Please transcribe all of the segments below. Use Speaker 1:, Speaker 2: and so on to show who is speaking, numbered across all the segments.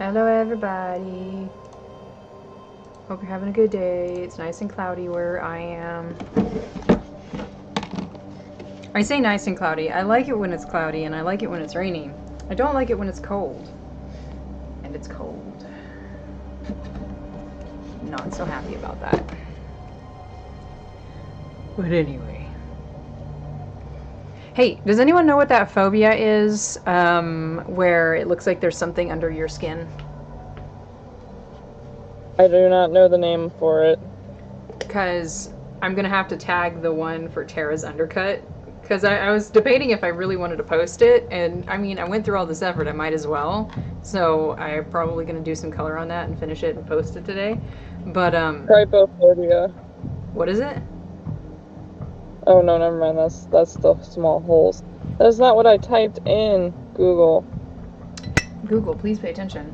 Speaker 1: Hello everybody. Hope you're having a good day. It's nice and cloudy where I am. I say nice and cloudy. I like it when it's cloudy and I like it when it's raining. I don't like it when it's cold. And it's cold. Not so happy about that. But anyway. Hey, does anyone know what that phobia is? Where it looks like there's something under your skin?
Speaker 2: I do not know the name for it.
Speaker 1: Because I'm going to have to tag the one for Tara's undercut. Because I was debating if I really wanted to post it. And, I mean, I went through all this effort. I might as well. So I'm probably going to do some color on that and finish it and post it today. But,
Speaker 2: Trypophobia.
Speaker 1: What is it?
Speaker 2: Oh, no, never mind. That's the small holes. That's not what I typed in Google.
Speaker 1: Google, please pay attention.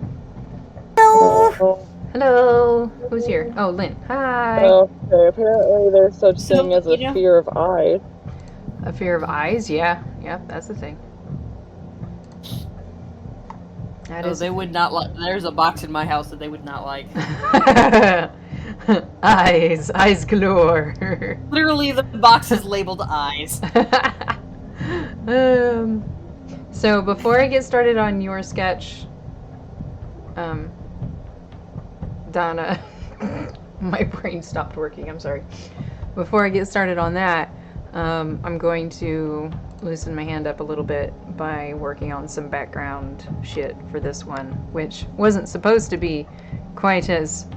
Speaker 2: Hello.
Speaker 1: Hello. Who's here? Oh, Lynn. Hi.
Speaker 2: Okay, apparently there's such thing as a fear of eyes.
Speaker 1: A fear of eyes? Yeah. Yep, that's the thing. That is.
Speaker 3: They would not like. There's a box in my house that they would not like.
Speaker 1: Eyes galore.
Speaker 3: Literally, the box is labeled eyes.
Speaker 1: So before I get started on your sketch, Donna, my brain stopped working. I'm sorry. Before I get started on that, I'm going to loosen my hand up a little bit by working on some background shit for this one, which wasn't supposed to be quite as...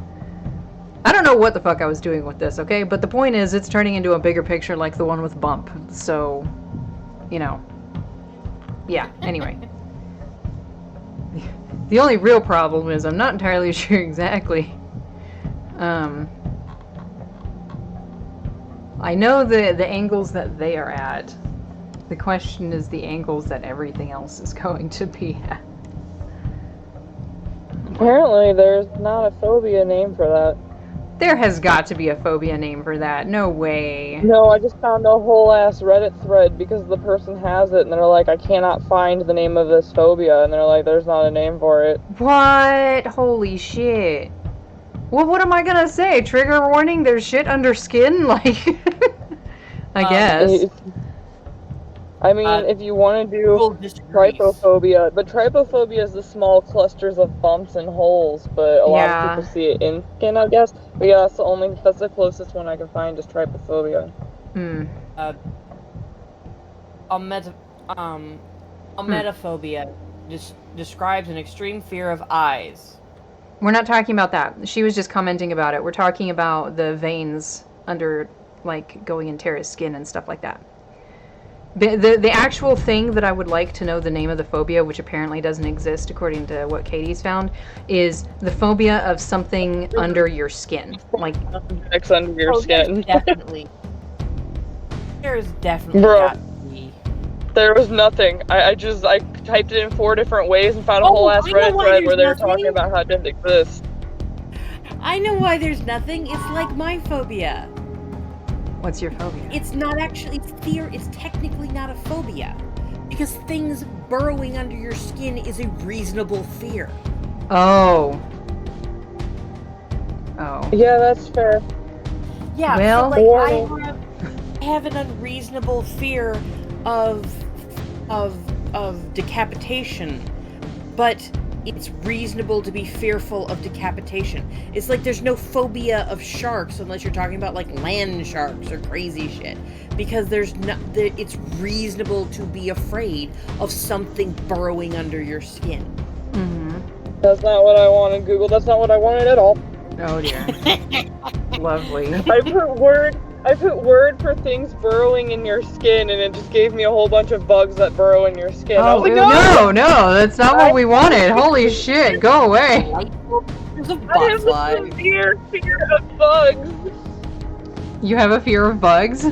Speaker 1: I don't know what the fuck I was doing with this, okay? But the point is, it's turning into a bigger picture like the one with Bump. So, you know. Yeah, anyway. The only real problem is I'm not entirely sure exactly. I know the angles that they are at. The question is the angles that everything else is going to be at.
Speaker 2: Apparently there's not a phobia name for that.
Speaker 1: There has got to be a phobia name for that. No way.
Speaker 2: No, I just found a whole ass Reddit thread because the person has it and they're like, I cannot find the name of this phobia, and they're like, there's not a name for it.
Speaker 1: What? Holy shit. Well, what am I gonna say? Trigger warning, there's shit under skin? Like, I guess.
Speaker 2: I mean, if you want to do trypophobia, but trypophobia is the small clusters of bumps and holes, but a lot of people see it in skin, I guess. But yeah, that's the closest one I can find is trypophobia.
Speaker 3: Emetophobia describes an extreme fear of eyes.
Speaker 1: We're not talking about that. She was just commenting about it. We're talking about the veins under, like, going in Tara's skin and stuff like that. The actual thing that I would like to know the name of the phobia, which apparently doesn't exist according to what Katie's found, is the phobia of something under your skin. Like
Speaker 2: X under your skin.
Speaker 3: Definitely. There's definitely got to be.
Speaker 2: There was nothing. I typed it in 4 different ways and found a whole ass Reddit thread where they were talking about how it didn't exist.
Speaker 3: I know why there's nothing. It's like my phobia.
Speaker 1: What's your phobia?
Speaker 3: It's not actually, it's fear. It's technically not a phobia. Because things burrowing under your skin is a reasonable fear.
Speaker 1: Oh.
Speaker 2: Yeah, that's fair.
Speaker 3: Yeah,
Speaker 1: well,
Speaker 3: so like I have an unreasonable fear of decapitation, but it's reasonable to be fearful of decapitation. It's like there's no phobia of sharks unless you're talking about like land sharks or crazy shit. Because it's reasonable to be afraid of something burrowing under your skin.
Speaker 1: Mm-hmm.
Speaker 2: That's not what I wanted, Google. That's not what I wanted at all.
Speaker 1: Oh dear. Lovely.
Speaker 2: I put word for things burrowing in your skin, and it just gave me a whole bunch of bugs that burrow in your skin.
Speaker 1: Oh,
Speaker 2: like,
Speaker 1: no, that's not what we wanted. Holy shit, go away.
Speaker 3: There's a
Speaker 2: I have a severe fear of bugs.
Speaker 1: You have a fear of bugs?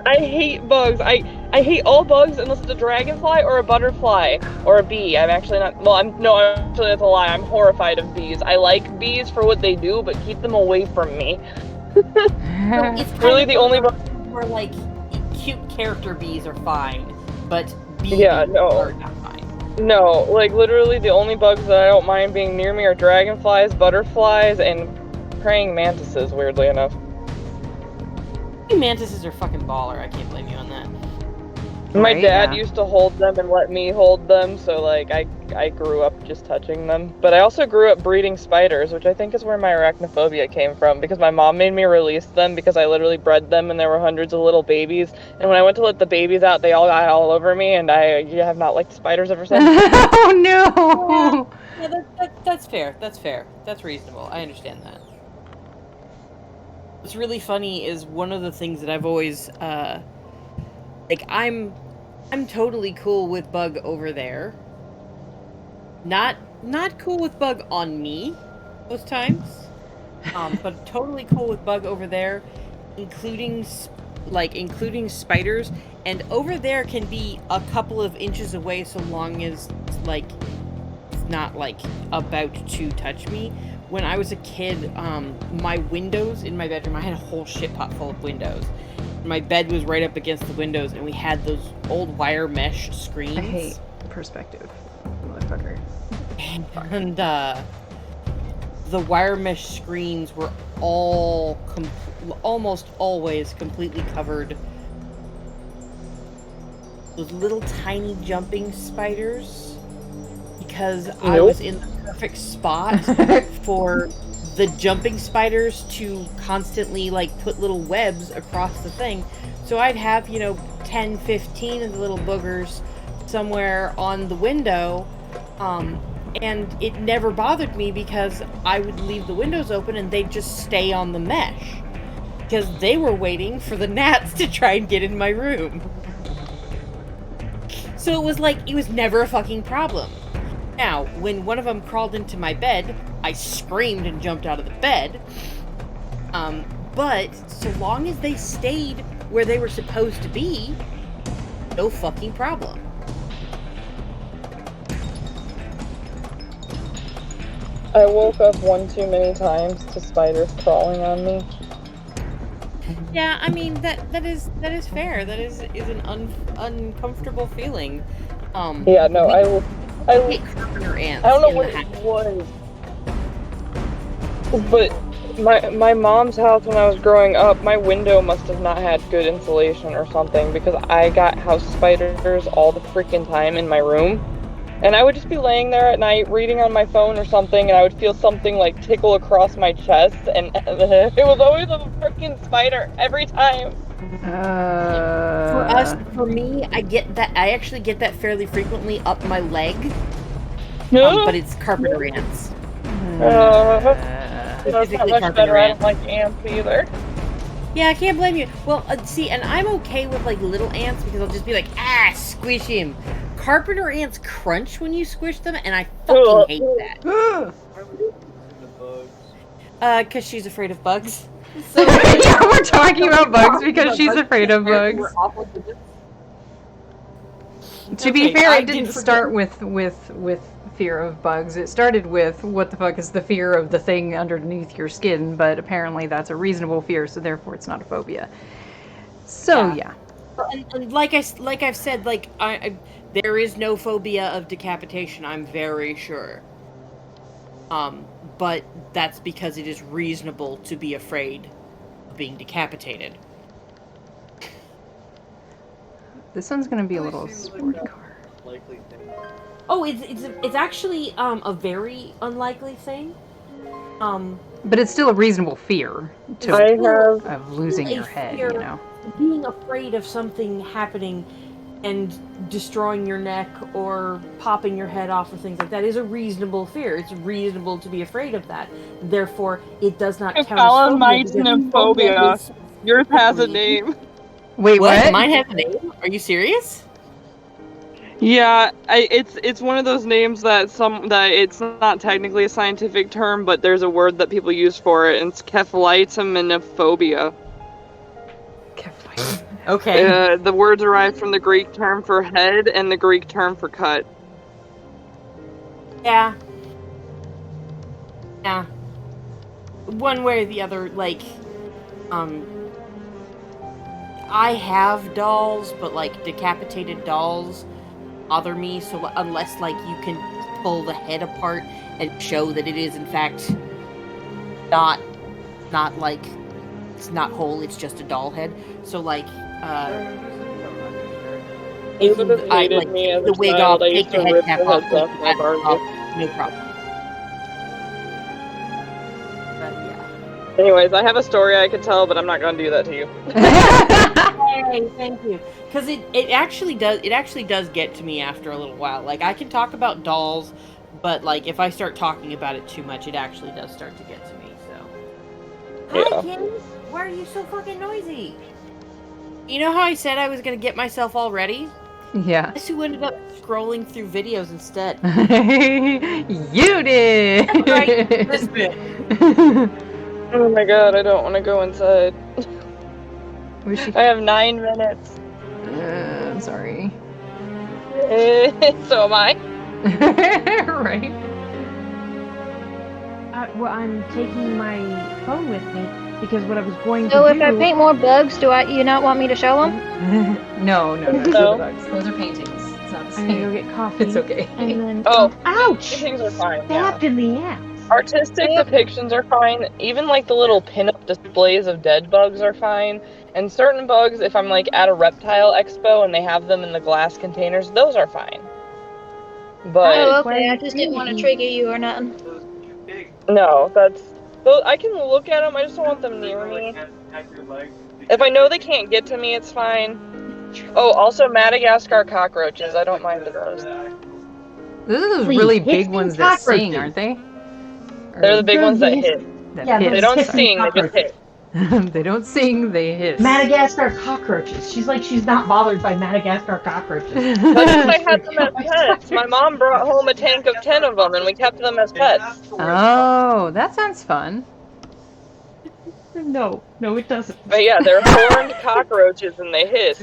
Speaker 2: I hate bugs. I hate all bugs unless it's a dragonfly or a butterfly or a bee. I'm actually not. Well, actually that's a lie. I'm horrified of bees. I like bees for what they do, but keep them away from me.
Speaker 3: It's
Speaker 2: really the only bug.
Speaker 3: Where like cute character bees are fine, but bees
Speaker 2: no.
Speaker 3: are not fine.
Speaker 2: No, like literally the only bugs that I don't mind being near me are dragonflies, butterflies, and praying mantises, weirdly enough.
Speaker 3: Mantises are fucking baller. I can't blame you on that.
Speaker 2: My dad used to hold them and let me hold them, so like I grew up just touching them. But I also grew up breeding spiders, which I think is where my arachnophobia came from, because my mom made me release them because I literally bred them and there were hundreds of little babies. And when I went to let the babies out, they all got all over me, and I have not liked spiders ever since.
Speaker 1: Oh no!
Speaker 3: Yeah, that's fair. That's fair. That's reasonable. I understand that. What's really funny is one of the things that I've always like I'm totally cool with bug over there. Not cool with bug on me most times. But totally cool with bug over there, including spiders, and over there can be a couple of inches away so long as like it's not like about to touch me. When I was a kid, my windows in my bedroom, I had a whole shit pot full of windows. My bed was right up against the windows, and we had those old wire mesh screens.
Speaker 1: I hate perspective, motherfucker.
Speaker 3: And the wire mesh screens were all almost always completely covered. Those little tiny jumping spiders, because I was in the perfect spot for the jumping spiders to constantly like put little webs across the thing. So I'd have, 10, 15 of the little boogers somewhere on the window, and it never bothered me because I would leave the windows open and they'd just stay on the mesh because they were waiting for the gnats to try and get in my room. So it was never a fucking problem. Now, when one of them crawled into my bed, I screamed and jumped out of the bed. But so long as they stayed where they were supposed to be, no fucking problem.
Speaker 2: I woke up one too many times to spiders crawling on me.
Speaker 3: Yeah, I mean that is fair. That is an uncomfortable feeling.
Speaker 2: Yeah, no, I
Speaker 3: hate carpenter ants.
Speaker 2: I don't know what it was, but my mom's house when I was growing up, my window must have not had good insulation or something because I got house spiders all the freaking time in my room. And I would just be laying there at night reading on my phone or something, and I would feel something like tickle across my chest, and it was always a freaking spider every time.
Speaker 3: For me, I actually get that fairly frequently up my leg. But it's carpenter ants.
Speaker 2: That's not much better. I don't like ants either.
Speaker 3: Yeah, I can't blame you. Well, see, and I'm okay with like little ants because I'll just be like, squish him. Carpenter ants crunch when you squish them, and I fucking hate that. Because she's afraid of bugs.
Speaker 1: So, yeah, we're talking about bugs because she's afraid of bugs. To be fair, it didn't start with fear of bugs. It started with what the fuck is the fear of the thing underneath your skin, but apparently that's a reasonable fear, so therefore it's not a phobia. So yeah.
Speaker 3: And like I've said, like there is no phobia of decapitation, I'm very sure. But that's because it is reasonable to be afraid of being decapitated.
Speaker 1: This one's gonna be a little sporty car.
Speaker 3: Oh, it's actually a very unlikely thing.
Speaker 1: But it's still a reasonable fear of losing your head,
Speaker 3: Being afraid of something happening and destroying your neck or popping your head off or things like that is a reasonable fear. It's reasonable to be afraid of that. Therefore, it does not count as
Speaker 2: phobia. Yours has a name.
Speaker 1: Wait, what?
Speaker 3: Mine has a name? Are you serious?
Speaker 2: Yeah, it's one of those names that it's not technically a scientific term, but there's a word that people use for it, and it's kephitomenophobia.
Speaker 3: Okay.
Speaker 2: The word derives from the Greek term for head and the Greek term for cut.
Speaker 3: Yeah. Yeah. One way or the other, like, I have dolls, but like decapitated dolls bother me. So unless like you can pull the head apart and show that it is in fact not like it's not whole, it's just a doll head. So like
Speaker 2: You would have hated
Speaker 3: like
Speaker 2: me as
Speaker 3: the
Speaker 2: a
Speaker 3: wig
Speaker 2: child.
Speaker 3: off,
Speaker 2: I
Speaker 3: take
Speaker 2: used
Speaker 3: the
Speaker 2: to
Speaker 3: head
Speaker 2: rip
Speaker 3: cap
Speaker 2: the
Speaker 3: off,
Speaker 2: heads
Speaker 3: take
Speaker 2: off
Speaker 3: the
Speaker 2: my
Speaker 3: hat off,
Speaker 2: Barbies.
Speaker 3: no problem. But yeah.
Speaker 2: Anyways, I have a story I could tell, but I'm not going to do that to you.
Speaker 3: Hey, thank you. Because it actually does get to me after a little while. Like I can talk about dolls, but like if I start talking about it too much, it actually does start to get to me. So.
Speaker 2: Yeah.
Speaker 3: Hi, kids. Why are you so fucking noisy? You know how I said I was gonna get myself all ready?
Speaker 1: Yeah.
Speaker 3: Guess who ended up scrolling through videos instead?
Speaker 1: You did.
Speaker 3: That's right, this bit.
Speaker 2: Oh my god, I don't want to go inside.
Speaker 1: Wish you...
Speaker 2: I have 9 minutes.
Speaker 1: I'm sorry.
Speaker 2: So am I.
Speaker 1: Right.
Speaker 4: Well, I'm taking my phone with me because what I was going to
Speaker 5: So
Speaker 4: do...
Speaker 5: if I paint more bugs, you not want me to show them?
Speaker 1: No.
Speaker 2: No.
Speaker 1: Those are paintings. It's not the
Speaker 4: I'm gonna go
Speaker 1: same.
Speaker 4: get coffee.
Speaker 1: It's okay.
Speaker 4: And then...
Speaker 2: Oh,
Speaker 4: ouch!
Speaker 2: things are fine. Yeah.
Speaker 4: Stabbed in the ass.
Speaker 2: Artistic depictions are fine. Even like the little pin-up displays of dead bugs are fine. And certain bugs, if I'm like at a reptile expo and they have them in the glass containers, those are fine. But
Speaker 5: Oh, okay. I just didn't want to trigger you or nothing.
Speaker 2: no, I can look at them. I just don't want them near me. If I know they can't get to me, it's fine. Oh, also Madagascar cockroaches. I don't mind those.
Speaker 1: Those are those
Speaker 4: Please,
Speaker 1: really
Speaker 4: hit
Speaker 1: big
Speaker 4: some
Speaker 1: ones that sing,
Speaker 4: cockroaches.
Speaker 1: aren't they?
Speaker 2: They're the big ones that
Speaker 4: Those-
Speaker 2: hit.
Speaker 1: That
Speaker 4: yeah,
Speaker 1: hiss.
Speaker 2: They don't sing, they just hit.
Speaker 1: They don't sing, they hiss.
Speaker 4: Madagascar cockroaches. She's like, she's not bothered by Madagascar cockroaches.
Speaker 2: That's because I had them as pets. My mom brought home a tank of 10 of them, and we kept them as pets.
Speaker 1: Oh, that sounds fun.
Speaker 4: No, it doesn't.
Speaker 2: But yeah, they're horned cockroaches, and they hiss.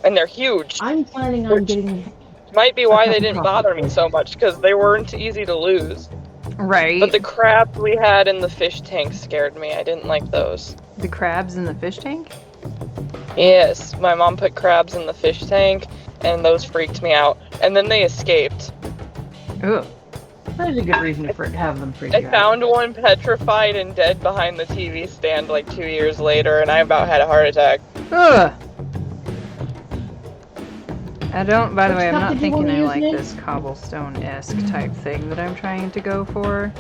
Speaker 2: And they're huge.
Speaker 4: I'm planning on getting...
Speaker 2: Might be why they didn't bother me so much, because they weren't easy to lose.
Speaker 1: Right.
Speaker 2: But the crabs we had in the fish tank scared me. I didn't like those.
Speaker 1: The crabs in the fish tank?
Speaker 2: Yes, my mom put crabs in the fish tank, and those freaked me out. And then they escaped.
Speaker 1: Ooh.
Speaker 4: That is a good reason to have them freak
Speaker 2: I
Speaker 4: you out.
Speaker 2: found one petrified and dead behind the TV stand like 2 years later, and I about had a heart attack.
Speaker 1: Ugh. By the way, I'm
Speaker 4: stuff
Speaker 1: not
Speaker 4: did you
Speaker 1: thinking
Speaker 4: wanna
Speaker 1: I
Speaker 4: use,
Speaker 1: like
Speaker 4: Nick?
Speaker 1: this cobblestone-esque type thing that I'm trying to go for.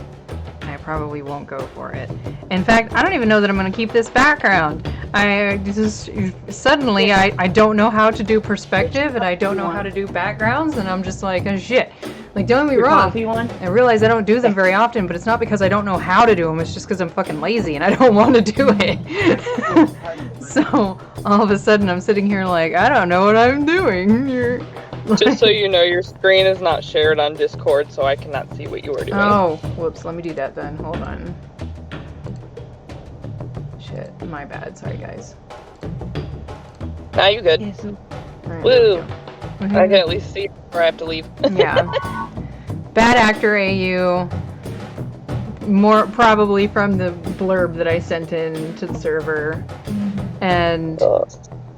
Speaker 1: I probably won't go for it. In fact, I don't even know that I'm going to keep this background. Suddenly, I don't know how to do perspective, and I don't know how to do backgrounds, and I'm just like, oh, shit. Like, don't get me
Speaker 4: Your
Speaker 1: wrong.
Speaker 4: coffee one?
Speaker 1: I realize I don't do them very often, but it's not because I don't know how to do them. It's just because I'm fucking lazy and I don't want to do it. So all of a sudden I'm sitting here like, I don't know what I'm doing.
Speaker 2: Just so you know, your screen is not shared on Discord, so I cannot see what you are doing.
Speaker 1: Oh, whoops. Let me do that then. Hold on. Shit. My bad. Sorry, guys.
Speaker 2: Now you good.
Speaker 4: Yes.
Speaker 1: Alright,
Speaker 2: Woo!
Speaker 1: there we
Speaker 2: I
Speaker 1: go.
Speaker 2: can at least see before I have to leave.
Speaker 1: Yeah. Bad actor AU. More probably from the blurb that I sent in to the server. And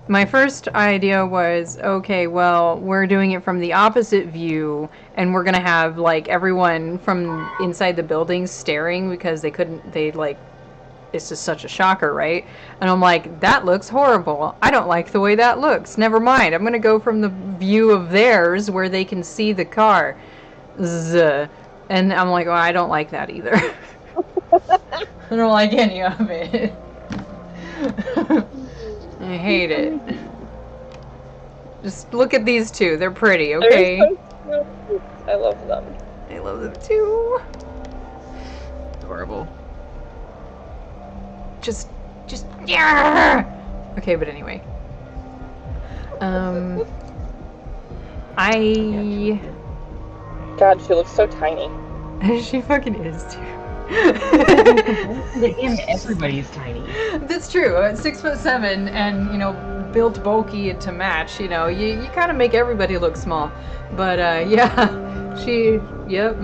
Speaker 1: my first idea was, okay, well, we're doing it from the opposite view, and we're gonna have like everyone from inside the building staring because it's just such a shocker, right? And I'm like, that looks horrible. I don't like the way that looks. Never mind. I'm gonna go from the view of theirs where they can see the car. Zzz. And I'm like, well, I don't like that either. I don't like any of it. I hate it. Just look at these two. They're pretty, okay?
Speaker 2: They're so cute. I love them.
Speaker 1: I love them too. Adorable. Just, yeah. Okay, but anyway.
Speaker 2: God, she looks so tiny.
Speaker 1: She fucking is too.
Speaker 4: Everybody's tiny.
Speaker 1: That's true. 6'7" and built bulky to match. You kind of make everybody look small. But yeah, yep.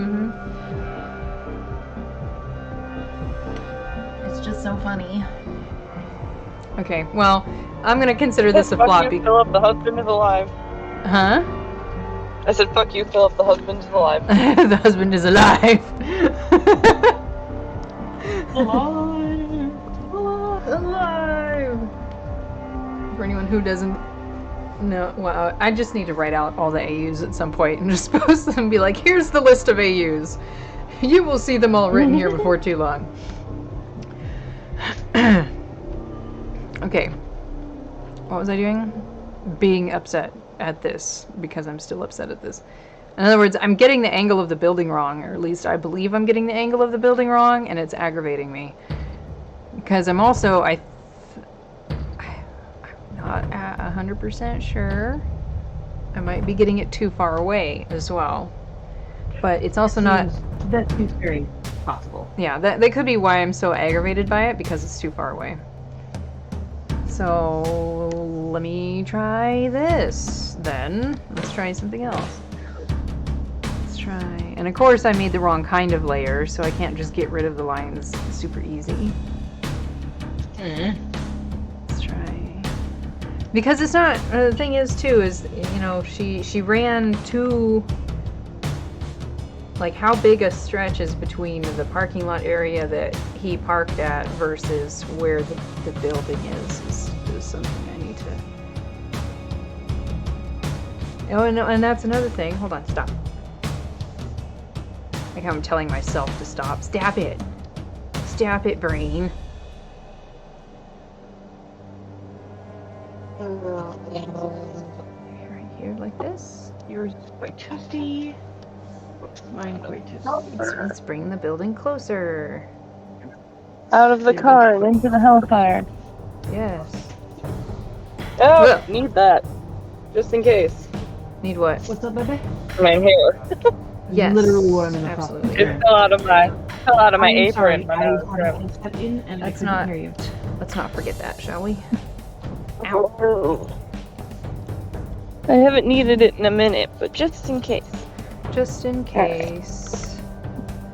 Speaker 1: It's just so funny. Okay, well, I'm gonna consider this a
Speaker 2: Fuck
Speaker 1: flop.
Speaker 2: you, Philip, the husband is alive.
Speaker 1: Huh?
Speaker 2: I said, fuck you, Philip, the husband is alive.
Speaker 1: The husband is alive.
Speaker 4: Alive!
Speaker 1: Alive. For anyone who doesn't know, well, I just need to write out all the AUs at some point and just post them and be like, here's the list of AUs. You will see them all written here before too long. Okay. What was I doing? Being upset at this because I'm still upset at this. In other words, I'm getting the angle of the building wrong, or at least I believe I'm getting the angle of the building wrong, and it's aggravating me. Because I'm also, I'm not at 100% sure. I might be getting it too far away as well. But it's also not...
Speaker 4: That seems very possible.
Speaker 1: Yeah, that could be why I'm so aggravated by it, because it's too far away. So, let me try this, then. Let's try something else. Let's try... And of course I made the wrong kind of layer, so I can't just get rid of the lines super easy. Let's try... Because it's not... the thing is, too, is, you know, she ran two... Like, how big a stretch is between the parking lot area that he parked at versus where the building is something I need to... Oh, and that's another thing. Hold on, stop. Like how I'm telling myself to stop. Stop it. Stop it, brain. Right here, like this.
Speaker 4: Yours is quite twisty. Mine quite twisty.
Speaker 1: Let's bring the building closer.
Speaker 2: Out of the car and into the hellfire.
Speaker 1: Yes.
Speaker 2: Oh,
Speaker 1: Ugh.
Speaker 2: need that. Just in case.
Speaker 1: Need what?
Speaker 4: What's up, baby?
Speaker 2: My hair.
Speaker 1: Yes.
Speaker 4: Literally what I'm in the
Speaker 1: absolutely.
Speaker 2: It fell out of my
Speaker 4: I'm sorry,
Speaker 2: apron.
Speaker 4: I stepped in and
Speaker 1: Let's
Speaker 4: I couldn't
Speaker 1: not-
Speaker 4: hear you.
Speaker 1: Let's not forget that, shall we?
Speaker 2: Ow. I haven't needed it in a minute, but just in case.
Speaker 1: Just in case.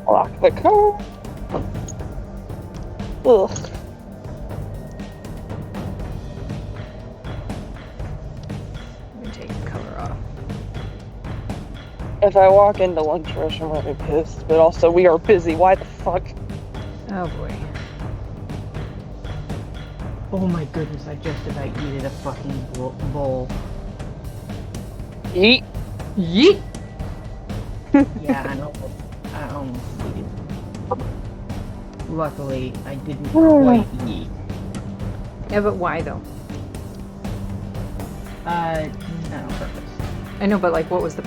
Speaker 2: Lock the car. Ugh.
Speaker 1: Let me take the color off.
Speaker 2: If I walk into lunch rush, I'm really pissed. But also, we are busy. Why the fuck?
Speaker 1: Oh boy.
Speaker 4: Oh my goodness, I just about needed a fucking bowl.
Speaker 2: Yeet.
Speaker 1: Yeet!
Speaker 4: Yeah, I almost needed. Luckily, I didn't quite eat.
Speaker 1: Yeah, but why though?
Speaker 4: No purpose.
Speaker 1: I know, but like, what was the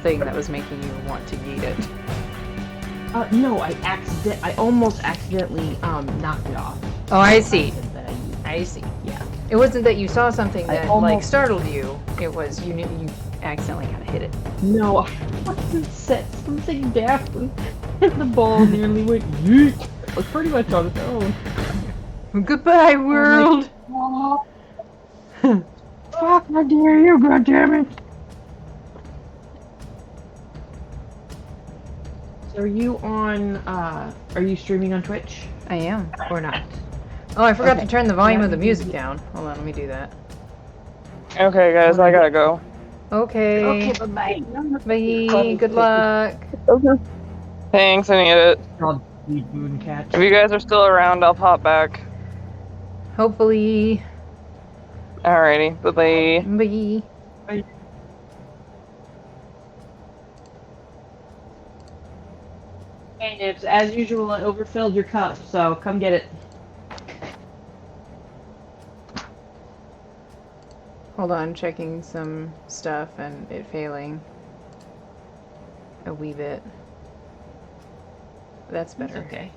Speaker 1: thing that was making you want to eat it?
Speaker 4: No, I almost accidentally, knocked it off.
Speaker 1: Oh, I see.
Speaker 4: That I used.
Speaker 1: I see.
Speaker 4: Yeah.
Speaker 1: It wasn't that you saw something
Speaker 4: I
Speaker 1: that like
Speaker 4: almost-
Speaker 1: startled you. It was you knew you accidentally kind of hit it.
Speaker 4: No, I fucking set something down, and the ball nearly went yeet. It was pretty much on its own.
Speaker 1: Goodbye, world.
Speaker 4: Fuck, how dare you, goddammit! So are you streaming on Twitch?
Speaker 1: I am.
Speaker 4: Or not?
Speaker 1: Oh, I forgot
Speaker 4: Okay.
Speaker 1: to turn the volume
Speaker 4: Yeah,
Speaker 1: of the
Speaker 4: you
Speaker 1: music
Speaker 4: can-
Speaker 1: down. Hold on, let me do that.
Speaker 2: Okay, guys, I gotta go.
Speaker 1: Okay.
Speaker 4: bye-bye.
Speaker 1: Bye. Good luck.
Speaker 2: Okay. Thanks, I need it.
Speaker 4: I'll eat moon cat.
Speaker 2: If you guys are still around, I'll pop back.
Speaker 1: Hopefully.
Speaker 2: Alrighty, bye-bye.
Speaker 1: Bye.
Speaker 4: Hey, Nibs, as usual, I overfilled your cup, so come get it.
Speaker 1: Hold on, checking some stuff and it failing a wee bit. That's better.
Speaker 4: Okay.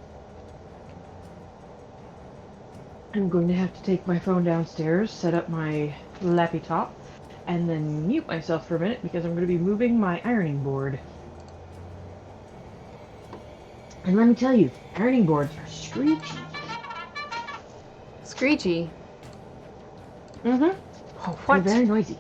Speaker 4: I'm going to have to take my phone downstairs, set up my lappy top, and then mute myself for a minute because I'm going to be moving my ironing board. And let me tell you, ironing boards are screechy.
Speaker 1: Screechy.
Speaker 4: Mm-hmm.
Speaker 1: Oh,
Speaker 4: They're
Speaker 1: what?
Speaker 4: very noisy.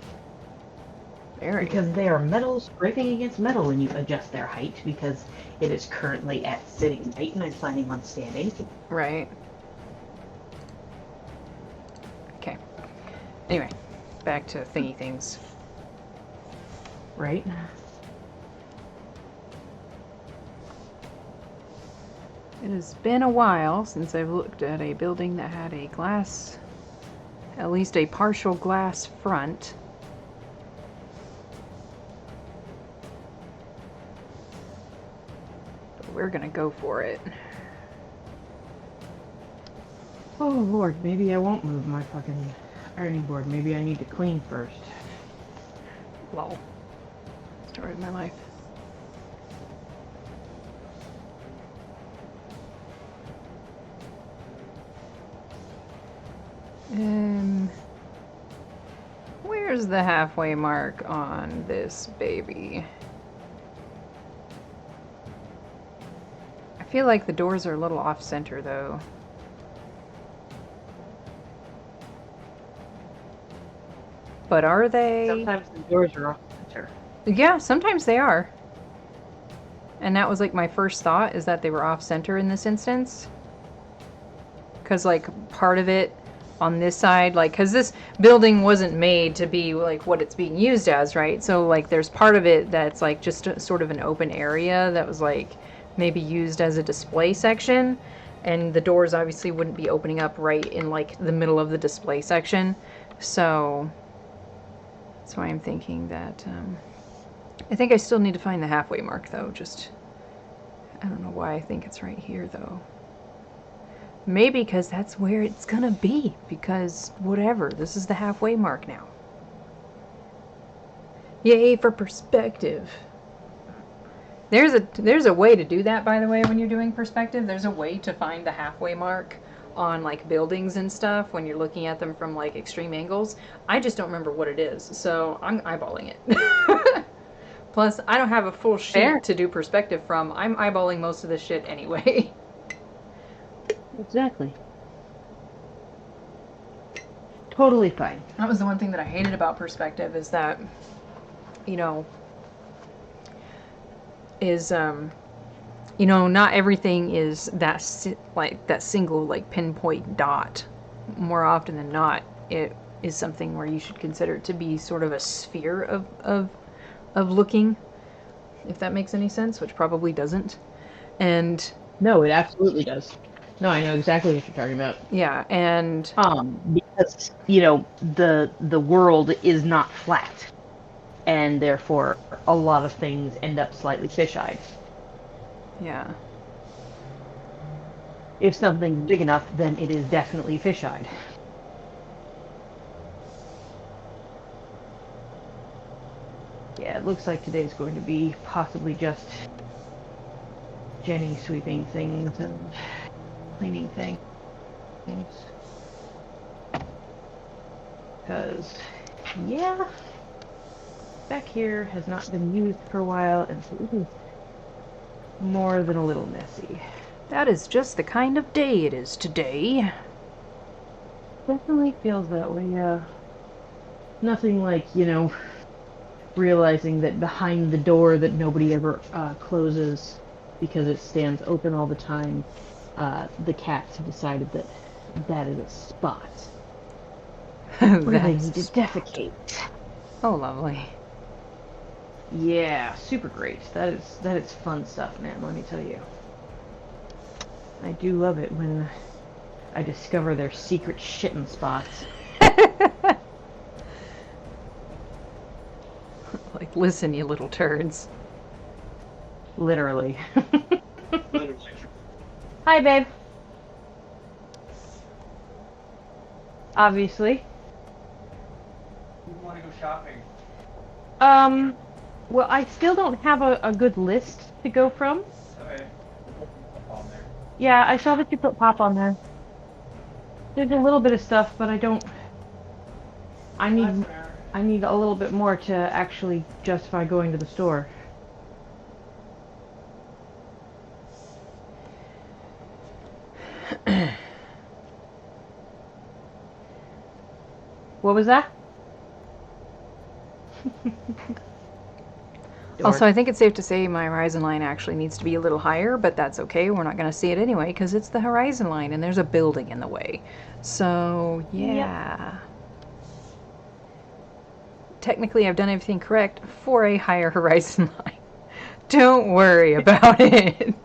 Speaker 1: Very.
Speaker 4: Because they are metal scraping against metal when you adjust their height, because it is currently at sitting height and I'm planning on standing.
Speaker 1: Right. Okay. Anyway, back to thingy things.
Speaker 4: Right?
Speaker 1: It has been a while since I've looked at a building that had a glass, at least a partial glass front. But we're gonna go for it.
Speaker 4: Oh lord, maybe I won't move my fucking ironing board. Maybe I need to clean first.
Speaker 1: Lol. Story of my life. Where's the halfway mark on this baby? I feel like the doors are a little off center though. But are they?
Speaker 4: Sometimes the doors are off center.
Speaker 1: Yeah, sometimes they are. And that was like my first thought, is that they were off center in this instance. Because like part of it on this side, like, because this building wasn't made to be like what it's being used as, right? So like there's part of it that's like just sort of an open area that was like maybe used as a display section, and the doors obviously wouldn't be opening up right in like the middle of the display section. So that's why I'm thinking that I think I still need to find the halfway mark though. Just I don't know why I think it's right here though. Maybe because that's where it's gonna be, because whatever, this is the halfway mark now. Yay for perspective. There's a way to do that, by the way, when you're doing perspective. There's a way to find the halfway mark on like buildings and stuff when you're looking at them from like extreme angles. I just don't remember what it is, so I'm eyeballing it. Plus, I don't have a full sheet
Speaker 4: Fair.
Speaker 1: to do perspective from. I'm eyeballing most of this shit anyway.
Speaker 4: Exactly. Totally fine.
Speaker 1: That was the one thing that I hated about perspective, is that, you know, not everything is that like that single like pinpoint dot. More often than not, it is something where you should consider it to be sort of a sphere of looking, if that makes any sense, which probably doesn't. And
Speaker 4: No, it absolutely does. No, I know exactly what you're talking about.
Speaker 1: yeah, and
Speaker 4: Because the world is not flat, and therefore a lot of things end up slightly fisheye.
Speaker 1: yeah.
Speaker 4: If something's big enough, then it is definitely fisheye. Yeah, it looks like today's going to be possibly just Jenny sweeping things and cleaning things. Because, yeah, back here has not been used for a while, and so it is more than a little messy.
Speaker 1: That is just the kind of day it is today.
Speaker 4: Definitely feels that way, yeah. Nothing like, realizing that behind the door that nobody ever closes because it stands open all the time, the cats have decided that that is a spot where they need to defecate.
Speaker 1: Oh, lovely.
Speaker 4: Yeah, super great. That is fun stuff, man, let me tell you. I do love it when I discover their secret shitting spots.
Speaker 1: Like, listen, you little turds.
Speaker 4: Literally. Hi, babe. Obviously.
Speaker 6: You want to go shopping?
Speaker 4: Well, I still don't have a good list to go from.
Speaker 6: Okay. On there.
Speaker 4: Yeah, I saw that you put Pop on there. There's a little bit of stuff, but I don't... I need a little bit more to actually justify going to the store. What was that?
Speaker 1: Also, I think it's safe to say my horizon line actually needs to be a little higher, but that's okay. We're not going to see it anyway because it's the horizon line and there's a building in the way. So, yeah. Yep. Technically, I've done everything correct for a higher horizon line. Don't worry about it.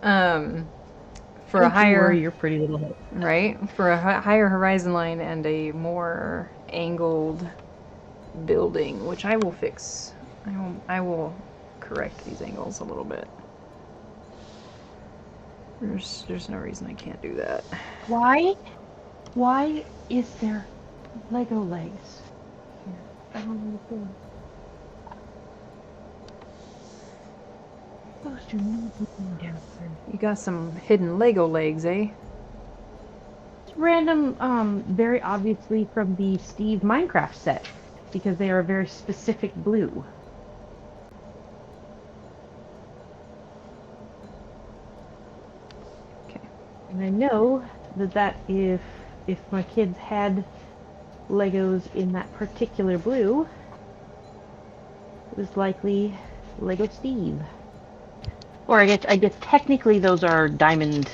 Speaker 1: For a higher,
Speaker 4: your pretty little head.
Speaker 1: Right? For a higher horizon line and a more angled building, which I will fix. I will correct these angles a little bit. There's no reason I can't do that.
Speaker 4: Why is there Lego legs here? I don't understand. Supposed to not be down there.
Speaker 1: You got some hidden Lego legs, eh?
Speaker 4: It's random, very obviously from the Steve Minecraft set, because they are a very specific blue.
Speaker 1: Okay.
Speaker 4: And I know that if my kids had Legos in that particular blue, it was likely Lego Steve. Or I guess technically those are diamond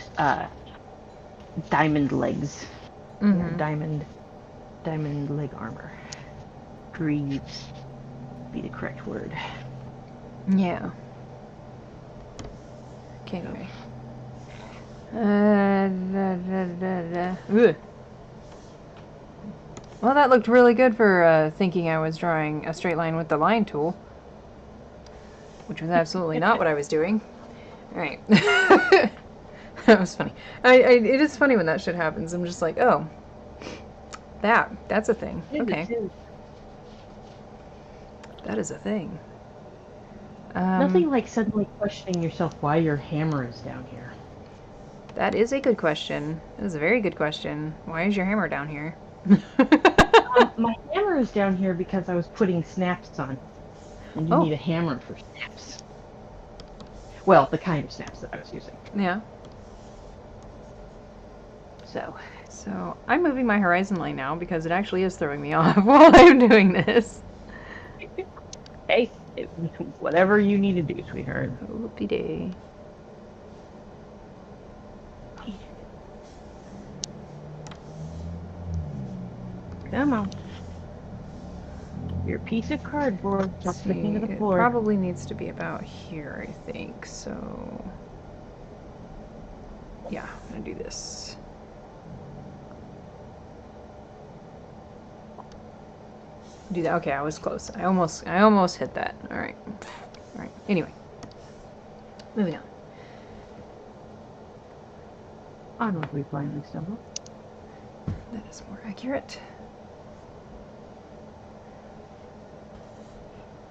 Speaker 4: legs.
Speaker 1: Mm-hmm.
Speaker 4: Diamond leg armor. Greaves be the correct word.
Speaker 1: Yeah. Okay, anyway. Well, that looked really good for thinking I was drawing a straight line with the line tool. Which was absolutely not what I was doing. Alright. That was funny. It is funny when that shit happens. I'm just like, oh. That's a thing. Okay. That is a thing.
Speaker 4: Nothing like suddenly questioning yourself why your hammer is down here.
Speaker 1: That is a good question. That is a very good question. Why is your hammer down here?
Speaker 4: My hammer is down here because I was putting snaps on. And you need a hammer for snaps. Well, the kind of snaps that I was using.
Speaker 1: Yeah. So I'm moving my horizon line now because it actually is throwing me off while I'm doing this.
Speaker 4: Hey, whatever you need to do, sweetheart.
Speaker 1: Whoopie-day.
Speaker 4: Come on. Your piece of cardboard just sticking to the floor.
Speaker 1: It probably needs to be about here, I think. So, yeah, I'm gonna do this. Do that. Okay, I was close. I almost hit that. All right. Anyway, moving on.
Speaker 4: Onward we finally stumble.
Speaker 1: That is more accurate.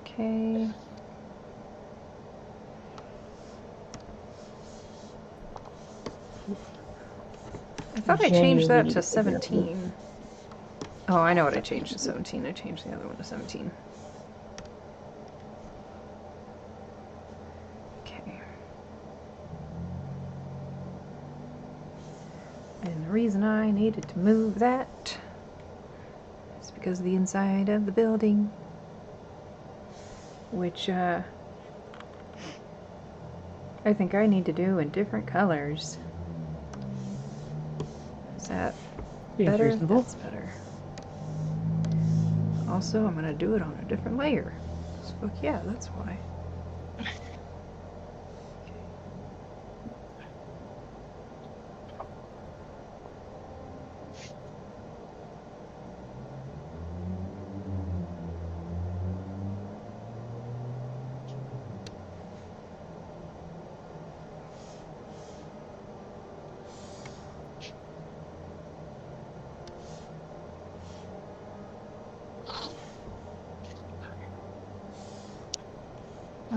Speaker 1: Okay. I thought I changed that to 17. Oh, I know what I changed to 17. I changed the other one to 17. Okay. And the reason I needed to move that is because of the inside of the building, which I think I need to do in different colors. Is that better?
Speaker 4: Reasonable.
Speaker 1: That's better. Also, I'm going to do it on a different layer. So, fuck yeah, that's why.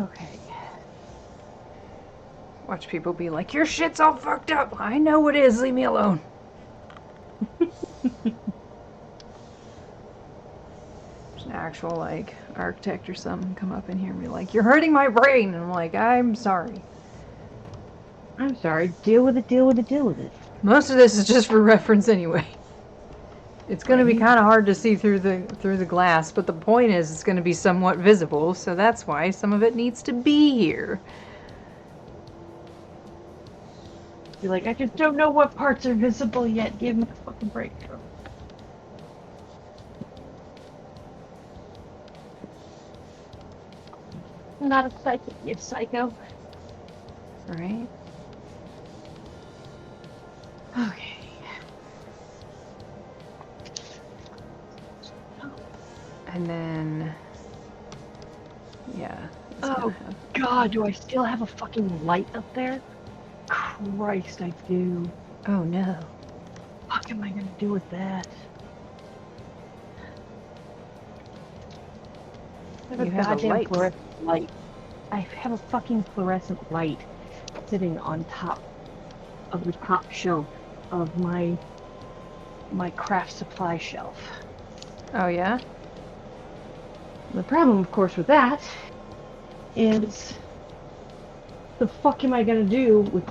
Speaker 4: Okay.
Speaker 1: Watch people be like, your shit's all fucked up. I know it is. Leave me alone. There's an actual, like, architect or something come up in here and be like, you're hurting my brain. And I'm like, I'm sorry.
Speaker 4: I'm sorry. Deal with it, deal with it, deal with it.
Speaker 1: Most of this is just for reference anyway. It's going to be kind of hard to see through the glass, but the point is it's going to be somewhat visible, so that's why some of it needs to be here.
Speaker 4: You're like, I just don't know what parts are visible yet. Give me a fucking break. I'm not a psychic, you psycho.
Speaker 1: Right? Okay. And then, yeah.
Speaker 4: Oh God, do I still have a fucking light up there? Christ, I do.
Speaker 1: Oh no.
Speaker 4: What am I gonna do with that? I have
Speaker 1: You
Speaker 4: a
Speaker 1: have a
Speaker 4: goddamn
Speaker 1: light.
Speaker 4: fluorescent light. I have a fucking fluorescent light sitting on top of the top shelf of my craft supply shelf.
Speaker 1: Oh yeah?
Speaker 4: The problem, of course, with that is the fuck am I gonna do with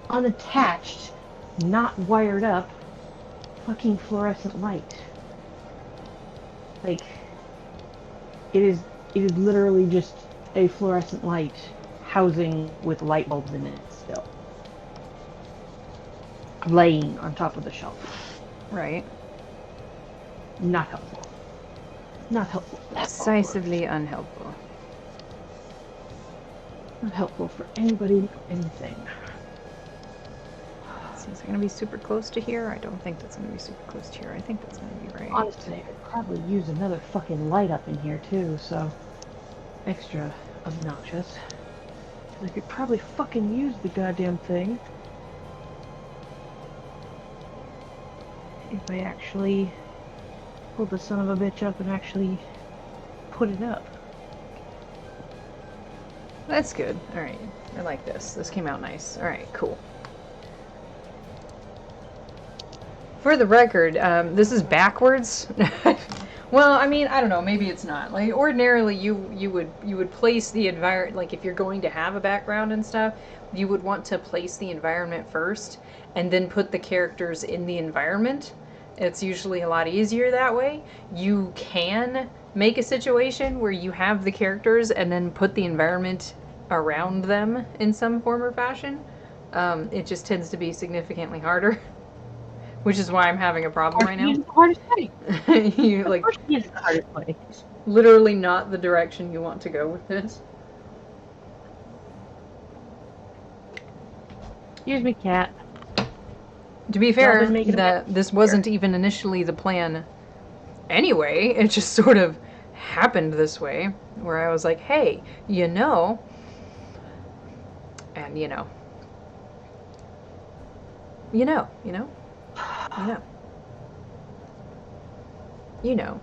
Speaker 4: unattached, not wired up, fucking fluorescent light? Like, it is literally just a fluorescent light housing with light bulbs in it still, laying on top of the shelf.
Speaker 1: Right.
Speaker 4: Not helpful. Not helpful.
Speaker 1: Decisively unhelpful.
Speaker 4: Not helpful for anybody or anything.
Speaker 1: So is it going to be super close to here? I don't think that's going to be super close to here. I think that's going to be right.
Speaker 4: Honestly, I could probably use another fucking light up in here too, so extra obnoxious. I could probably fucking use the goddamn thing if I actually pulled the son of a bitch up and actually put it up.
Speaker 1: That's good. Alright. I like this. This came out nice. Alright, cool. For the record, this is backwards. Well, I mean, I don't know. Maybe it's not. Like ordinarily, you would place the environment. Like if you're going to have a background and stuff, you would want to place the environment first, and then put the characters in the environment. It's usually a lot easier that way. You can make a situation where you have the characters and then put the environment around them in some form or fashion. It just tends to be significantly harder. Which is why I'm having a problem right now.
Speaker 4: It's the hardest way.
Speaker 1: You
Speaker 4: Of
Speaker 1: like
Speaker 4: course it is the hardest way.
Speaker 1: literally not the direction you want to go with this.
Speaker 4: Excuse me, cat.
Speaker 1: To be fair,
Speaker 4: been making a
Speaker 1: that this wasn't even initially the plan anyway. It just sort of happened this way, where I was like, hey, you know, and you know.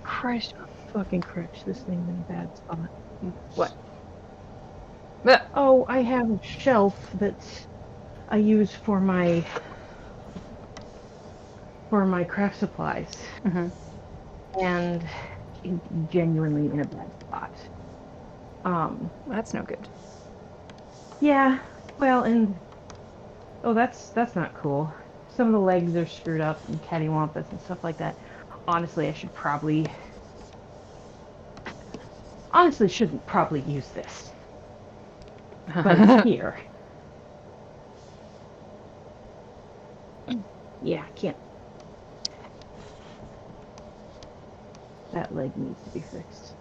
Speaker 4: Christ, fucking crutch. This thing's in a bad spot.
Speaker 1: What? Ah,
Speaker 4: Oh, I have a shelf that I use for my craft supplies,
Speaker 1: mhm.
Speaker 4: and it's genuinely in a bad spot.
Speaker 1: That's no good.
Speaker 4: Yeah. Well, and that's not cool. Some of the legs are screwed up and cattywampus and stuff like that. Honestly, shouldn't probably use this. But it's here. Yeah, can't. That leg needs to be fixed.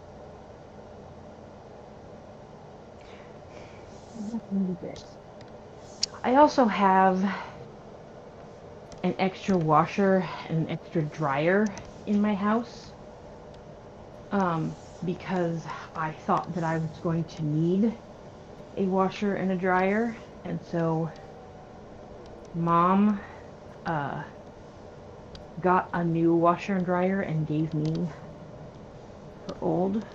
Speaker 4: I also have an extra washer and an extra dryer in my house. Because I thought that I was going to need a washer and a dryer, and so Mom got a new washer and dryer and gave me her old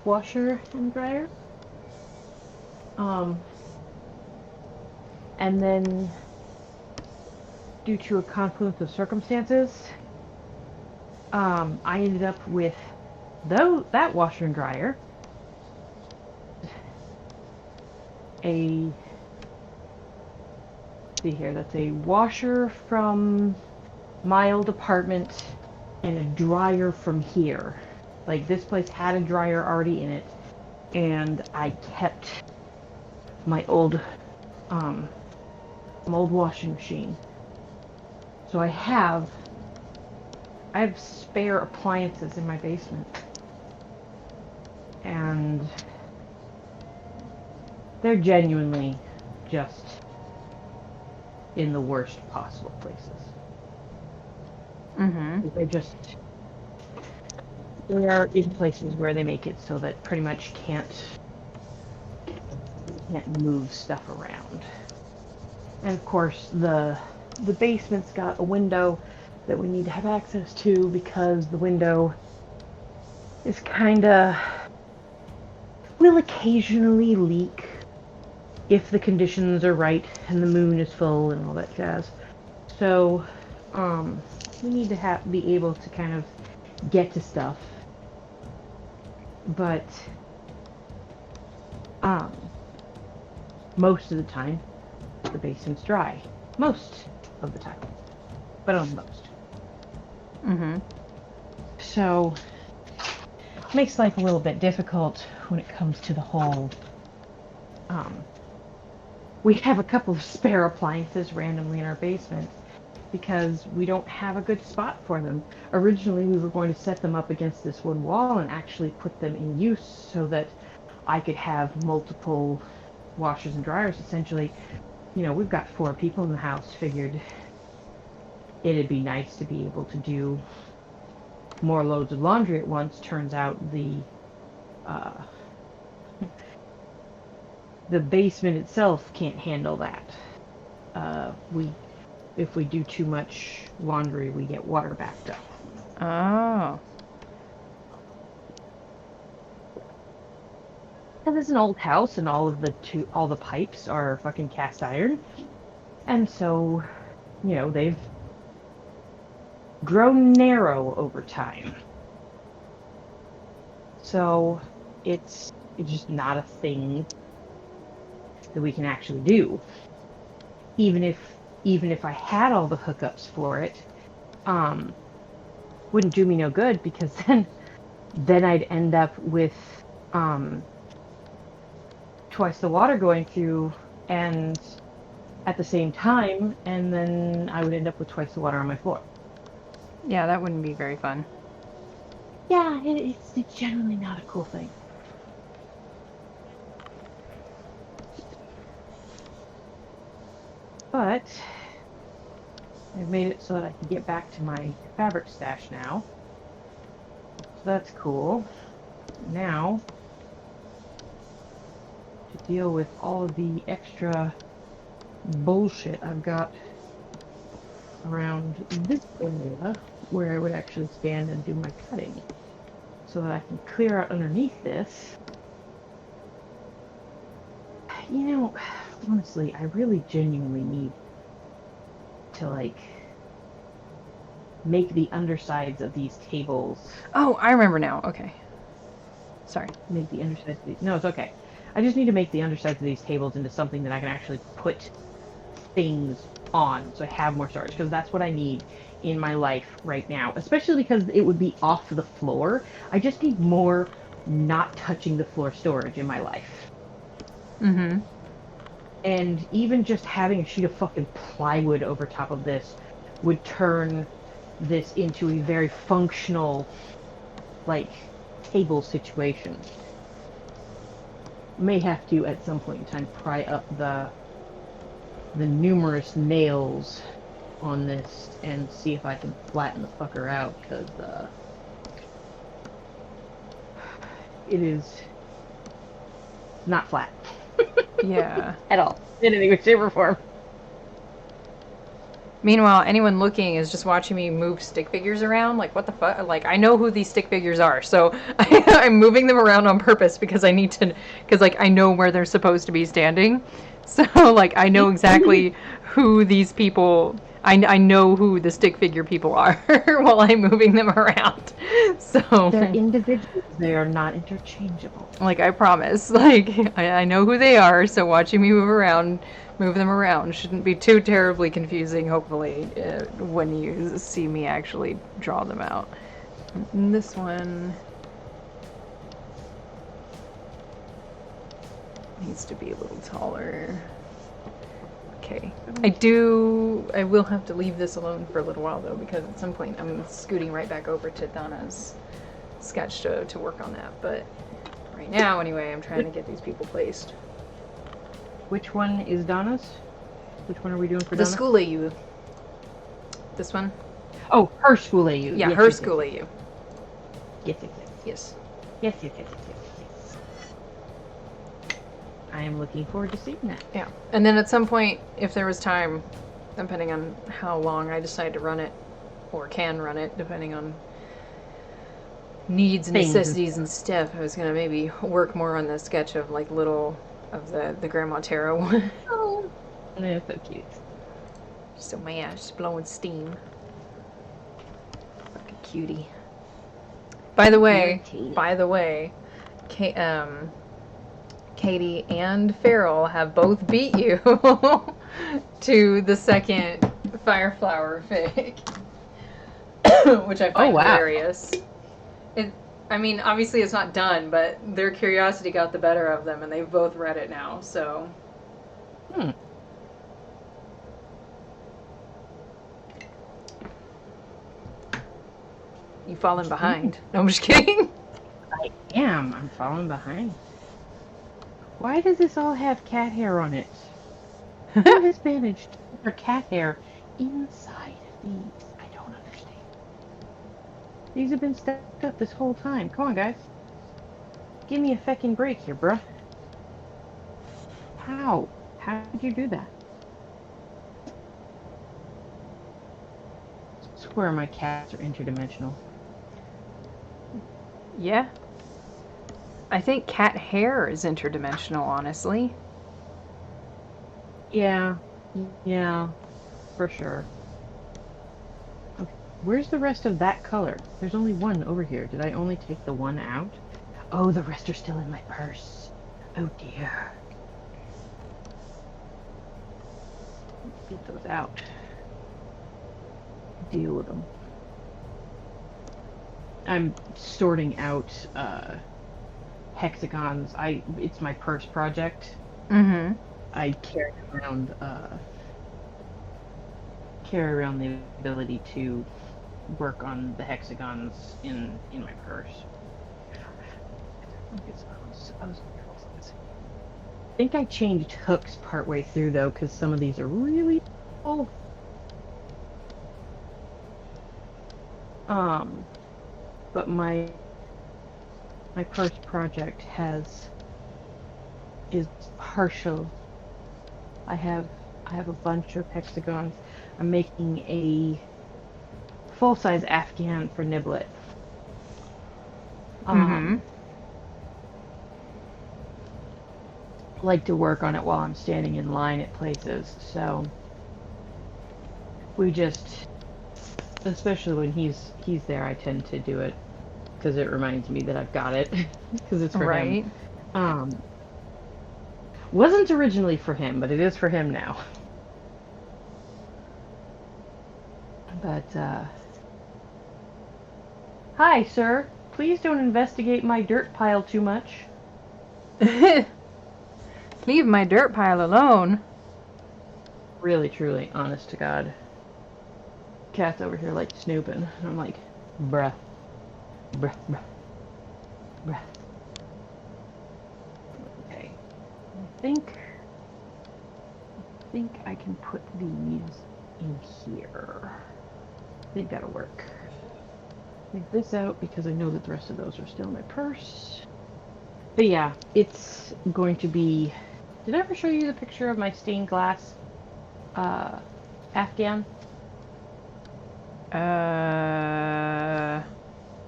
Speaker 4: washer and dryer. And then due to a confluence of circumstances, I ended up with that washer and dryer, that's a washer from my old apartment and a dryer from here. Like, this place had a dryer already in it, and I kept my old washing machine. So I have spare appliances in my basement. And they're genuinely just in the worst possible places.
Speaker 1: Mm-hmm.
Speaker 4: They are in places where they make it so that pretty much can't move stuff around. And of course the basement's got a window that we need to have access to, because the window is will occasionally leak if the conditions are right and the moon is full and all that jazz. So we need to be able to kind of get to stuff. But most of the time the basement's dry. Most of the time. But only most.
Speaker 1: Mm-hmm.
Speaker 4: So it makes life a little bit difficult when it comes to the whole we have a couple of spare appliances randomly in our basement because we don't have a good spot for them. Originally, we were going to set them up against this one wall and actually put them in use so that I could have multiple washers and dryers. Essentially, you know, we've got 4 people in the house. Figured it'd be nice to be able to do more loads of laundry at once. Turns out the basement itself can't handle that. If we do too much laundry, we get water backed up.
Speaker 1: Oh.
Speaker 4: And it's an old house, and all the pipes are fucking cast iron, and so, you know, they've grown narrow over time. So it's just not a thing that we can actually do. Even if I had all the hookups for it, wouldn't do me no good, because then I'd end up with twice the water going through and at the same time, and then I would end up with twice the water on my floor.
Speaker 1: Yeah, that wouldn't be very fun.
Speaker 4: Yeah, it's generally not a cool thing. But I've made it so that I can get back to my fabric stash now. So that's cool. Now, to deal with all of the extra bullshit I've got around this area where I would actually stand and do my cutting, so that I can clear out underneath this. You know, honestly, I really genuinely need to, like, make the undersides of these tables.
Speaker 1: Oh, I remember now. Okay. Sorry.
Speaker 4: Make the undersides of these... No, it's okay. I just need to make the undersides of these tables into something that I can actually put things on, so I have more storage, because that's what I need in my life right now, especially because it would be off the floor. I just need more not touching the floor storage in my life.
Speaker 1: Mm-hmm.
Speaker 4: And even just having a sheet of fucking plywood over top of this would turn this into a very functional, like, table situation. May have to, at some point in time, pry up the numerous nails on this and see if I can flatten the fucker out, because it is not flat.
Speaker 1: Yeah.
Speaker 4: At all. In any way, shape, or form.
Speaker 1: Meanwhile, anyone looking is just watching me move stick figures around. Like, what the fuck? Like, I know who these stick figures are, so I'm moving them around on purpose because I need to, because, like, I know where they're supposed to be standing. So, like, I know exactly who these people, I know who the stick figure people are while I'm moving them around. So
Speaker 4: They're individuals. They are not interchangeable.
Speaker 1: like I promise, like I know who they are. So watching me move them around shouldn't be too terribly confusing. Hopefully, when you see me actually draw them out. And this one needs to be a little taller. Okay. I will have to leave this alone for a little while though, because at some point I'm scooting right back over to Donna's sketch to work on that. But right now, anyway, I'm trying to get these people placed.
Speaker 4: Which one is Donna's? Which one are we doing for
Speaker 1: The
Speaker 4: Donna?
Speaker 1: school AU. This one?
Speaker 4: Oh, her school AU.
Speaker 1: Yeah,
Speaker 4: yes,
Speaker 1: her
Speaker 4: yes,
Speaker 1: school
Speaker 4: yes.
Speaker 1: AU.
Speaker 4: Yes, yes, yes.
Speaker 1: Yes.
Speaker 4: Yes, yes, yes, yes, yes. I am looking forward to seeing that.
Speaker 1: Yeah. And then at some point, if there was time, depending on how long I decide to run it, or can run it, depending on needs and
Speaker 4: Things and
Speaker 1: necessities and stuff, I was gonna maybe work more on the sketch of like little of the Grandma Tara one.
Speaker 4: Oh, that's so cute.
Speaker 1: So man, just blowing steam. Like a cutie. By the way, Katie and Farrell have both beat you to the second Fireflower fig, which I find hilarious. I mean, obviously it's not done, but their curiosity got the better of them, and they've both read it now. So. You falling behind? No, I'm just kidding.
Speaker 4: I am. I'm falling behind. Why does this all have cat hair on it? Who has managed to put their cat hair inside of these? I don't understand. These have been stuck up this whole time. Come on, guys. Give me a feckin' break here, bruh. How? How did you do that? I swear my cats are interdimensional.
Speaker 1: Yeah. I think cat hair is interdimensional, honestly.
Speaker 4: Yeah. Yeah. For sure. Okay. Where's the rest of that color? There's only one over here. Did I only take the one out? Oh, the rest are still in my purse. Oh dear. Let's get those out. Deal with them. I'm sorting out hexagons. It's my purse project.
Speaker 1: Mm-hmm.
Speaker 4: I carry around the ability to work on the hexagons in my purse. I think I changed hooks partway through though, because some of these are really old. But my purse project is partial. I have a bunch of hexagons. I'm making a full-size Afghan for Niblet. Like to work on it while I'm standing in line at places, so we just, especially when he's there, I tend to do it because it reminds me that I've got it because it's for him. Wasn't originally for him, but it is for him now. But hi, sir. Please don't investigate my dirt pile too much.
Speaker 1: Leave my dirt pile alone.
Speaker 4: Really, truly, honest to God. Cat's over here like snooping. And I'm like, bruh. Bruh, bruh. Bruh. Okay. I think I can put these in here. I think that'll work. Take this out because I know that the rest of those are still in my purse. But yeah, it's going to be... Did I ever show you the picture of my stained glass Afghan?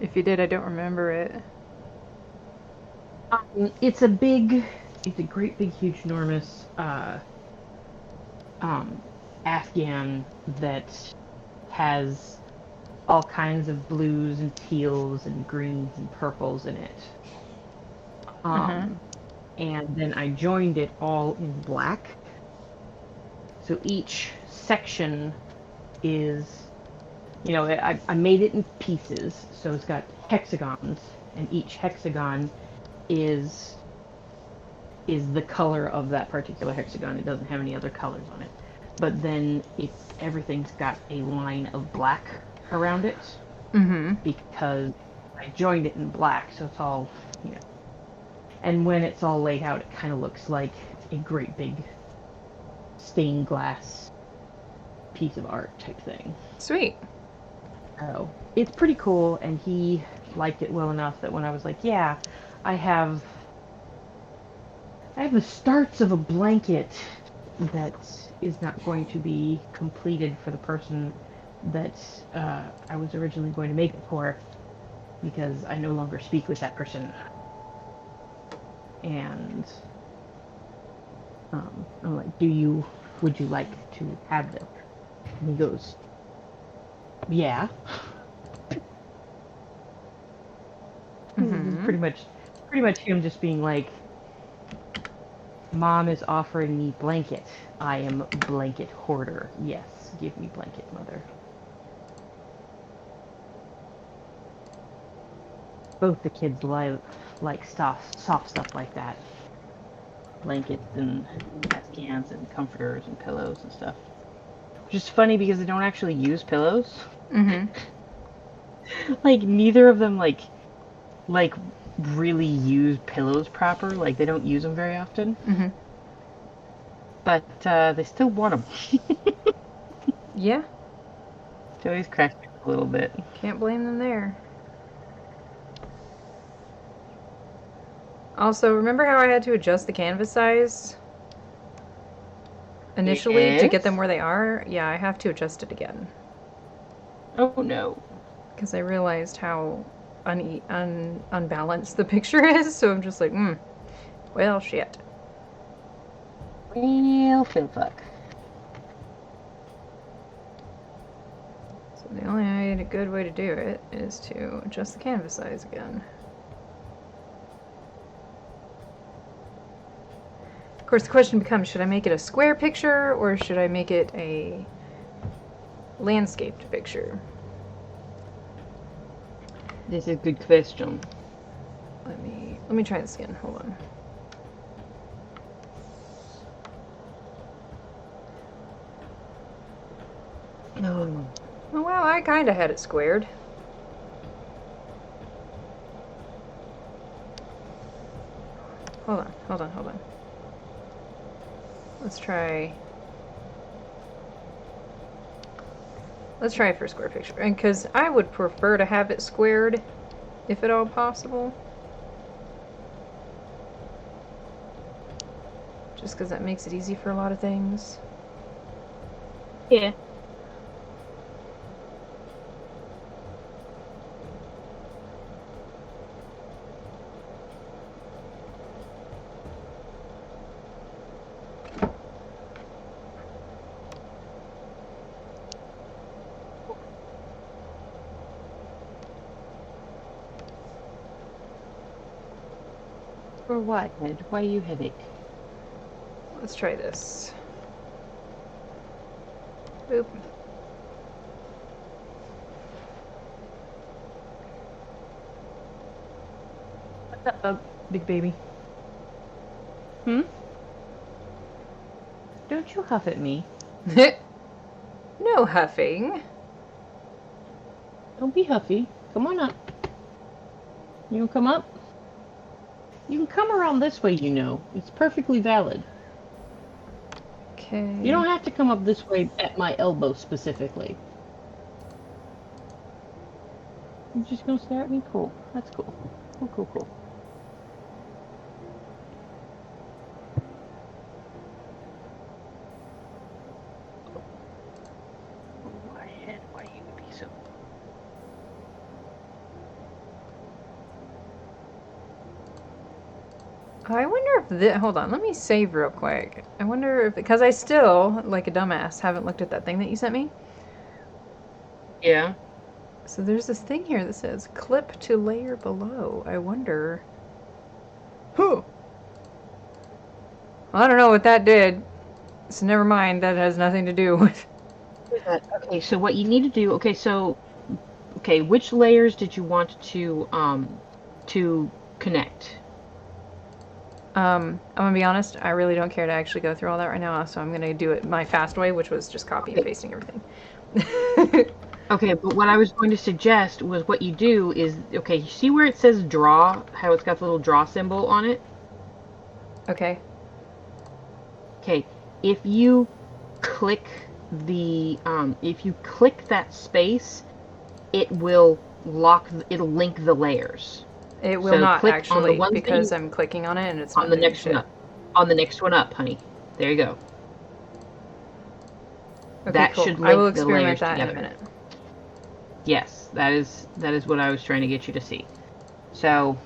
Speaker 1: If you did, I don't remember it.
Speaker 4: It's a great big, huge, enormous Afghan that has all kinds of blues and teals and greens and purples in it. And then I joined it all in black. So each section is, I made it in pieces. So it's got hexagons, and each hexagon is the color of that particular hexagon. It doesn't have any other colors on it. But then everything's got a line of black around it. Because I joined it in black, so it's all, And when it's all laid out, it kind of looks like a great big stained glass piece of art type thing.
Speaker 1: Sweet.
Speaker 4: Oh, it's pretty cool, and he liked it well enough that when I was like, yeah, I have the starts of a blanket that is not going to be completed for the person that I was originally going to make it for, because I no longer speak with that person. And I'm like, would you like to have them? And he goes, yeah. Pretty much him just being like, Mom is offering me blanket. I am blanket hoarder. Yes, give me blanket, Mother. Both the kids like soft stuff like that. Blankets and Afghans and comforters and pillows and stuff. Which is funny because they don't actually use pillows. Like, neither of them like really use pillows proper. Like, they don't use them very often. But they still want them.
Speaker 1: Yeah.
Speaker 4: It always cracks me up a little bit.
Speaker 1: Can't blame them there. Also, remember how I had to adjust the canvas size initially to get them where they are? Yeah, I have to adjust it again.
Speaker 4: Oh no.
Speaker 1: Because I realized how unbalanced the picture is, so I'm just like, well, shit.
Speaker 4: Well, fuck.
Speaker 1: So the only good way to do it is to adjust the canvas size again. Of course, the question becomes, should I make it a square picture or should I make it a landscaped picture?
Speaker 4: This is a good question.
Speaker 1: Let me try this again. Hold on.
Speaker 4: Oh.
Speaker 1: Oh, well, I kind of had it squared. Hold on. Let's try for a square picture. And because I would prefer to have it squared, if at all possible. Just because that makes it easy for a lot of things.
Speaker 4: Yeah. For what, Ed? Why you headache?
Speaker 1: Let's try this. Boop.
Speaker 4: What's up, big baby? Don't you huff at me.
Speaker 1: No huffing.
Speaker 4: Don't be huffy. Come on up. You want to come up? You can come around this way, It's perfectly valid.
Speaker 1: Okay.
Speaker 4: You don't have to come up this way at my elbow specifically. You're just gonna stare at me? Cool. That's cool. Cool. Why you be so...
Speaker 1: I wonder if this... Hold on, let me save real quick. I wonder if... Because I still, like a dumbass, haven't looked at that thing that you sent me.
Speaker 4: Yeah.
Speaker 1: So there's this thing here that says clip to layer below. I wonder... Huh. Well, I don't know what that did. So never mind, that has nothing to do with...
Speaker 4: Okay, so what you need to do... Okay, which layers did you want to connect?
Speaker 1: I'm gonna be honest, I really don't care to actually go through all that right now, so I'm gonna do it my fast way, which was just copy and pasting everything.
Speaker 4: Okay, but what I was going to suggest was what you do is, okay, you see where it says draw, how it's got the little draw symbol on it?
Speaker 1: Okay.
Speaker 4: Okay, if you click if you click that space, it'll link the layers.
Speaker 1: It will
Speaker 4: So
Speaker 1: not
Speaker 4: click on the
Speaker 1: actually,
Speaker 4: ones
Speaker 1: because
Speaker 4: that
Speaker 1: I'm clicking on it and it's
Speaker 4: on
Speaker 1: not
Speaker 4: the
Speaker 1: doing
Speaker 4: next
Speaker 1: shit.
Speaker 4: one up. On the next one up, honey. There you go.
Speaker 1: Okay,
Speaker 4: That
Speaker 1: cool.
Speaker 4: should
Speaker 1: I
Speaker 4: link
Speaker 1: will
Speaker 4: the
Speaker 1: experiment
Speaker 4: layers
Speaker 1: that
Speaker 4: together.
Speaker 1: in a minute.
Speaker 4: Yes, that is what I was trying to get you to see. So,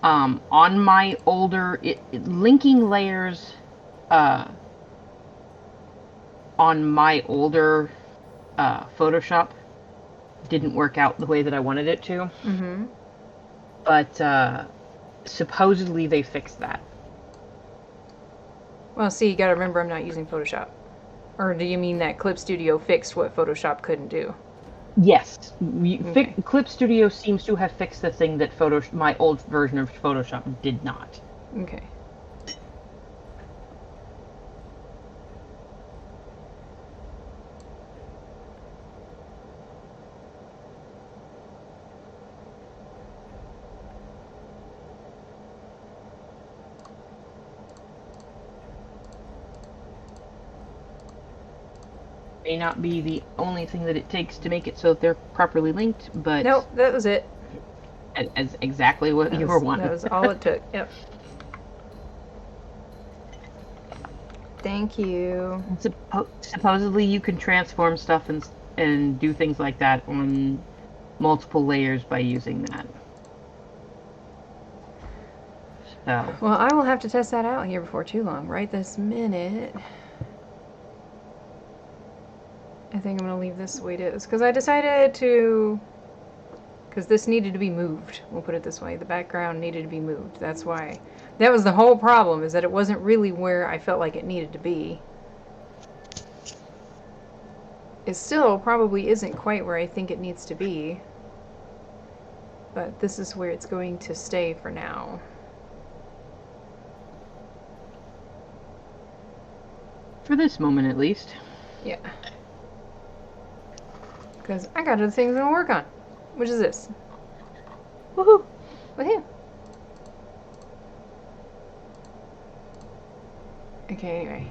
Speaker 4: on my older linking layers, on my older Photoshop didn't work out the way that I wanted it to.
Speaker 1: Mm-hmm.
Speaker 4: But supposedly they fixed that.
Speaker 1: Well, see, you gotta remember I'm not using Photoshop. Or do you mean that Clip Studio fixed what Photoshop couldn't do?
Speaker 4: Yes,
Speaker 1: Okay.
Speaker 4: Clip Studio seems to have fixed the thing that my old version of Photoshop did not.
Speaker 1: Okay.
Speaker 4: May not be the only thing that it takes to make it so that they're properly linked, but
Speaker 1: Nope, that was it.
Speaker 4: as exactly what you were wanting.
Speaker 1: That was all it took. Yep. Thank you.
Speaker 4: Supposedly you can transform stuff and do things like that on multiple layers by using that. So.
Speaker 1: Well, I will have to test that out here before too long. Right this minute. I think I'm going to leave this the way it is. Because I decided to... Because this needed to be moved. We'll put it this way. The background needed to be moved. That's why. That was the whole problem, is that it wasn't really where I felt like it needed to be. It still probably isn't quite where I think it needs to be. But this is where it's going to stay for now.
Speaker 4: For this moment, at least.
Speaker 1: Yeah. Because I got other things I'm going to work on. Which is this. Woohoo! Woohoo! Okay, anyway.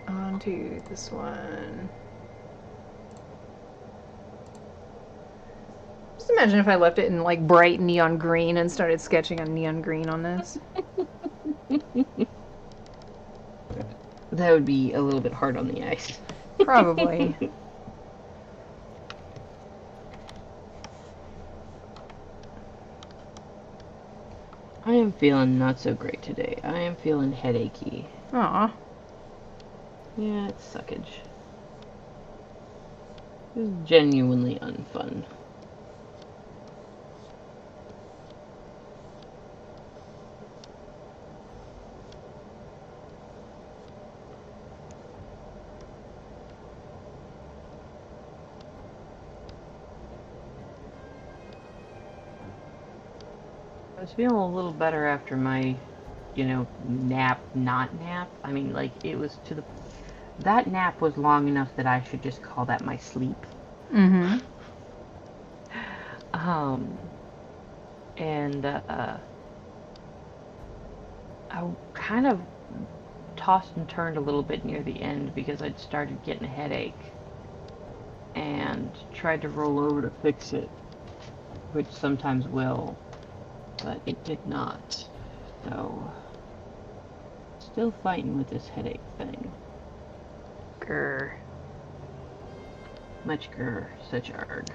Speaker 1: On to this one. Just imagine if I left it in like bright neon green and started sketching on neon green on this.
Speaker 4: That would be a little bit hard on the eyes.
Speaker 1: Probably.
Speaker 4: I am feeling not so great today. I am feeling headachy.
Speaker 1: Aw.
Speaker 4: Yeah, it's suckage. It's genuinely unfun. I was feeling a little better after my, not nap. I mean, like, it was that nap was long enough that I should just call that my sleep.
Speaker 1: Mm-hmm.
Speaker 4: I kind of tossed and turned a little bit near the end because I'd started getting a headache and tried to roll over to fix it, which sometimes will, but it did not. So, still fighting with this headache thing.
Speaker 1: Grr.
Speaker 4: Much grr, such arg.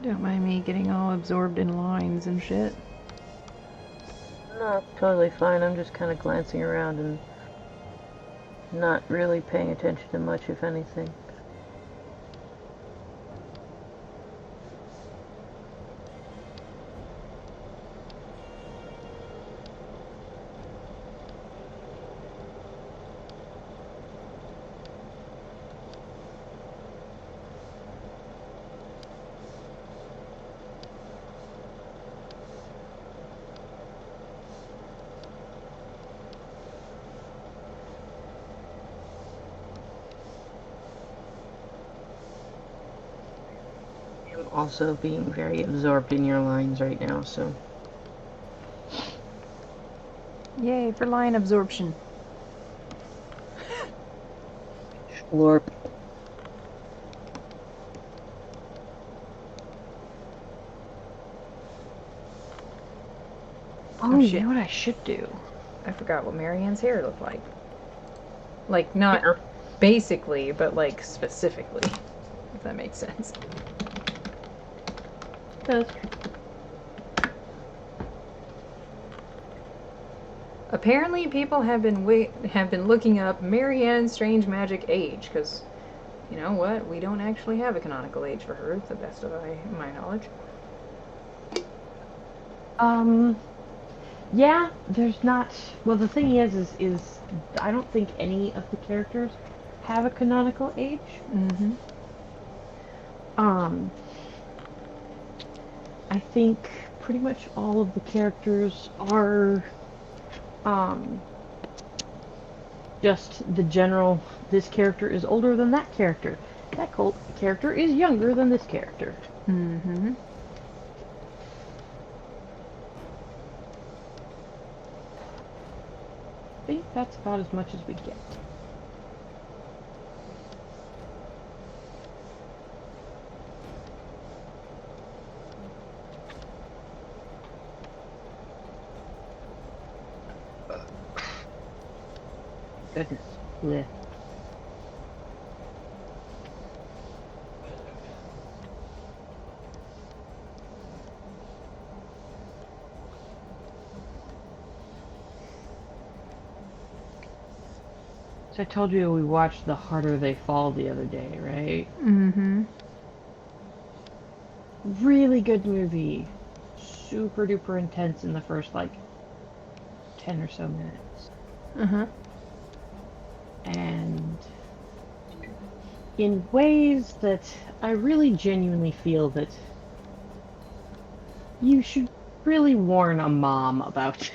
Speaker 1: Don't mind me getting all absorbed in lines and shit.
Speaker 4: No, totally fine. I'm just kind of glancing around and not really paying attention to much, if anything. Also being very absorbed in your lines right now, so.
Speaker 1: Yay for line absorption.
Speaker 4: Lorp.
Speaker 1: Oh,
Speaker 4: shit.
Speaker 1: you know what I should do? I forgot what Marianne's hair looked like. Like, not basically, but like specifically. If that makes sense.
Speaker 4: Does.
Speaker 1: Apparently, people have been looking up Marianne's strange magic age, because you know what? We don't actually have a canonical age for her, to the best of my knowledge.
Speaker 4: Yeah, there's not. Well, the thing is I don't think any of the characters have a canonical age.
Speaker 1: Mm-hmm.
Speaker 4: I think pretty much all of the characters are, just the general, this character is older than that character. That character is younger than this character.
Speaker 1: Mm-hmm.
Speaker 4: I think that's about as much as we get. Goodness. Blech. So I told you we watched The Harder They Fall the other day, right?
Speaker 1: Mm-hmm.
Speaker 4: Really good movie. Super duper intense in the first, like, 10 or so minutes.
Speaker 1: Uh-huh.
Speaker 4: And in ways that I really genuinely feel that you should really warn a mom about.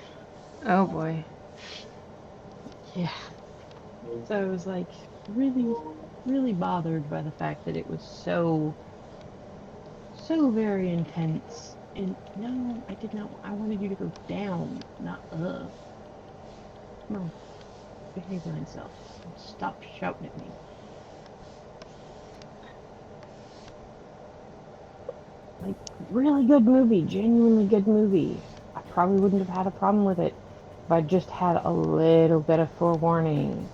Speaker 1: Oh boy.
Speaker 4: Yeah. So I was like really, really bothered by the fact that it was so very intense. And no, I did not. I wanted you to go down, not up. Come on, behave yourself. Stop shouting at me. Like, really good movie, genuinely good movie. I probably wouldn't have had a problem with it if I just had a little bit of forewarning.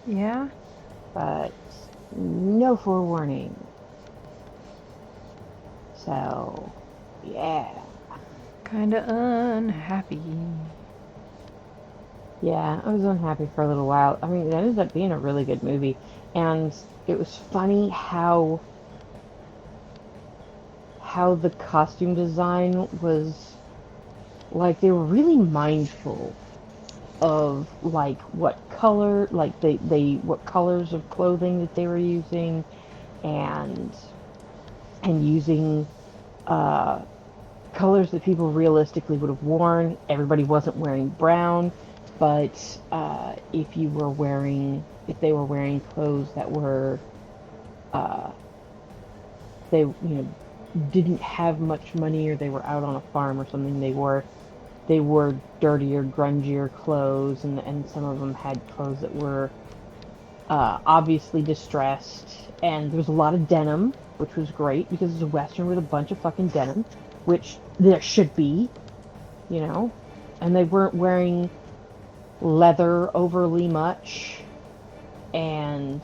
Speaker 1: Yeah?
Speaker 4: But no forewarning. So, yeah.
Speaker 1: Kinda unhappy.
Speaker 4: Yeah, I was unhappy for a little while. I mean, it ended up being a really good movie. And it was funny how the costume design was, like, they were really mindful of, like, what color, like, what colors of clothing that they were using, and using, colors that people realistically would have worn. Everybody wasn't wearing brown, but, if they were wearing clothes that were, they, didn't have much money, or they were out on a farm or something, they wore dirtier, grungier clothes, and some of them had clothes that were obviously distressed. And there was a lot of denim, which was great because it's a Western with a bunch of fucking denim, which there should be, and they weren't wearing leather overly much. and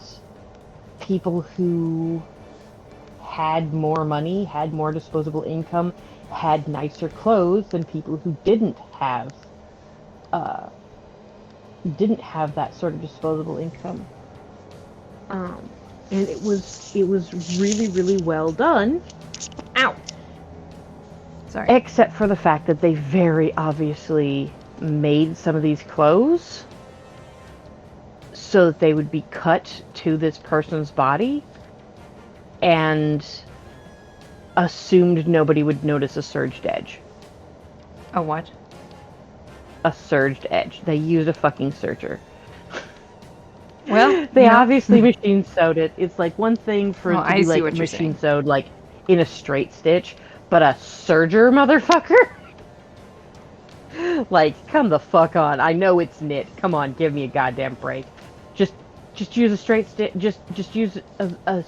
Speaker 4: people who had more money, had more disposable income, had nicer clothes than people who uh, didn't have that sort of disposable income. And it was really, really well done. Ow!
Speaker 1: Sorry.
Speaker 4: Except for the fact that they very obviously made some of these clothes so that they would be cut to this person's body and assumed nobody would notice a surged edge.
Speaker 1: A what?
Speaker 4: A surged edge. They used a fucking serger.
Speaker 1: Well,
Speaker 4: they obviously machine sewed it. It's like one thing for it to be like machine sewed like in a straight stitch, but a serger, motherfucker? Like, come the fuck on. I know it's knit. Come on, give me a goddamn break. Just use a straight stitch. Just use a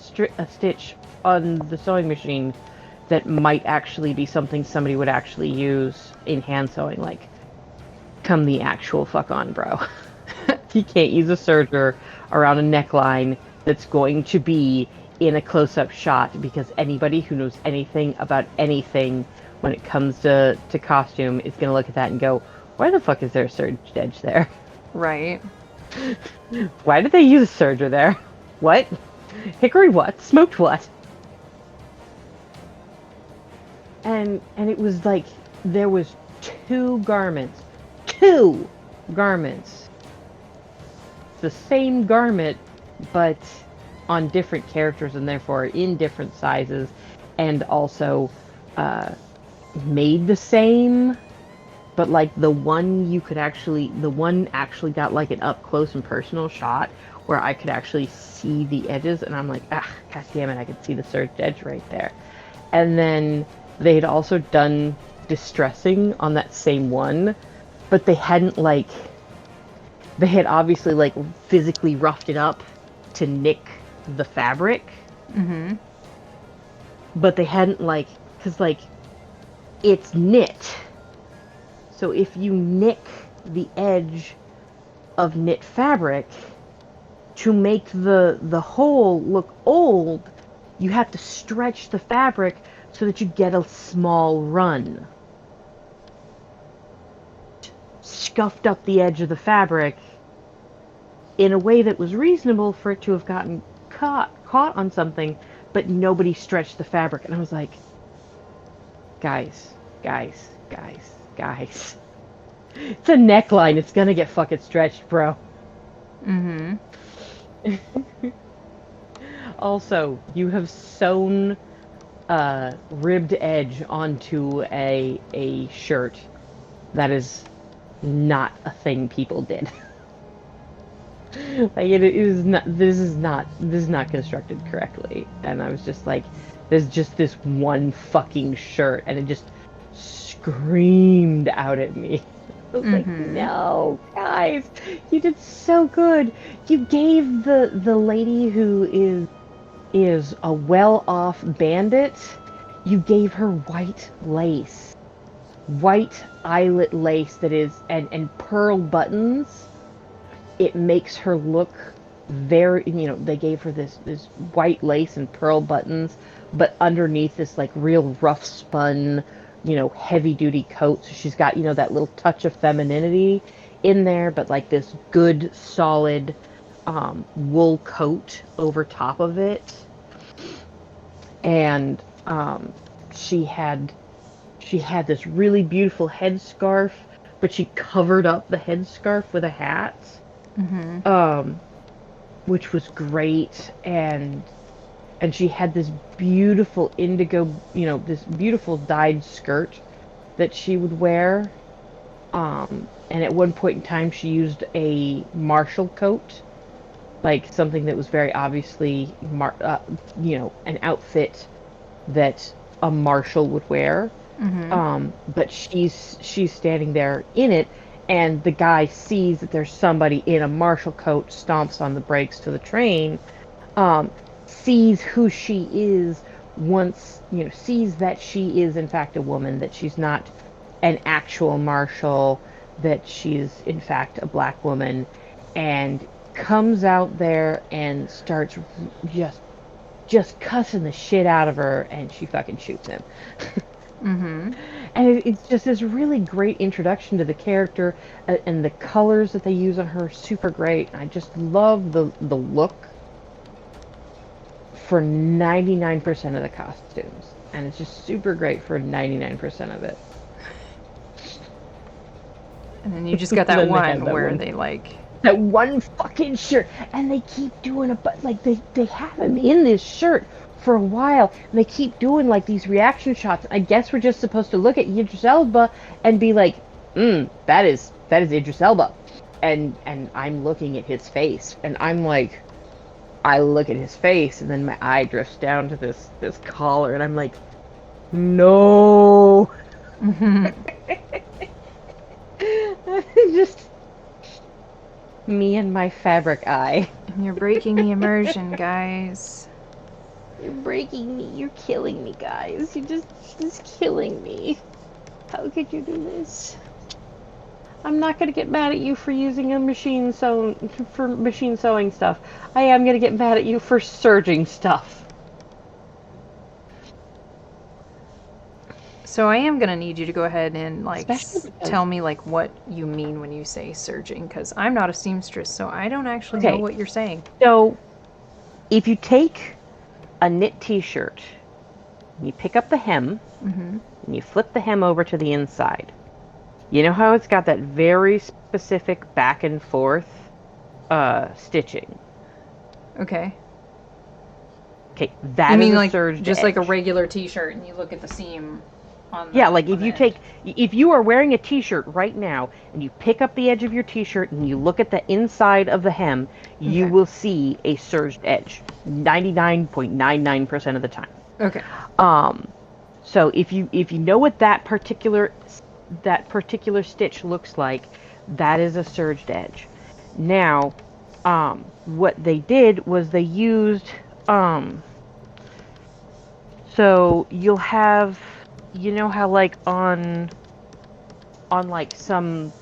Speaker 4: stitch on the sewing machine that might actually be something somebody would actually use in hand sewing. Like, come the actual fuck on, bro. You can't use a serger around a neckline that's going to be in a close-up shot, because anybody who knows anything about anything when it comes to costume is going to look at that and go, why the fuck is there a surged edge there?
Speaker 1: Right.
Speaker 4: Why did they use a serger there? What? Hickory what? Smoked what? And it was like, there was two garments. The same garment, but on different characters and therefore in different sizes, and also made the same, but like the one actually got like an up close and personal shot where I could actually see the edges, and I'm like, god damn it, I could see the surged edge right there. And then they had also done distressing on that same one, but they hadn't they had obviously like physically roughed it up to nick the fabric.
Speaker 1: Mm-hmm.
Speaker 4: But they hadn't because it's knit. So if you nick the edge of knit fabric to make the hole look old, you have to stretch the fabric so that you get a small run. Scuffed up the edge of the fabric in a way that was reasonable for it to have gotten caught on something, but nobody stretched the fabric. And I was like, guys. It's a neckline. It's gonna get fucking stretched, bro.
Speaker 1: Mm-hmm.
Speaker 4: Also, you have sewn ribbed edge onto a shirt. That is not a thing people did. Like it is not. This is not constructed correctly. And I was just like, there's just this one fucking shirt, and it just screamed out at me. I was like, no, guys, you did so good. You gave the lady who is a well-off bandit, you gave her white lace. White eyelet lace that is, and pearl buttons. It makes her look very, they gave her this white lace and pearl buttons, but underneath this like real rough spun, heavy duty coat. So she's got, that little touch of femininity in there, but like this good solid wool coat over top of it. And she had this really beautiful headscarf, but she covered up the headscarf with a hat.
Speaker 1: Mm-hmm.
Speaker 4: Which was great, and she had this beautiful indigo, this beautiful dyed skirt that she would wear. And at one point in time, she used a martial coat, like something that was very obviously, an outfit that a marshal would wear.
Speaker 1: Mm-hmm.
Speaker 4: But she's standing there in it, and the guy sees that there's somebody in a martial coat, stomps on the brakes to the train, sees who she is, sees that she is in fact a woman, that she's not an actual marshal, that she's in fact a black woman, and comes out there and starts just cussing the shit out of her, and she fucking shoots him.
Speaker 1: Mm-hmm.
Speaker 4: And it's just this really great introduction to the character, and the colors that they use on her are super great. I just love the look for 99% of the costumes, and it's just super great for 99% of it.
Speaker 1: And then you just got that
Speaker 4: Then they
Speaker 1: one
Speaker 4: have that
Speaker 1: where
Speaker 4: one.
Speaker 1: they like.
Speaker 4: That one fucking shirt, and they keep doing like they have him in this shirt for a while, and they keep doing like these reaction shots. I guess we're just supposed to look at Idris Elba and be like, that is Idris Elba, and I'm looking at his face, and I'm like, I look at his face, and then my eye drifts down to this collar, and I'm like, no. Just me and my fabric eye.
Speaker 1: You're breaking the immersion, guys.
Speaker 4: You're breaking me. You're killing me, guys. You're just killing me. How could you do this? I'm not gonna get mad at you for using a machine sewing stuff. I am gonna get mad at you for surging stuff.
Speaker 1: So I am gonna need you to go ahead and like
Speaker 4: Especially because-
Speaker 1: tell me like what you mean when you say surging, because I'm not a seamstress, so I don't actually know what you're saying.
Speaker 4: So, if you take a knit T-shirt, you pick up the hem, and you flip the hem over to the inside. You know how it's got that very specific back and forth stitching?
Speaker 1: Okay.
Speaker 4: Okay, that
Speaker 1: You
Speaker 4: is
Speaker 1: mean
Speaker 4: a
Speaker 1: like
Speaker 4: surged
Speaker 1: just like a
Speaker 4: edge.
Speaker 1: regular T-shirt, and you look at the seam on the,
Speaker 4: Yeah, like
Speaker 1: on
Speaker 4: if you are wearing a T-shirt right now, and you pick up the edge of your T-shirt and you look at the inside of the hem, you will see a surged edge 99.99% of the time.
Speaker 1: Okay.
Speaker 4: So if you know what that particular stitch looks like, that is a surged edge. Now, what they did was they used so you'll have, you know how like on like some,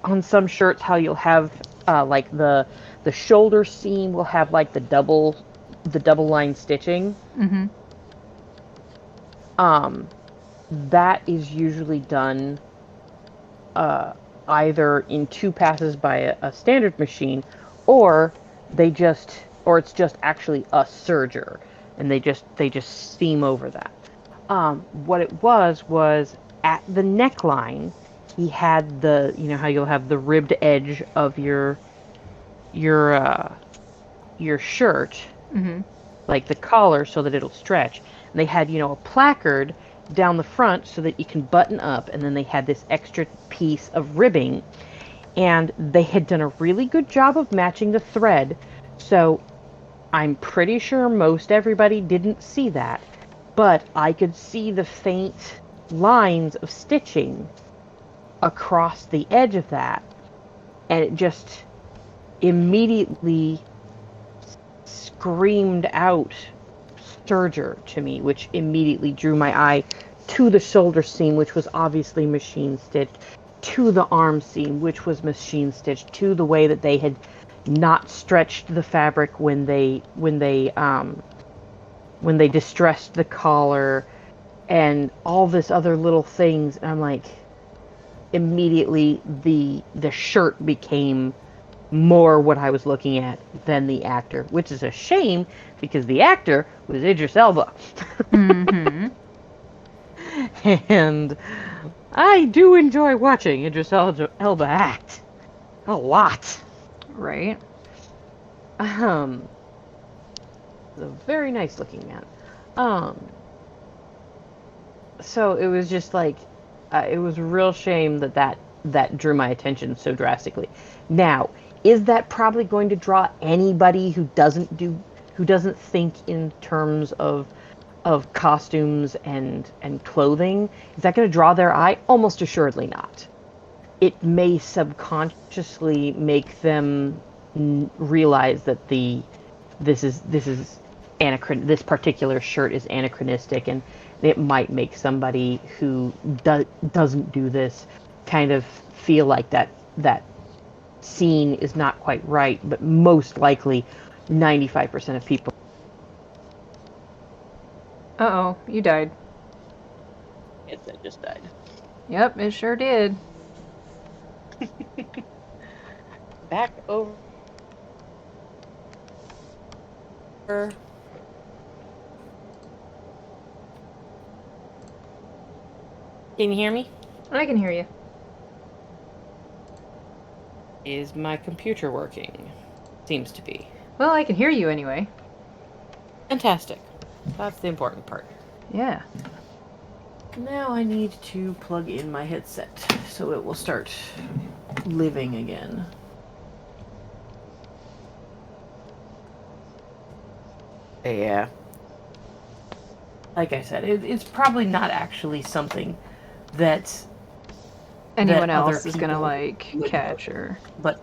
Speaker 4: on some shirts, how you'll have like the shoulder seam will have like the double line stitching.
Speaker 1: Mm-hmm.
Speaker 4: That is usually done either in 2 passes by a standard machine, or it's just actually a serger, and they just seam over that. What it was at the neckline, he had the, you know how you'll have the ribbed edge of your shirt, like the collar, so that it'll stretch. And they had, you know, a placard down the front so that you can button up, and then they had this extra piece of ribbing, and they had done a really good job of matching the thread. So I'm pretty sure most everybody didn't see that, but I could see the faint lines of stitching across the edge of that, and it just immediately screamed out serger to me, which immediately drew my eye to the shoulder seam, which was obviously machine stitched, to the arm seam, which was machine stitched, to the way that they had not stretched the fabric when they distressed the collar, and all this other little things. And I'm like, immediately the shirt became more what I was looking at than the actor, which is a shame because the actor was Idris Elba. And I do enjoy watching Idris Elba act a lot.
Speaker 1: Right.
Speaker 4: A very nice looking man. So it was just like, it was a real shame that drew my attention so drastically. Now, is that probably going to draw anybody who doesn't think in terms of costumes and clothing? Is that going to draw their eye? Almost assuredly not. It may subconsciously make them realize that this particular shirt is anachronistic, and it might make somebody who doesn't do this kind of feel like that scene is not quite right, but most likely 95% of people.
Speaker 1: Uh-oh, you died.
Speaker 2: Yes, I just died.
Speaker 1: Yep, it sure did.
Speaker 3: Back over. Can you hear me?
Speaker 1: I can hear you.
Speaker 3: Is my computer working? Seems to be.
Speaker 1: Well, I can hear you anyway.
Speaker 3: Fantastic. That's the important part.
Speaker 1: Yeah.
Speaker 3: Now I need to plug in my headset so it will start living again. Yeah. Like I said, it's probably not actually something that
Speaker 1: Anyone
Speaker 3: that other
Speaker 1: else is gonna
Speaker 3: people
Speaker 1: like
Speaker 3: would
Speaker 1: catch or...
Speaker 3: but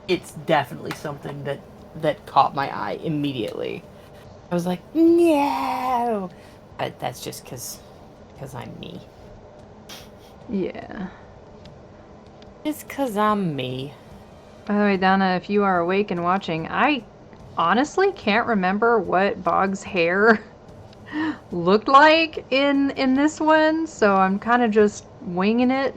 Speaker 3: it's definitely something that caught my eye immediately. I was like, no! But that's just because I'm me.
Speaker 1: Yeah.
Speaker 3: It's because I'm me.
Speaker 1: By the way, Donna, if you are awake and watching, I honestly can't remember what Bog's hair looked like in this one, so I'm kind of just winging it.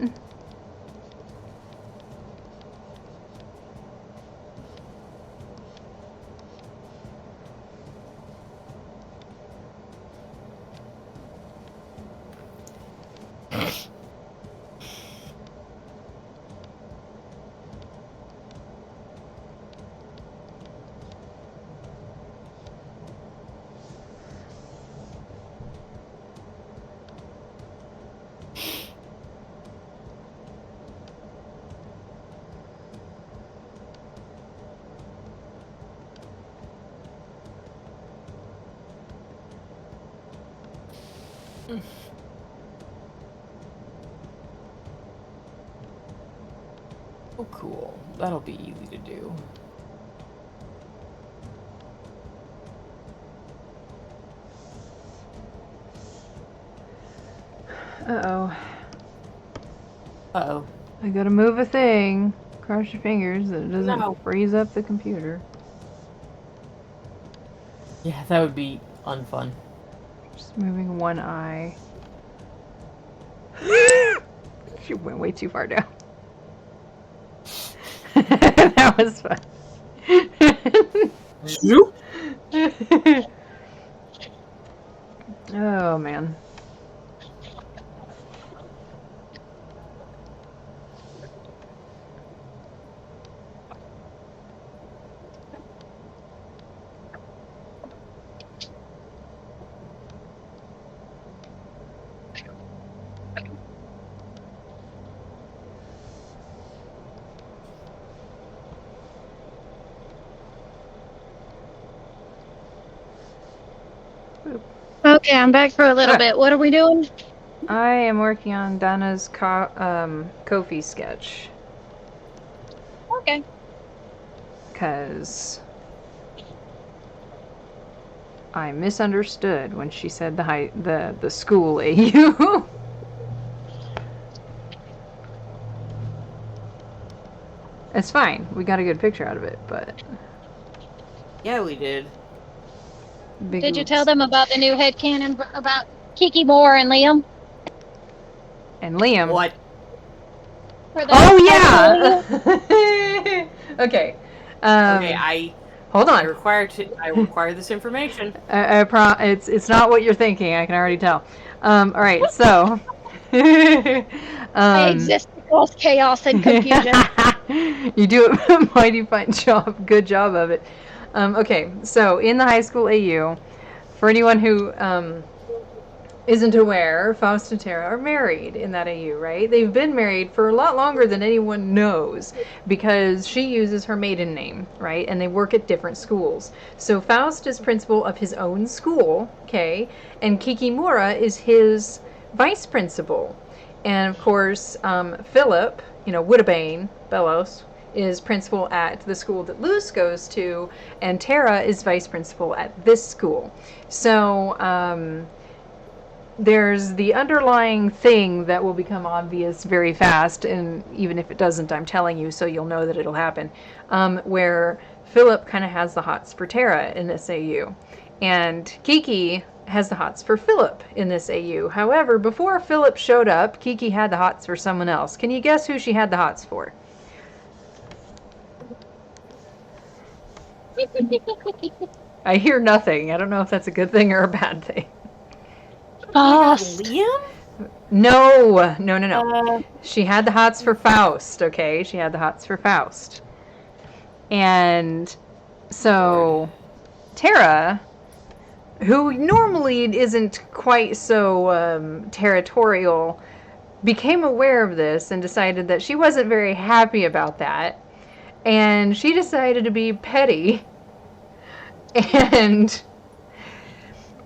Speaker 3: Oh, cool. That'll be easy to do.
Speaker 1: Uh-oh.
Speaker 3: Uh-oh.
Speaker 1: I gotta move a thing. Cross your fingers that it doesn't
Speaker 3: No.
Speaker 1: freeze up the computer.
Speaker 3: Yeah, that would be unfun.
Speaker 1: Just moving one eye. She went way too far down. That was fun.
Speaker 3: You?
Speaker 1: Oh, man.
Speaker 5: Okay, I'm back for a little bit. What are we doing?
Speaker 1: I am working on Donna's Kofi sketch.
Speaker 5: Okay.
Speaker 1: Because I misunderstood when she said the school AU. It's fine. We got a good picture out of it, but
Speaker 3: Yeah, we did.
Speaker 1: big
Speaker 5: Did you
Speaker 1: oops.
Speaker 5: tell them about the new headcanon about Kiki Moore and Liam?
Speaker 1: And Liam.
Speaker 3: What?
Speaker 5: For the
Speaker 1: Oh yeah. Okay.
Speaker 3: Okay, I
Speaker 1: Hold on.
Speaker 3: I require this information.
Speaker 1: It's not what you're thinking. I can already tell. All right. So.
Speaker 5: I exist to cause chaos and confusion.
Speaker 1: You do a mighty fine job. Good job of it. Okay, so in the high school AU, for anyone who isn't aware, Faust and Tara are married in that AU, right? They've been married for a lot longer than anyone knows because she uses her maiden name, right? And they work at different schools. So Faust is principal of his own school, okay? And Kikimura is his vice principal. And of course, Philip, Woodabane, Bellows, is principal at the school that Luz goes to, and Tara is vice principal at this school. So, there's the underlying thing that will become obvious very fast, and even if it doesn't, I'm telling you, so you'll know that it'll happen, where Philip kind of has the hots for Tara in this AU, and Kiki has the hots for Philip in this AU. However, before Philip showed up, Kiki had the hots for someone else. Can you guess who she had the hots for? I hear nothing. I don't know if that's a good thing or a bad thing.
Speaker 4: Faust.
Speaker 3: Liam?
Speaker 1: No. She had the hots for Faust, okay? She had the hots for Faust. And so Tara, who normally isn't quite so territorial, became aware of this and decided that she wasn't very happy about that. And she decided to be petty. And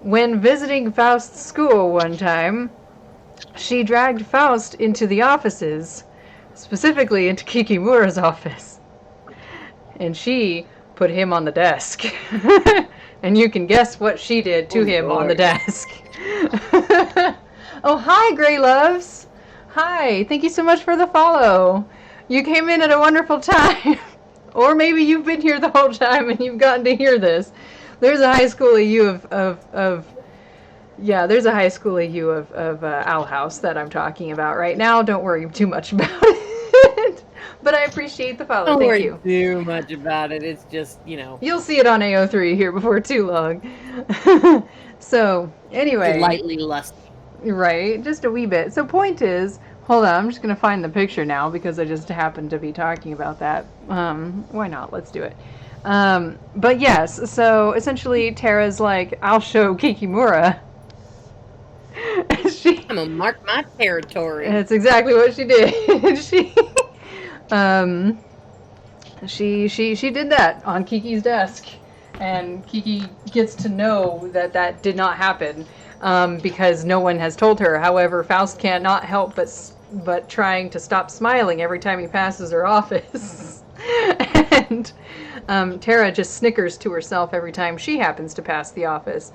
Speaker 1: when visiting Faust's school one time, she dragged Faust into the offices, specifically into Kikimura's office. And she put him on the desk. And you can guess what she did to him on the desk. Oh, hi, Grey Loves. Hi, thank you so much for the follow. You came in at a wonderful time. Or maybe you've been here the whole time and you've gotten to hear this. There's a high school AU there's a high school AU of Owl House that I'm talking about right now. Don't worry too much about it. But I appreciate the follow.
Speaker 3: Don't
Speaker 1: Thank
Speaker 3: worry
Speaker 1: you.
Speaker 3: too much about it. It's just,
Speaker 1: You'll see it on AO3 here before too long. So, anyway.
Speaker 3: lightly lusty.
Speaker 1: Right, just a wee bit. So point is, hold on, I'm just going to find the picture now because I just happened to be talking about that. Why not? Let's do it. But yes, so essentially Tara's like, I'll show Kikimura.
Speaker 3: I'm gonna mark my territory.
Speaker 1: That's exactly what she did. She did that on Kiki's desk, and Kiki gets to know that that did not happen because no one has told her. However, Faust can't not help but trying to stop smiling every time he passes her office. And Tara just snickers to herself every time she happens to pass the office,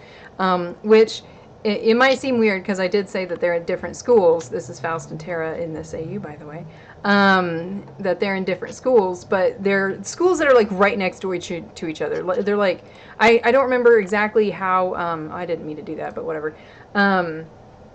Speaker 1: which it might seem weird because I did say that they're in different schools. This is Faust and Tara in this AU, by the way. That they're in different schools, but they're schools that are like right next to each other. They're like, I don't remember exactly how, I didn't mean to do that, but whatever.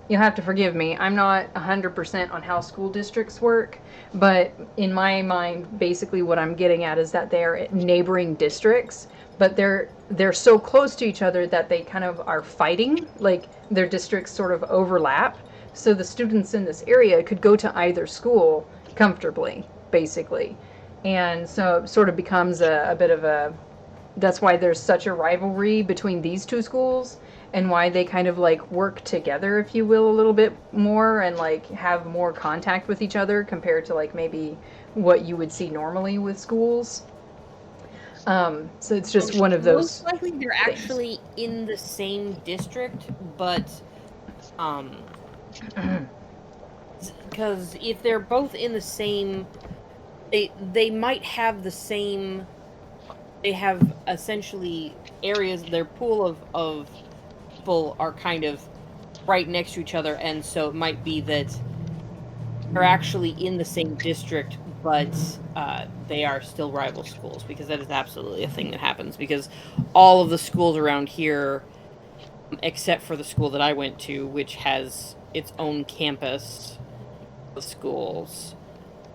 Speaker 1: You'll have to forgive me. I'm not 100% on how school districts work, but in my mind, basically what I'm getting at is that they're neighboring districts, but they're so close to each other that they kind of are fighting, like their districts sort of overlap. So the students in this area could go to either school comfortably, basically. And so it sort of becomes a bit of a, that's why there's such a rivalry between these two schools and why they kind of like work together, if you will, a little bit more and like have more contact with each other compared to like maybe what you would see normally with schools. So it's just one of those.
Speaker 3: Most likely they're actually in the same district, but because if they're both in the same, they might have the same. They have essentially areas. Their pool of people are kind of right next to each other, and so it might be that they're actually in the same district, but they are still rival schools, because that is absolutely a thing that happens, because all of the schools around here, except for the school that I went to, which has its own campus of schools,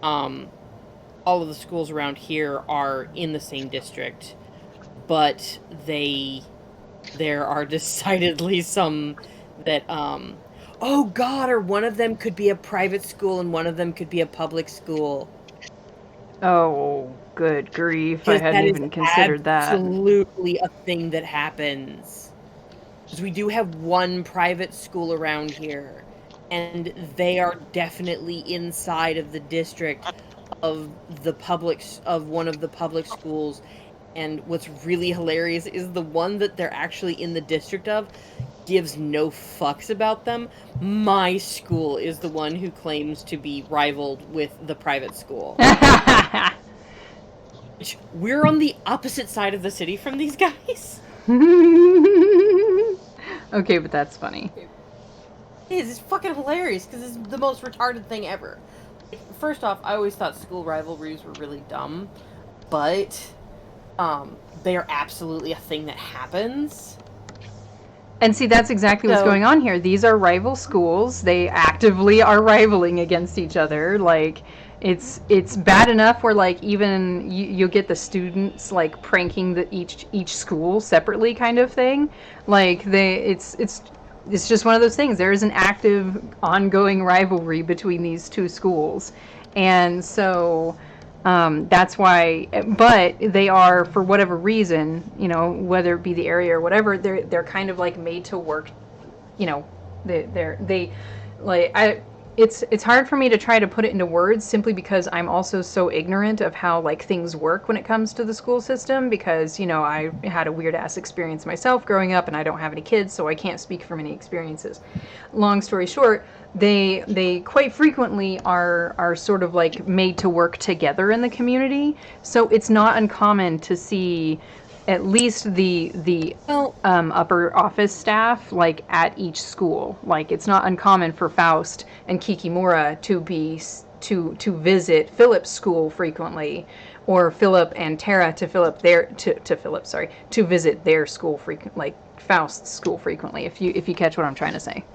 Speaker 3: all of the schools around here are in the same district, but there are decidedly some that, oh god, or one of them could be a private school and one of them could be a public school.
Speaker 1: Oh, good grief. I hadn't even considered that.
Speaker 3: Absolutely a thing that happens. Because we do have one private school around here, and they are definitely inside of the district of one of the public schools. And what's really hilarious is the one that they're actually in the district of gives no fucks about them. My school is the one who claims to be rivaled with the private school. We're on the opposite side of the city from these guys.
Speaker 1: Okay, but that's funny.
Speaker 3: It's fucking hilarious because it's the most retarded thing ever. First off, I always thought school rivalries were really dumb, but they are absolutely a thing that happens.
Speaker 1: And see, that's exactly what's going on here. These are rival schools. They actively are rivaling against each other. Like, it's bad enough where, like, even you'll get the students, like, pranking each school separately kind of thing. Like, it's just one of those things. There is an active, ongoing rivalry between these two schools. And so that's why, but they are, for whatever reason, whether it be the area or whatever, they're kind of like made to work, they like, it's hard for me to try to put it into words simply because I'm also so ignorant of how like things work when it comes to the school system, because I had a weird ass experience myself growing up and I don't have any kids, so I can't speak from any experiences. Long story short, they quite frequently are sort of like made to work together in the community, so it's not uncommon to see at least the upper office staff like at each school. Like, it's not uncommon for Faust and Kikimura to visit Philip's school frequently, or Philip and Tara to visit their school frequent, like Faust's school frequently. If you catch what I'm trying to say.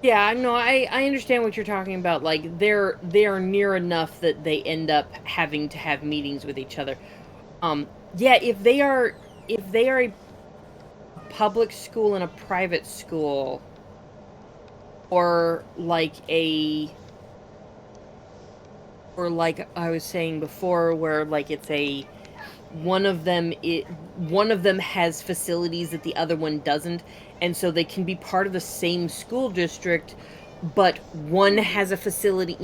Speaker 3: Yeah, no, I understand what you're talking about. Like, they're near enough that they end up having to have meetings with each other. Yeah, if they are a public school and a private school, or like I was saying before, where like it's one of them has facilities that the other one doesn't, and so they can be part of the same school district, but one has a facility,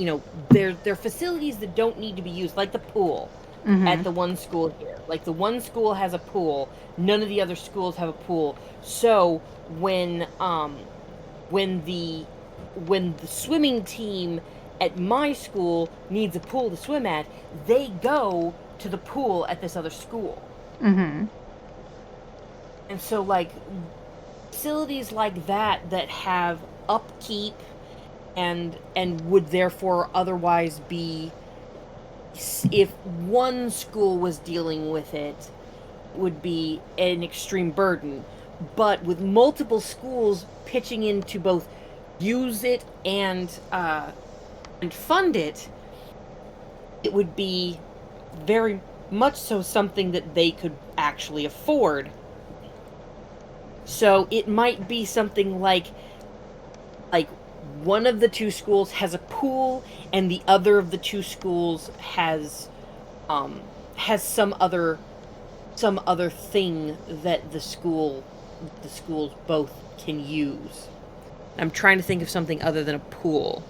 Speaker 3: they're facilities that don't need to be used, like the pool at the one school here. Like, the one school has a pool, none of the other schools have a pool. So when the swimming team at my school needs a pool to swim at, they go to the pool at this other school.
Speaker 1: Mm-hmm.
Speaker 3: And so, like, facilities like that have upkeep and would therefore otherwise be, if one school was dealing with it, would be an extreme burden. But with multiple schools pitching in to both use it and fund it, it would be very much so something that they could actually afford. So it might be something like one of the two schools has a pool and the other of the two schools has some other thing that the schools both can use. I'm trying to think of something other than a pool.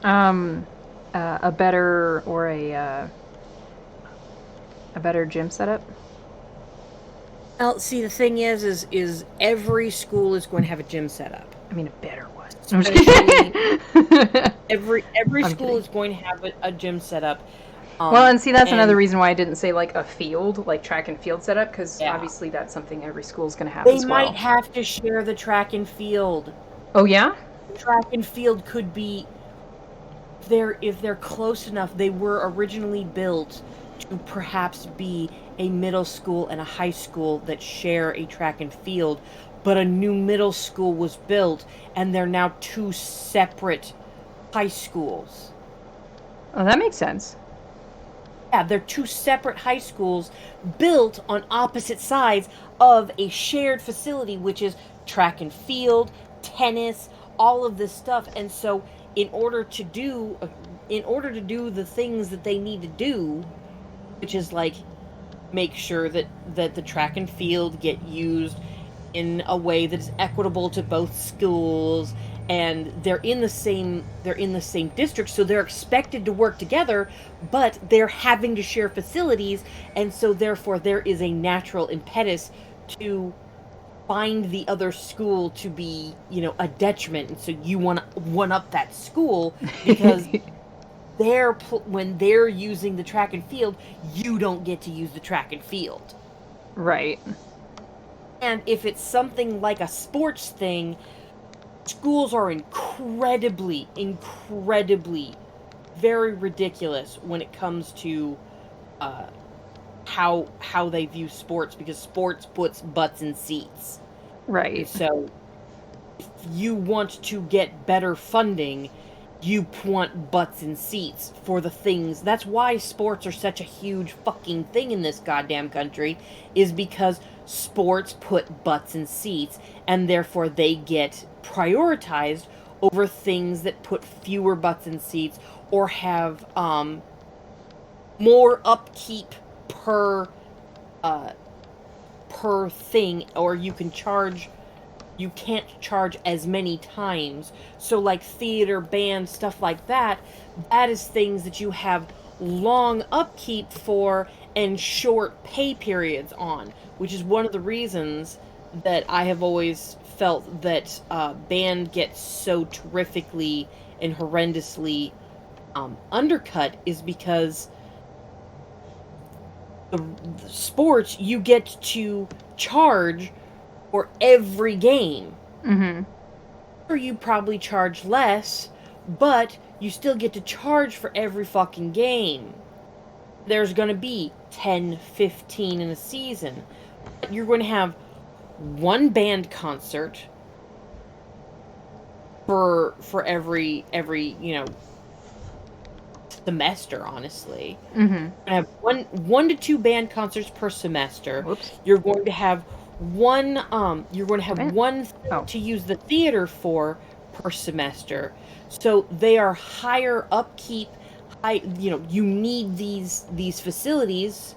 Speaker 1: A better gym setup.
Speaker 3: Well, see, the thing is every school is going to have a gym setup.
Speaker 1: I mean, a better one.
Speaker 3: Every
Speaker 1: I'm
Speaker 3: school
Speaker 1: kidding.
Speaker 3: is going to have a gym setup.
Speaker 1: Well, and see, that's another reason why I didn't say like a field, like track and field setup, because obviously that's something every school is going to have as well.
Speaker 3: They might have to share the track and field.
Speaker 1: Oh yeah?
Speaker 3: Track and field could be there if they're close enough. They were originally built to perhaps be a middle school and a high school that share a track and field, but a new middle school was built and they're now two separate high schools.
Speaker 1: Oh, that makes sense.
Speaker 3: Yeah, they're two separate high schools built on opposite sides of a shared facility, which is track and field, tennis, all of this stuff. And so in order to do the things that they need to do, which is like make sure that the track and field get used in a way that is equitable to both schools, and they're in the same district, so they're expected to work together, but they're having to share facilities, and so therefore there is a natural impetus to find the other school to be, a detriment, and so you want to one up that school because when they're using the track and field, you don't get to use the track and field.
Speaker 1: Right.
Speaker 3: And if it's something like a sports thing, schools are incredibly, very ridiculous when it comes to how they view sports, because sports puts butts in seats.
Speaker 1: Right.
Speaker 3: So if you want to get better funding, you want butts in seats for the things. That's why sports are such a huge fucking thing in this goddamn country, is because sports put butts in seats, and therefore they get prioritized over things that put fewer butts in seats or have more upkeep per thing, or you can't charge as many times. So like theater, band, stuff like that, that is things that you have long upkeep for and short pay periods on, which is one of the reasons that I have always felt that band gets so terrifically and horrendously undercut, is because the sports, you get to charge for every game.
Speaker 1: Mm-hmm.
Speaker 3: Or you probably charge less, but you still get to charge for every fucking game. There's going to be 10, 15 in a season. You're going to have one band concert for every semester, honestly.
Speaker 1: Mm-hmm.
Speaker 3: I have one to two band concerts per semester.
Speaker 1: Whoops.
Speaker 3: You're going to have one to use the theater for per semester. So they are higher upkeep. You need these facilities,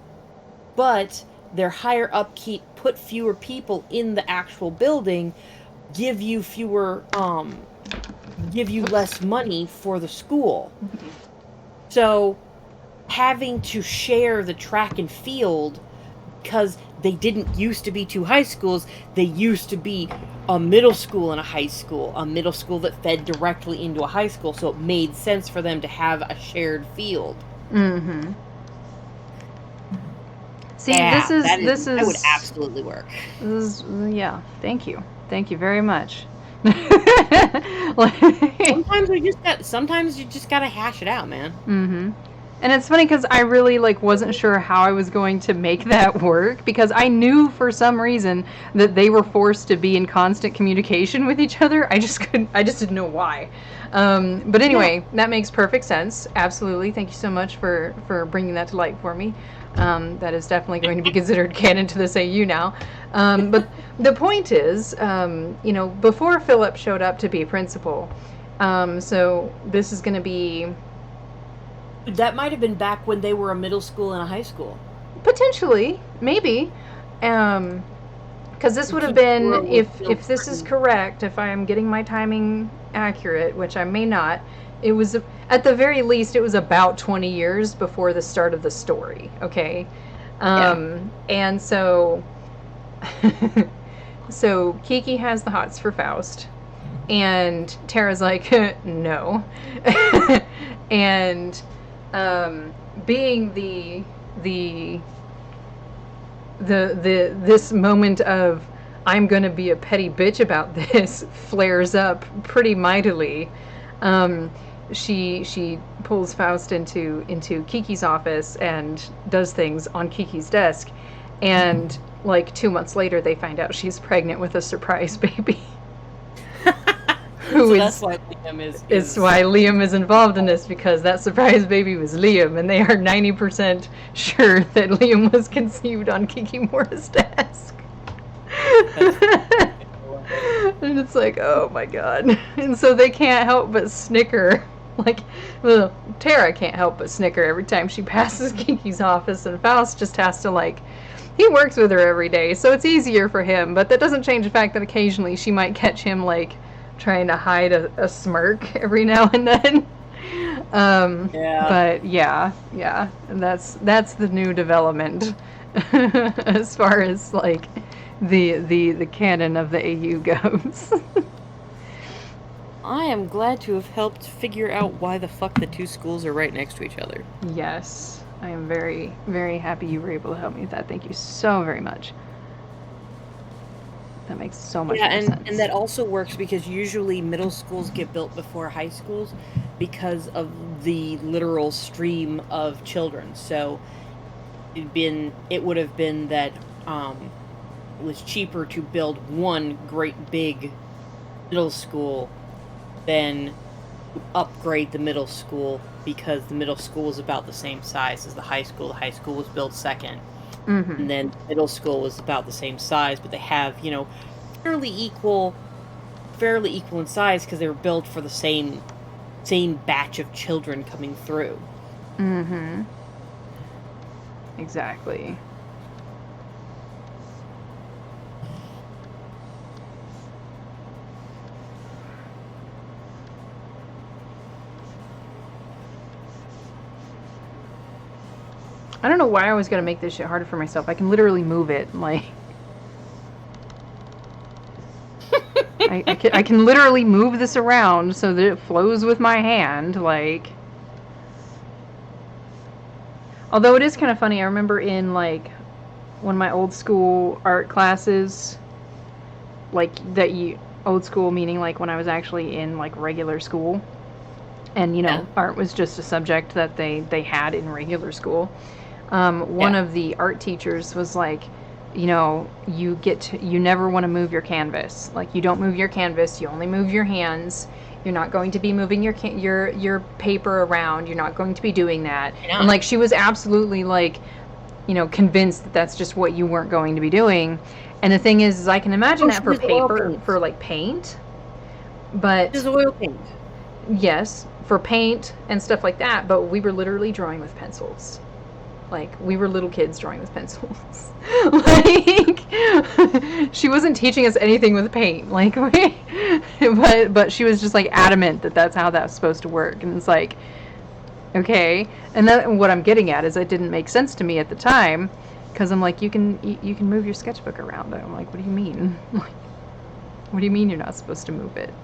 Speaker 3: but they're higher upkeep, put fewer people in the actual building, give you less money for the school. So having to share the track and field, because they didn't used to be two high schools, they used to be a middle school and a high school, a middle school that fed directly into a high school, so it made sense for them to have a shared field.
Speaker 1: Mm-hmm. See,
Speaker 3: Yeah,
Speaker 1: this is
Speaker 3: that would absolutely work.
Speaker 1: Yeah, thank you very much.
Speaker 3: Sometimes you just gotta hash it out, man.
Speaker 1: Mm-hmm. And it's funny because I really wasn't sure how I was going to make that work, because I knew for some reason that they were forced to be in constant communication with each other. I just didn't know why. But anyway, That makes perfect sense. Absolutely. Thank you so much for bringing that to light for me. That is definitely going to be considered canon to this AU now. But the point is, before Philip showed up to be principal, so this is going to be...
Speaker 3: That might have been back when they were a middle school and a high school.
Speaker 1: Potentially, maybe. Because this would have been, if this is correct, if I am getting my timing accurate, which I may not, it was, at the very least, it was about 20 years before the start of the story, okay? And so, so Kiki has the hots for Faust, and Tara's like, no. And being this moment of I'm gonna be a petty bitch about this flares up pretty mightily. She pulls Faust into Kiki's office and does things on Kiki's desk, and 2 months later they find out she's pregnant with a surprise baby.
Speaker 3: That's why Liam is...
Speaker 1: It's why Liam is involved in this, because that surprise baby was Liam, and they are 90% sure that Liam was conceived on Kiki Mora's desk. And it's like, oh my god. And so they can't help but snicker. Tara can't help but snicker every time she passes Kiki's office, and Faust just has to, he works with her every day, so it's easier for him, but that doesn't change the fact that occasionally she might catch him, trying to hide a smirk every now and then. But yeah, and that's the new development as far as the canon of the AU goes.
Speaker 3: I am glad to have helped figure out why the fuck the two schools are right next to each other.
Speaker 1: Yes, I am very, very happy you were able to help me with that. Thank you so very much. That makes so much
Speaker 3: Yeah,
Speaker 1: more sense.
Speaker 3: and that also works because usually middle schools get built before high schools because of the literal stream of children. So it would have been that it was cheaper to build one great big middle school than upgrade the middle school, because the middle school was about the same size as the high school. The high school was built second.
Speaker 1: Mm-hmm.
Speaker 3: And then middle school was about the same size, but they have, fairly equal in size because they were built for the same batch of children coming through.
Speaker 1: Mm-hmm. Exactly. I don't know why I was gonna make this shit harder for myself. I can literally move it, like... I can literally move this around so that it flows with my hand, like... Although it is kind of funny, I remember in, like, one of my old school art classes, like, old school meaning, like, when I was actually in, like, regular school, and, art was just a subject that they had in regular school. One of the art teachers was like, you never want to move your canvas. Like, you don't move your canvas, you only move your hands. You're not going to be moving your paper around. You're not going to be doing that. And, like, she was absolutely, like, convinced that that's just what you weren't going to be doing. And the thing is I can imagine that for paper, for, like, paint. But...
Speaker 3: Just oil paint.
Speaker 1: Yes, for paint and stuff like that, but we were literally drawing with pencils. Like, we were little kids drawing with pencils. Like, she wasn't teaching us anything with paint. Like, but she was just, like, adamant that that's how that's supposed to work. And it's like, okay. And then what I'm getting at is it didn't make sense to me at the time, because I'm like, you can move your sketchbook around. I'm like, what do you mean? Like, what do you mean you're not supposed to move it?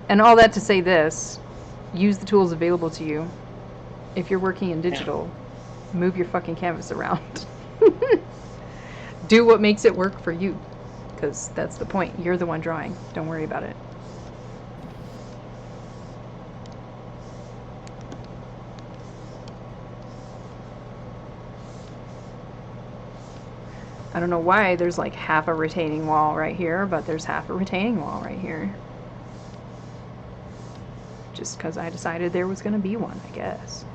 Speaker 1: And all that to say this, use the tools available to you. If you're working in digital, move your fucking canvas around. Do what makes it work for you, because that's the point. You're the one drawing. Don't worry about it. I don't know why there's like half a retaining wall right here, but there's half a retaining wall right here. Just because I decided there was going to be one, I guess.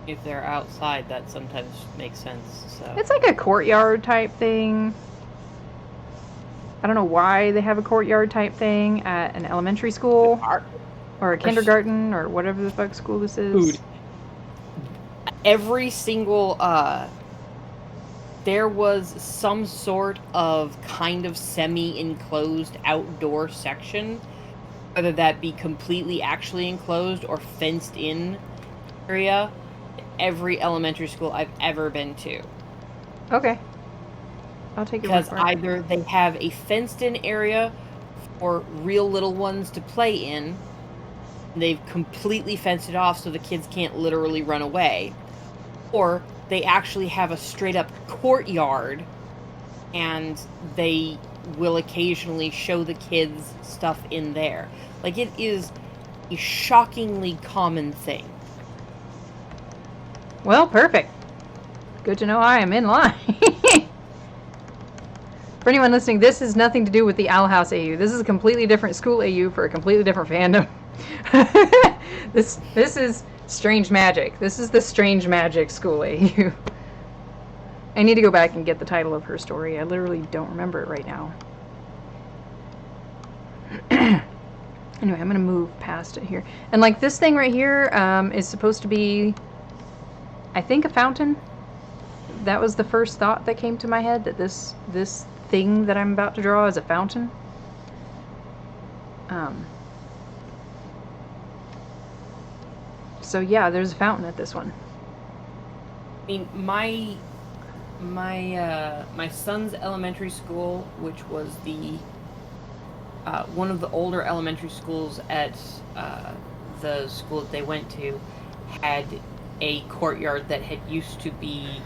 Speaker 3: If they're outside, that sometimes makes sense. So
Speaker 1: it's like a courtyard type thing. I don't know why they have a courtyard type thing at an elementary school or a kindergarten or whatever the fuck school this is.
Speaker 3: Food. Every single there was some sort of kind of semi-enclosed outdoor section, whether that be completely actually enclosed or fenced in area. Every elementary school I've ever been to.
Speaker 1: Okay. I'll take it.
Speaker 3: Because either they have a fenced-in area for real little ones to play in, they've completely fenced it off so the kids can't literally run away, or they actually have a straight-up courtyard, and they will occasionally show the kids stuff in there. Like, it is a shockingly common thing.
Speaker 1: Well, perfect. Good to know I am in line. For anyone listening, this has nothing to do with the Owl House AU. This is a completely different school AU for a completely different fandom. This is Strange Magic. This is the Strange Magic school AU. I need to go back and get the title of her story. I literally don't remember it right now. Anyway, I'm going to move past it here. And like this thing right here is supposed to be, I think, a fountain. That was the first thought that came to my head, that this thing that I'm about to draw is a fountain. So yeah, there's a fountain at this one.
Speaker 3: I mean, my son's elementary school, which was the one of the older elementary schools at the school that they went to, had a courtyard that had used to be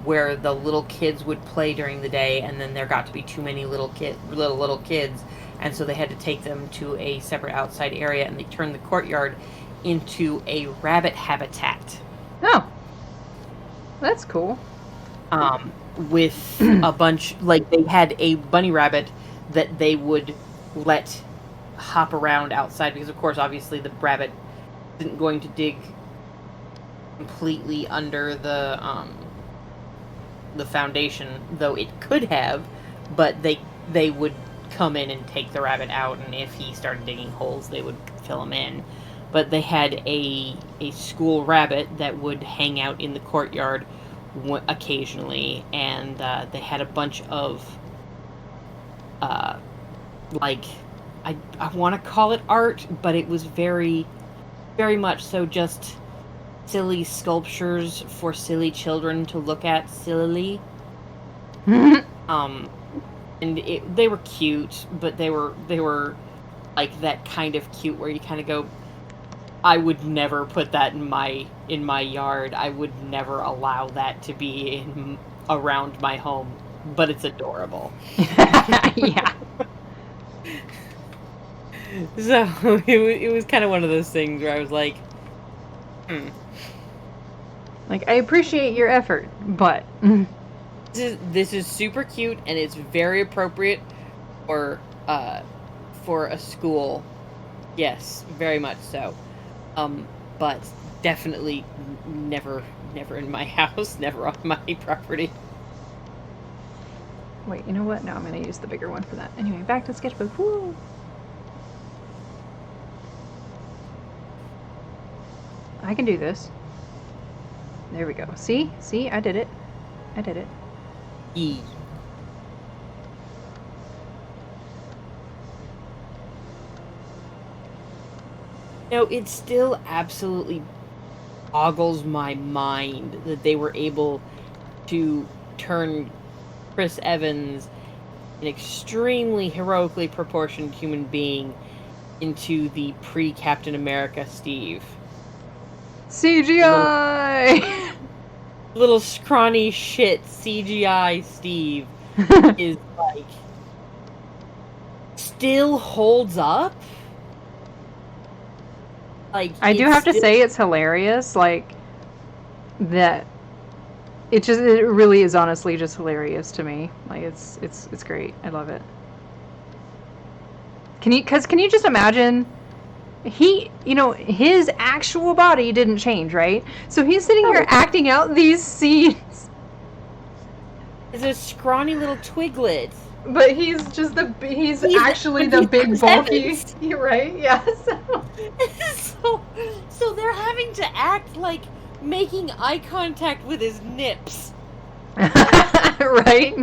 Speaker 3: where the little kids would play during the day, and then there got to be too many little kids, and so they had to take them to a separate outside area, and they turned the courtyard into a rabbit habitat.
Speaker 1: Oh, that's cool.
Speaker 3: With a bunch, like, they had a bunny rabbit that they would let hop around outside, because of course, obviously, the rabbit isn't going to dig completely under the foundation, though it could have, but they would come in and take the rabbit out, and if he started digging holes, they would fill him in. But they had a school rabbit that would hang out in the courtyard occasionally, and they had a bunch of like, I want to call it art, but it was very, very much so just silly sculptures for silly children to look at sillily. And they were cute, but they were like that kind of cute where you kind of go, I would never put that in my yard. I would never allow that to be around my home, but it's adorable.
Speaker 1: Yeah.
Speaker 3: So it was kind of one of those things where I was like,
Speaker 1: Like, I appreciate your effort, but
Speaker 3: this is super cute, and it's very appropriate for a school. Yes, very much so. But definitely never in my house, never on my property.
Speaker 1: wait, you know what? No, I'm gonna use the bigger one for that. Anyway, back to the sketchbook. Woo! I can do this. There we go. See? See? I did it. I did it.
Speaker 3: E. No, it still absolutely boggles my mind that they were able to turn Chris Evans, an extremely heroically proportioned human being, into the pre-Captain America Steve.
Speaker 1: CGI!
Speaker 3: Little scrawny shit CGI Steve is like still holds up. Like,
Speaker 1: I do have to say it's hilarious, like, that it really is honestly just hilarious to me. Like, it's great. I love it. Can you just imagine, his actual body didn't change, right? So he's sitting here acting out these scenes.
Speaker 3: It's a scrawny little twiglet.
Speaker 1: But he's actually the big bulky, right? Yeah.
Speaker 3: So they're having to act like making eye contact with his nips.
Speaker 1: Right?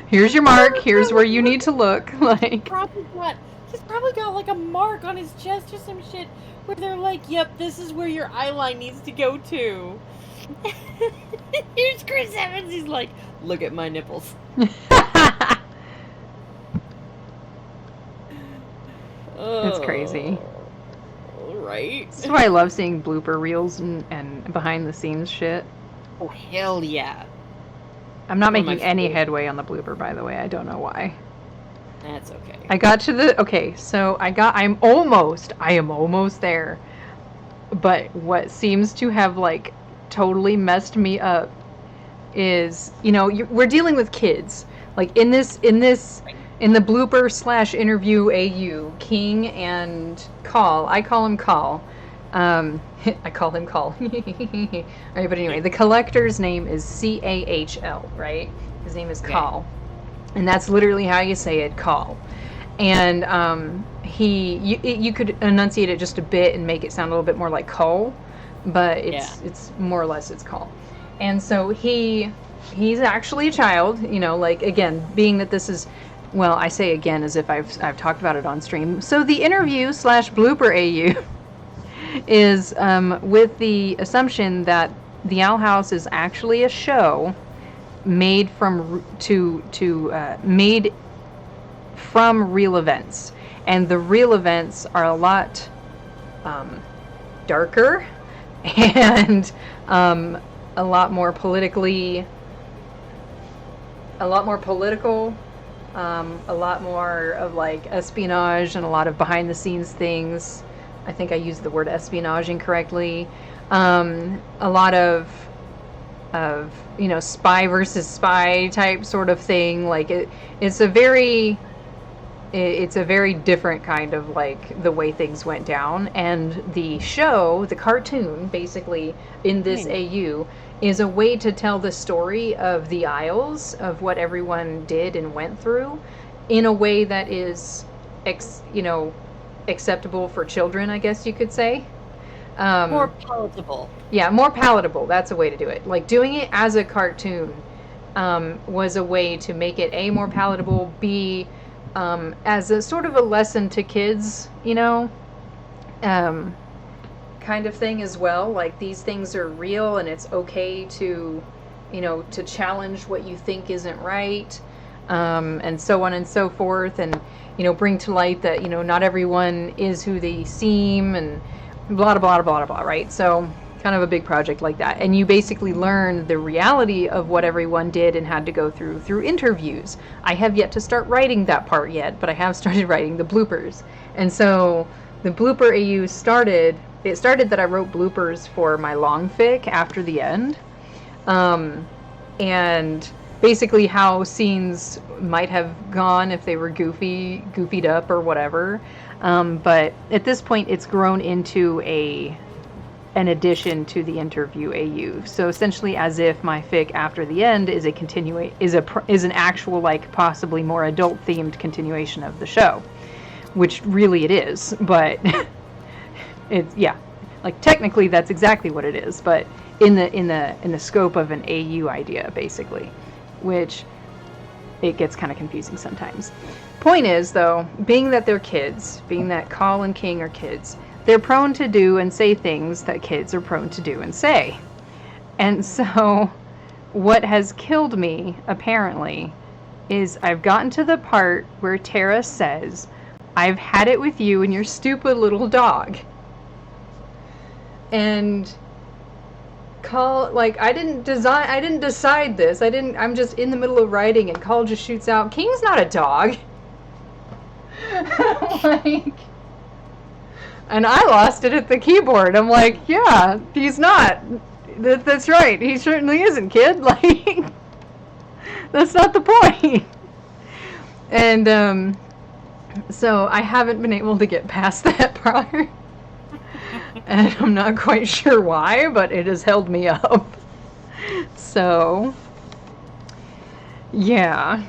Speaker 1: Here's your mark. Here's where you need to look. Like,
Speaker 3: he's probably got like a mark on his chest or some shit where they're like, "Yep, this is where your eye line needs to go to." Here's Chris Evans. He's like, "Look at my nipples."
Speaker 1: It's crazy.
Speaker 3: Right?
Speaker 1: That's why I love seeing blooper reels and behind the scenes shit.
Speaker 3: Oh, hell yeah.
Speaker 1: I'm not making any headway on the blooper, by the way. I don't know why.
Speaker 3: That's okay.
Speaker 1: I got to I am almost there. But what seems to have, like, totally messed me up is, we're dealing with kids. Like, in the blooper / interview AU, King and Call, I call him Call. I call him Call. Alright, but anyway, the collector's name is Cahl, right? His name is Call. And that's literally how you say it, Call. And you could enunciate it just a bit and make it sound a little bit more like Call, but it's more or less it's Call. And so he's actually a child, like, again, being that this is, well, I say again as if I've talked about it on stream. So the interview / blooper AU is with the assumption that the Owl House is actually a show made from real events, and the real events are a lot darker and a lot more politically a lot more political, a lot more of like espionage and a lot of behind the scenes things. I think I used the word espionage incorrectly. A lot of spy versus spy type sort of thing. Like it's a very different kind of like the way things went down. And the show, the cartoon, basically in this AU is a way to tell the story of the Isles, of what everyone did and went through, in a way that is acceptable for children, I guess you could say.
Speaker 3: More palatable.
Speaker 1: Yeah, more palatable. That's a way to do it. Like doing it as a cartoon was a way to make it A, more palatable, B, as a sort of a lesson to kids, kind of thing as well. Like these things are real and it's okay to, to challenge what you think isn't right, and so on and so forth, and, bring to light that, not everyone is who they seem, and blah, blah, blah, blah, blah, right? So kind of a big project like that. And you basically learn the reality of what everyone did and had to go through interviews. I have yet to start writing that part yet, but I have started writing the bloopers. And so the blooper AU started that I wrote bloopers for my long fic after the end. And basically how scenes might have gone if they were goofied up or whatever. But at this point, it's grown into an addition to the interview AU. So essentially, as if my fic after the end is an actual, like, possibly more adult themed continuation of the show, which really it is. But it's like technically that's exactly what it is. But in the scope of an AU idea, basically, which it gets kind of confusing sometimes. Point is, though, being that they're kids, being that Call and King are kids, they're prone to do and say things that kids are prone to do and say. And so what has killed me, apparently, is I've gotten to the part where Tara says, "I've had it with you and your stupid little dog." And Call, like, I didn't decide this. I'm just in the middle of writing and Call just shoots out, "King's not a dog." Like, and I lost it at the keyboard. I'm like, yeah, he's not. That's right. He certainly isn't, kid. Like, that's not the point. And so I haven't been able to get past that part. And I'm not quite sure why, but it has held me up. So, yeah.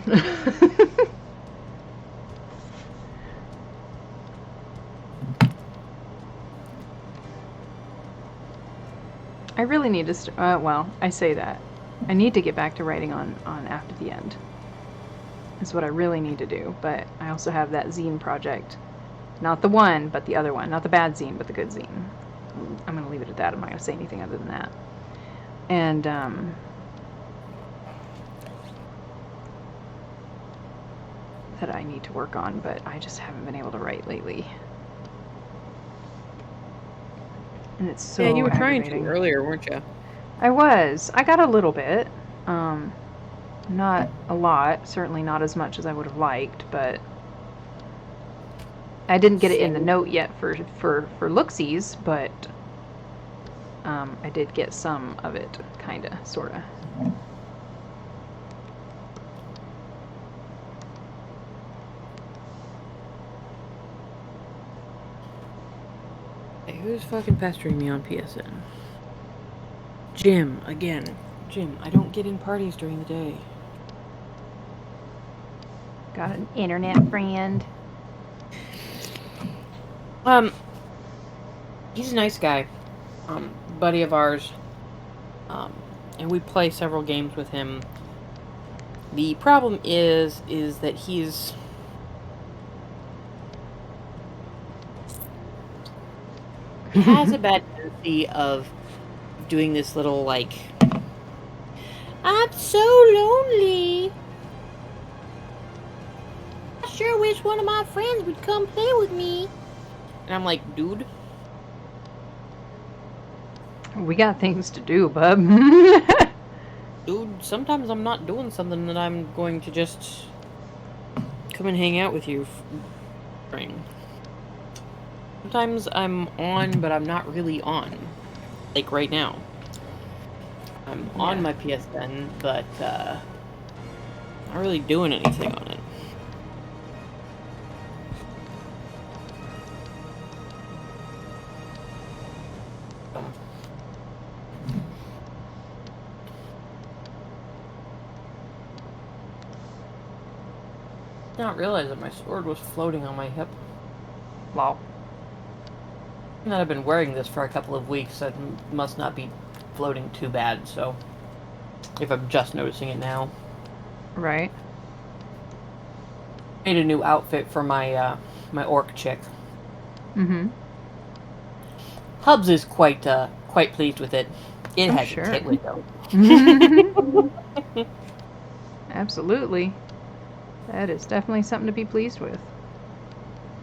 Speaker 1: I really need to well, I say that. I need to get back to writing on After the End. Is what I really need to do, but I also have that zine project. Not the one, but the other one. Not the bad zine, but the good zine. I'm going to leave it at that. I'm not going to say anything other than that. And, that I need to work on, but I just haven't been able to write lately. And it's so
Speaker 3: you were trying
Speaker 1: aggravating.
Speaker 3: to earlier, weren't you?
Speaker 1: I was. I got a little bit. Not a lot. Certainly not as much as I would have liked, but I didn't get it in the note yet for looksies, but I did get some of it, kinda, sorta.
Speaker 3: Hey, who's fucking pestering me on PSN? Jim, again. Jim, I don't get in parties during the day.
Speaker 1: Got an internet friend.
Speaker 3: He's a nice guy. Buddy of ours. And we play several games with him. The problem is that he's has a bad tendency of doing this little, like, "I'm so lonely. I sure wish one of my friends would come play with me." And I'm like, dude.
Speaker 1: We got things to do, bub.
Speaker 3: Dude, sometimes I'm not doing something that I'm going to just come and hang out with you. Sometimes I'm on, but I'm not really on. Like right now. I'm on my PSN, but not really doing anything on it. I did not realize that my sword was floating on my hip.
Speaker 1: Wow.
Speaker 3: And that I've been wearing this for a couple of weeks, so it must not be floating too bad, so... If I'm just noticing it now.
Speaker 1: Right.
Speaker 3: Made a new outfit for my, my orc chick.
Speaker 1: Mm-hmm.
Speaker 3: Hubs is quite pleased with it. It
Speaker 1: Oh,
Speaker 3: has
Speaker 1: sure.
Speaker 3: a tit window.
Speaker 1: Absolutely. That is definitely something to be pleased with.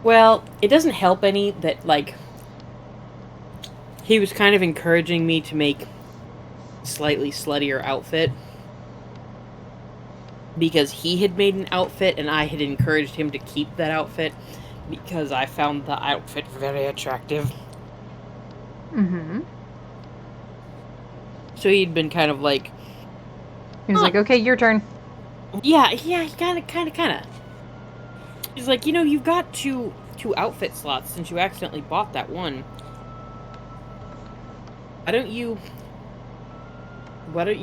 Speaker 3: Well, it doesn't help any that, like, he was kind of encouraging me to make slightly sluttier outfit because he had made an outfit and I had encouraged him to keep that outfit because I found the outfit very attractive.
Speaker 1: Mm-hmm.
Speaker 3: So he'd been kind of like...
Speaker 1: He was like, okay, your turn.
Speaker 3: Yeah, he kind of. He's like, you know, you've got two outfit slots since you accidentally bought that one. Why don't you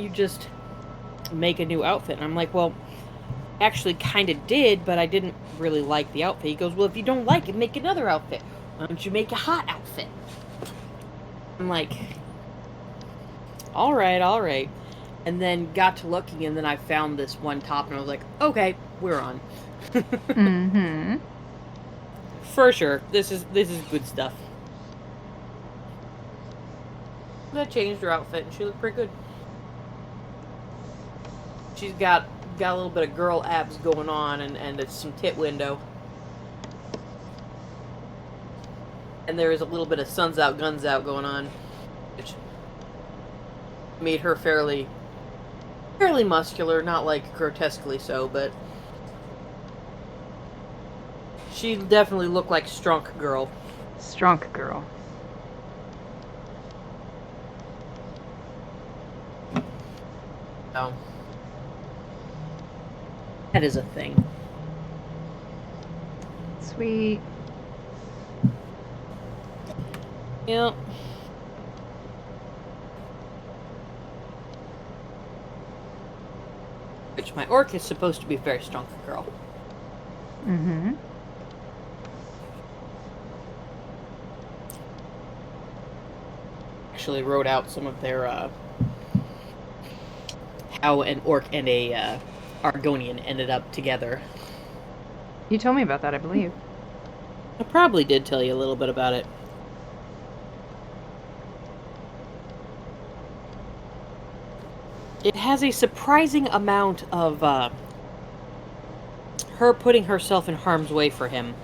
Speaker 3: just make a new outfit? And I'm like, well, actually kind of did, but I didn't really like the outfit. He goes, well, if you don't like it, make another outfit. Why don't you make a hot outfit? I'm like, all right. And then got to looking, and then I found this one top, and I was like, okay, we're on.
Speaker 1: Mm-hmm.
Speaker 3: For sure, this is good stuff. I changed her outfit, and she looked pretty good. She's got a little bit of girl abs going on, and it's some tit window. And there is a little bit of suns out, guns out going on, which made her fairly muscular, not like grotesquely so, but she definitely looked like strunk girl.
Speaker 1: Strunk girl.
Speaker 3: So that is a thing.
Speaker 1: Sweet.
Speaker 3: Yep. Which my orc is supposed to be a very strong girl.
Speaker 1: Mm-hmm.
Speaker 3: Actually wrote out some of their how an orc and a Argonian ended up together.
Speaker 1: You told me about that, I believe.
Speaker 3: I probably did tell you a little bit about it. It has a surprising amount of her putting herself in harm's way for him.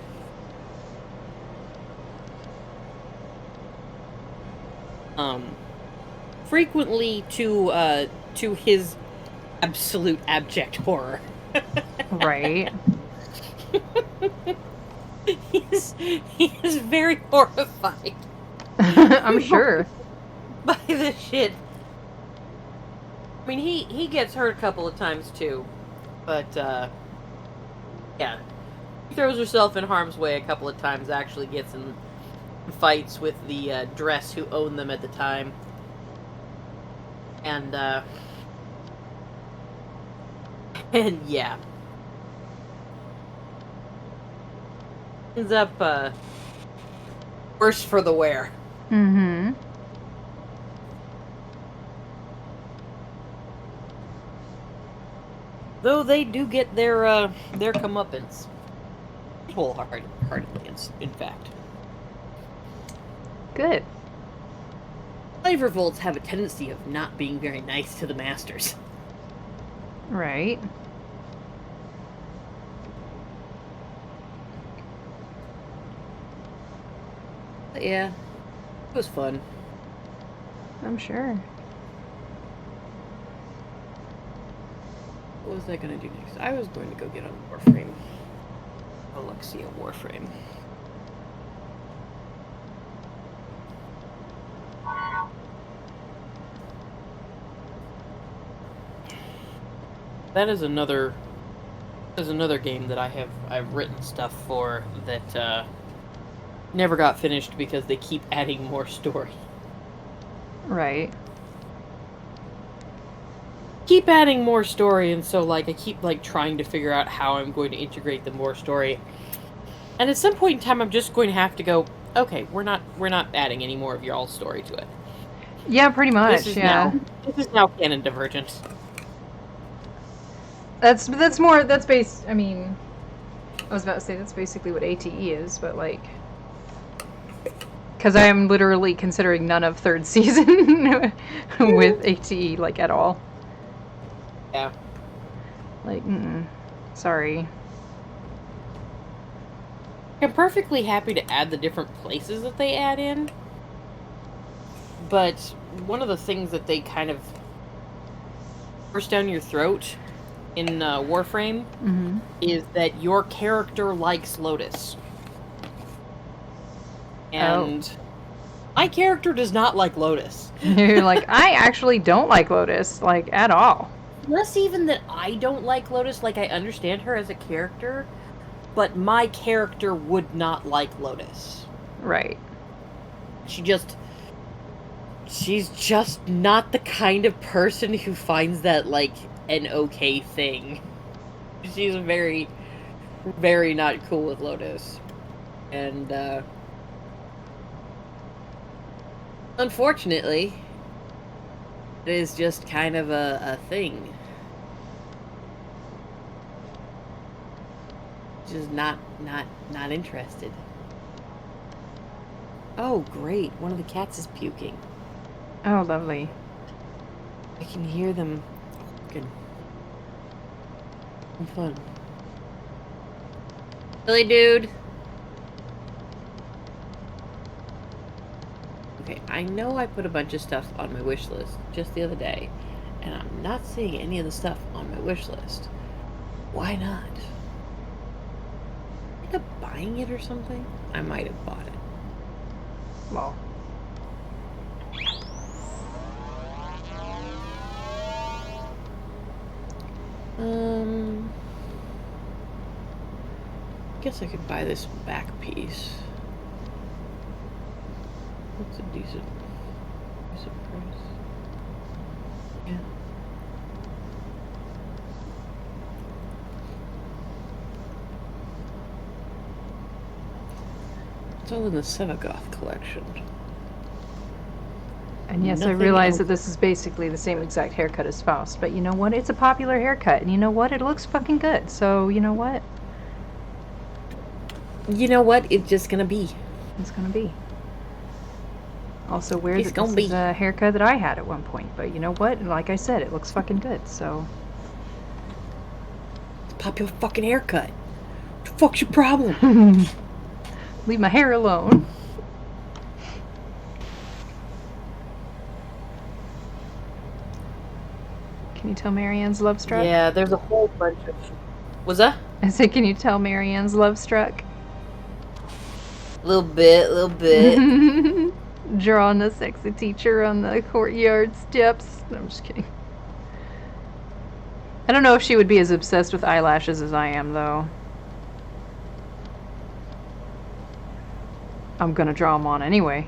Speaker 3: Frequently to his absolute abject horror.
Speaker 1: Right.
Speaker 3: He is very horrified.
Speaker 1: I'm sure.
Speaker 3: By this shit. I mean, he gets hurt a couple of times too, but yeah, she throws herself in harm's way a couple of times. Actually, gets in fights with the dress who owned them at the time, and yeah, ends up worse for the wear.
Speaker 1: Mm-hmm.
Speaker 3: Though they do get their comeuppance. Wholeheartedly, in fact.
Speaker 1: Good.
Speaker 3: Flavorvolts have a tendency of not being very nice to the masters.
Speaker 1: Right.
Speaker 3: But yeah, it was fun.
Speaker 1: I'm sure.
Speaker 3: What was I going to do next? I was going to go get on Warframe. Alexia Warframe. That is another game that I've written stuff for that never got finished because they keep adding more story.
Speaker 1: Right.
Speaker 3: Keep adding more story, and so like I keep like trying to figure out how I'm going to integrate the more story. And at some point in time, I'm just going to have to go, okay, we're not adding any more of your all story to it.
Speaker 1: Yeah, pretty much.
Speaker 3: This is now canon divergent.
Speaker 1: That's based. I mean, I was about to say that's basically what ATE is, but like, because I am literally considering none of third season with ATE like at all.
Speaker 3: Yeah.
Speaker 1: Like, sorry.
Speaker 3: I'm perfectly happy to add the different places that they add in, but one of the things that they kind of force down your throat in Warframe is that your character likes Lotus. And my character does not like Lotus.
Speaker 1: You're like, I actually don't like Lotus, like, at all.
Speaker 3: Less even that I don't like Lotus, like I understand her as a character, but my character would not like Lotus.
Speaker 1: Right.
Speaker 3: She's just not the kind of person who finds that, like, an okay thing. She's very, very not cool with Lotus. And, unfortunately, it is just kind of a thing. Just not interested. Oh, great. One of the cats is puking.
Speaker 1: Oh, lovely.
Speaker 3: I can hear them. Good. Fun. Silly dude. Okay, I know I put a bunch of stuff on my wish list just the other day, and I'm not seeing any of the stuff on my wish list. Why not? End up buying it or something? I might have bought it.
Speaker 1: Well.
Speaker 3: Guess I could buy this back piece. That's a decent price. Yeah. It's all in the Sevagoth collection.
Speaker 1: And yes,
Speaker 3: Nothing
Speaker 1: I realize
Speaker 3: else.
Speaker 1: that this is basically the same exact haircut as Faust, but you know what? It's a popular haircut, and you know what? It looks fucking good, so you know what?
Speaker 3: You know what? It's just gonna be.
Speaker 1: It's gonna be. Also weird
Speaker 3: It's
Speaker 1: that
Speaker 3: gonna
Speaker 1: this
Speaker 3: be.
Speaker 1: is a haircut that I had at one point, but you know what? Like I said, it looks fucking good, so...
Speaker 3: It's a popular fucking haircut. What the fuck's your problem?
Speaker 1: Leave my hair alone. Can you tell Marianne's love struck?
Speaker 3: Yeah, there's a whole bunch of... Was that?
Speaker 1: I said, can you tell Marianne's love struck?
Speaker 3: Little bit.
Speaker 1: Drawing a sexy teacher on the courtyard steps. No, I'm just kidding. I don't know if she would be as obsessed with eyelashes as I am, though. I'm gonna draw them on anyway.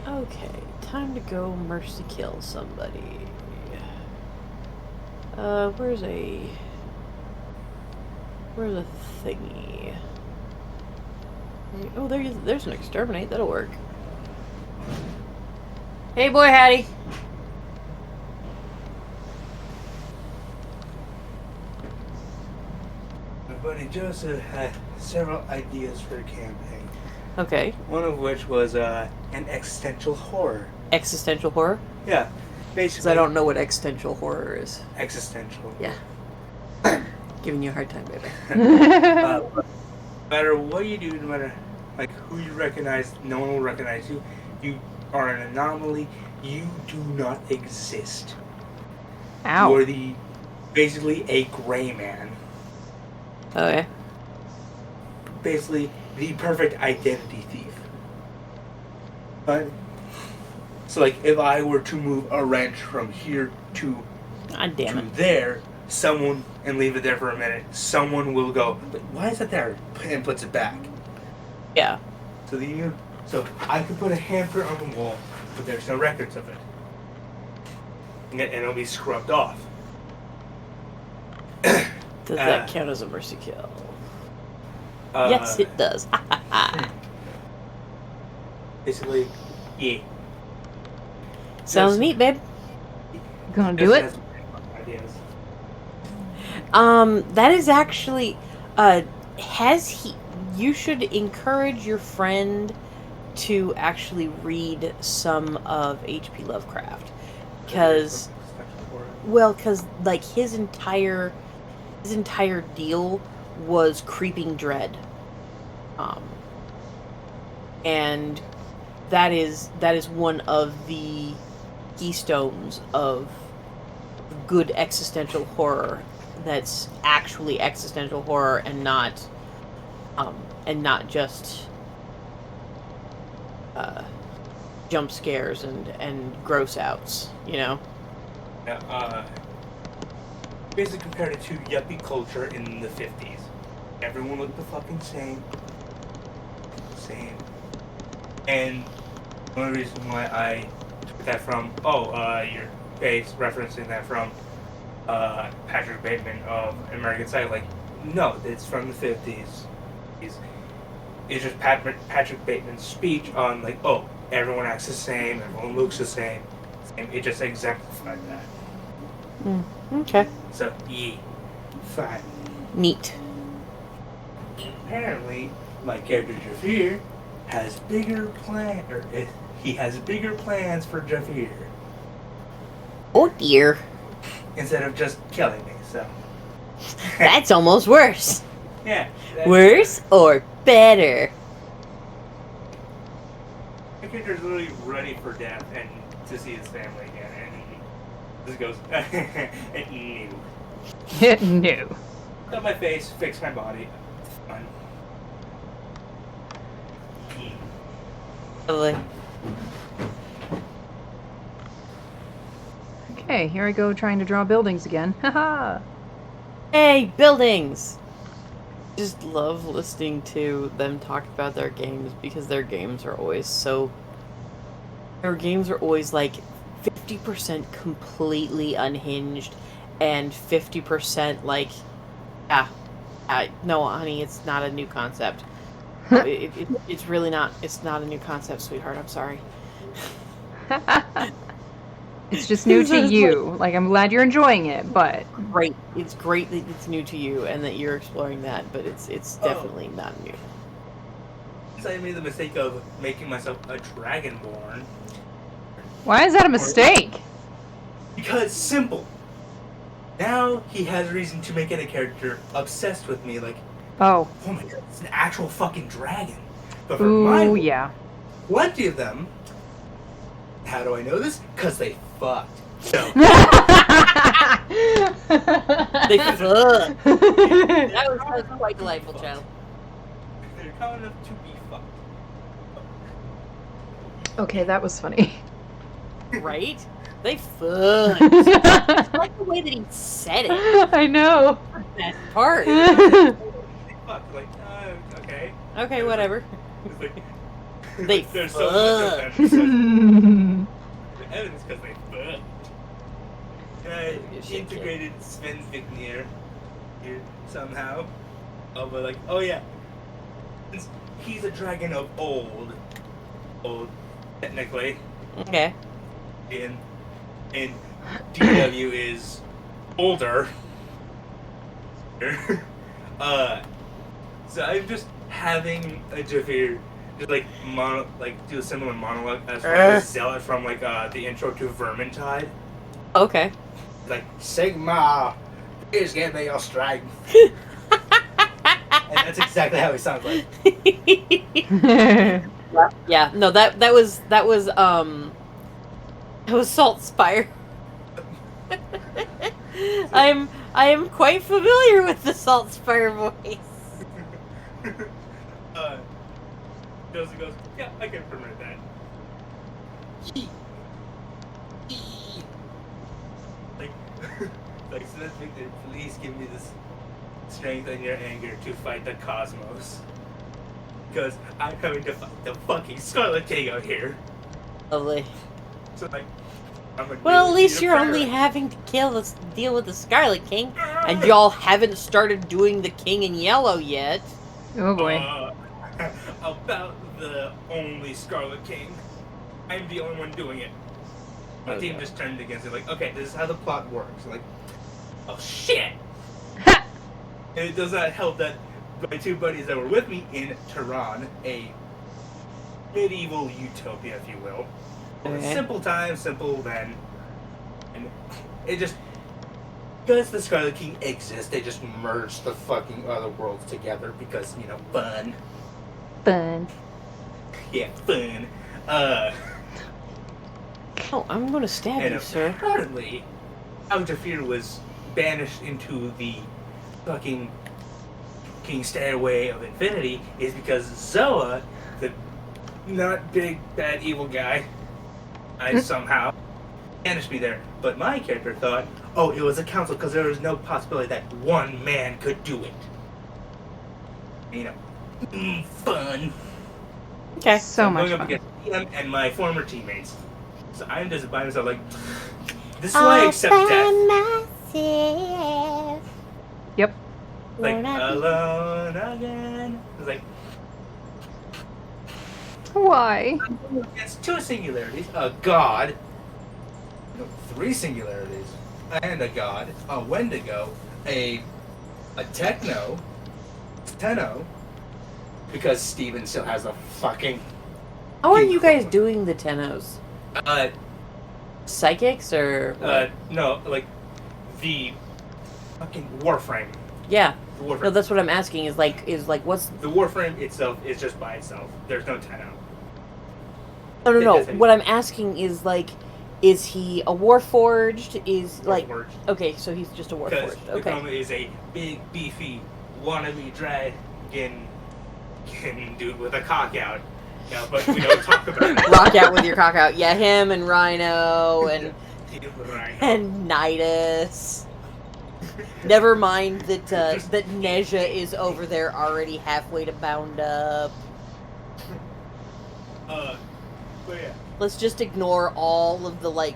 Speaker 3: Okay, time to go mercy kill somebody. Where's a thingy? Oh, there's an exterminate. That'll work. Hey, boy, Hattie.
Speaker 7: My buddy Joseph had several ideas for a campaign.
Speaker 3: Okay.
Speaker 7: One of which was an existential horror.
Speaker 3: Existential horror?
Speaker 7: Yeah,
Speaker 3: Because
Speaker 7: basically.
Speaker 3: I don't know what existential horror is.
Speaker 7: Existential.
Speaker 3: Yeah. Giving you a hard time, baby.
Speaker 7: No matter what you do, no matter like who you recognize. No one will recognize you. You are an anomaly. You do not exist.
Speaker 1: Ow.
Speaker 7: You are basically a gray man.
Speaker 3: Okay.
Speaker 7: Basically the perfect identity thief. But so like if I were to move a wrench from here to
Speaker 3: God damn it.
Speaker 7: there, someone and leave it there for a minute, someone will go, "But why is that there?" and puts it back.
Speaker 3: Yeah.
Speaker 7: So I could put a hamper on the wall, but there's no records of it. And it'll be scrubbed off.
Speaker 3: Does that count as a mercy kill? Yes, it does.
Speaker 7: Basically, yeah.
Speaker 3: Sounds neat, babe.
Speaker 1: Gonna do it?
Speaker 7: Ideas.
Speaker 3: That is actually, you should encourage your friend to actually read some of H.P. Lovecraft. Because, like, his entire deal was creeping dread. And that is one of the keystones of good existential horror that's actually existential horror and not just jump scares and gross outs, you know?
Speaker 7: Yeah, basically compared it to yuppie culture in the 50s. Everyone looked the fucking same. And the only reason why I took that from, your base referencing that from Patrick Bateman of American Psycho, like, no, it's from the 50s. It's just Patrick Bateman's speech on, like, oh, everyone acts the same, everyone looks the same. It just exemplified that.
Speaker 3: Okay.
Speaker 7: So, yeah, fine.
Speaker 3: Neat.
Speaker 7: Apparently, my character Jafir has bigger he has bigger plans for Jafir.
Speaker 3: Oh dear.
Speaker 7: Instead of just killing me, so.
Speaker 3: That's almost worse.
Speaker 7: Yeah.
Speaker 3: Worse or better?
Speaker 7: My character's literally ready for death and to see his family again, and this goes, it knew.
Speaker 1: No.
Speaker 7: Cut my face, fix my body. It's fine.
Speaker 3: Lovely.
Speaker 1: Okay, here I go trying to draw buildings again. Haha.
Speaker 3: Hey, buildings! Just love listening to them talk about their games because their games are always like 50% completely unhinged and 50% like, no, honey, it's not a new concept. It's really not. It's not a new concept, sweetheart. I'm sorry.
Speaker 1: It's just new to you. Like, I'm glad you're enjoying it, but...
Speaker 3: Great. It's great that it's new to you and that you're exploring that, but it's definitely not new.
Speaker 7: So I made the mistake of making myself a dragonborn.
Speaker 1: Why is that a mistake?
Speaker 7: Because simple. Now he has reason to make it a character obsessed with me, like,
Speaker 1: Oh.
Speaker 7: oh my god, it's an actual fucking dragon. But for my
Speaker 1: Ooh, yeah.
Speaker 7: plenty of them, how do I know this? Because they fucked. So.
Speaker 3: They fuck. That was quite delightful, child.
Speaker 7: They're common enough to be fucked.
Speaker 1: Okay, that was funny.
Speaker 3: Right? They fucked. It's like the way that he said it.
Speaker 1: I know.
Speaker 3: That's the best part.
Speaker 7: They fucked. Like, okay.
Speaker 3: Okay, whatever.
Speaker 7: It's like,
Speaker 3: They
Speaker 7: there's so much of them. The evidence because they fucked. Integrated Sven Vignier here somehow. Oh, but like, oh yeah. Since he's a dragon of old, technically.
Speaker 3: Okay.
Speaker 7: And DW is older. So I'm just having a Jafir just do a similar monologue as Zealot from the intro to Vermintide.
Speaker 3: Okay.
Speaker 7: Like, Sigma, please give me your strength. And That's exactly how he sounds like.
Speaker 3: Yeah, no, that was Salt Spire. I am quite familiar with the Salt Spire voice.
Speaker 7: Joseph goes, yeah, I can permit that. Like, like, so that's Victor, please give me this strength and your anger to fight the cosmos. Because I'm having to fight the fucking Scarlet King out here.
Speaker 3: Lovely.
Speaker 7: So, like, I'm gonna
Speaker 3: Well, at
Speaker 7: really
Speaker 3: least
Speaker 7: need a
Speaker 3: you're only
Speaker 7: prayer.
Speaker 3: having to deal with the Scarlet King, and y'all haven't started doing the King in Yellow yet.
Speaker 1: Oh boy.
Speaker 7: About the only Scarlet King. I'm the only one doing it. My team just turned against it. Like, okay, this is how the plot works. Like, oh shit! And it does not help that my two buddies that were with me in Tehran, a medieval utopia, if you will.
Speaker 3: Okay.
Speaker 7: Simple time, simple then. And it just, because the Scarlet King exists, they just merged the fucking other worlds together because, you know, fun.
Speaker 1: Fun.
Speaker 7: Yeah, fun.
Speaker 3: Oh, I'm gonna stab
Speaker 7: And
Speaker 3: you, sir.
Speaker 7: apparently, Altafir was banished into the fucking King Stairway of Infinity is because Zoa, the not big, bad, evil guy, I somehow banished me there. But my character thought, oh, it was a council because there was no possibility that one man could do it. You know, fun.
Speaker 3: Okay.
Speaker 1: So
Speaker 7: I'm
Speaker 1: much
Speaker 7: going up
Speaker 1: fun.
Speaker 7: against him and my former teammates. So I'm just by myself, like, this is why I accept death.
Speaker 1: Yep.
Speaker 7: Like, alone again. It's like,
Speaker 1: Why?
Speaker 7: I'm going against two singularities, a god, no, three singularities, and a god, a Wendigo, a techno, Tenno, because Steven still has a fucking,
Speaker 3: How are you guys doing the Tennos?
Speaker 7: uh,
Speaker 3: Psychics or what?
Speaker 7: no, like, the fucking Warframe.
Speaker 3: Yeah.
Speaker 7: The Warframe.
Speaker 3: No, that's what I'm asking. Is like what's
Speaker 7: The Warframe itself is just by itself. There's no Tenno.
Speaker 3: no.
Speaker 7: It doesn't-
Speaker 3: What I'm asking is like, is he a Warforged? Is like
Speaker 7: Warforged.
Speaker 3: okay, so he's just a
Speaker 7: Because
Speaker 3: Warforged.
Speaker 7: the
Speaker 3: Okay.
Speaker 7: Coma is a big, beefy, wannabe dragon dude with a cock out. Yeah, but we don't talk about it.
Speaker 3: Rock out with your cock out. Yeah, him and Rhino and
Speaker 7: Right.
Speaker 3: and Nidus. Never mind that that Neja is over there already halfway to bound up.
Speaker 7: But yeah.
Speaker 3: Let's just ignore all of the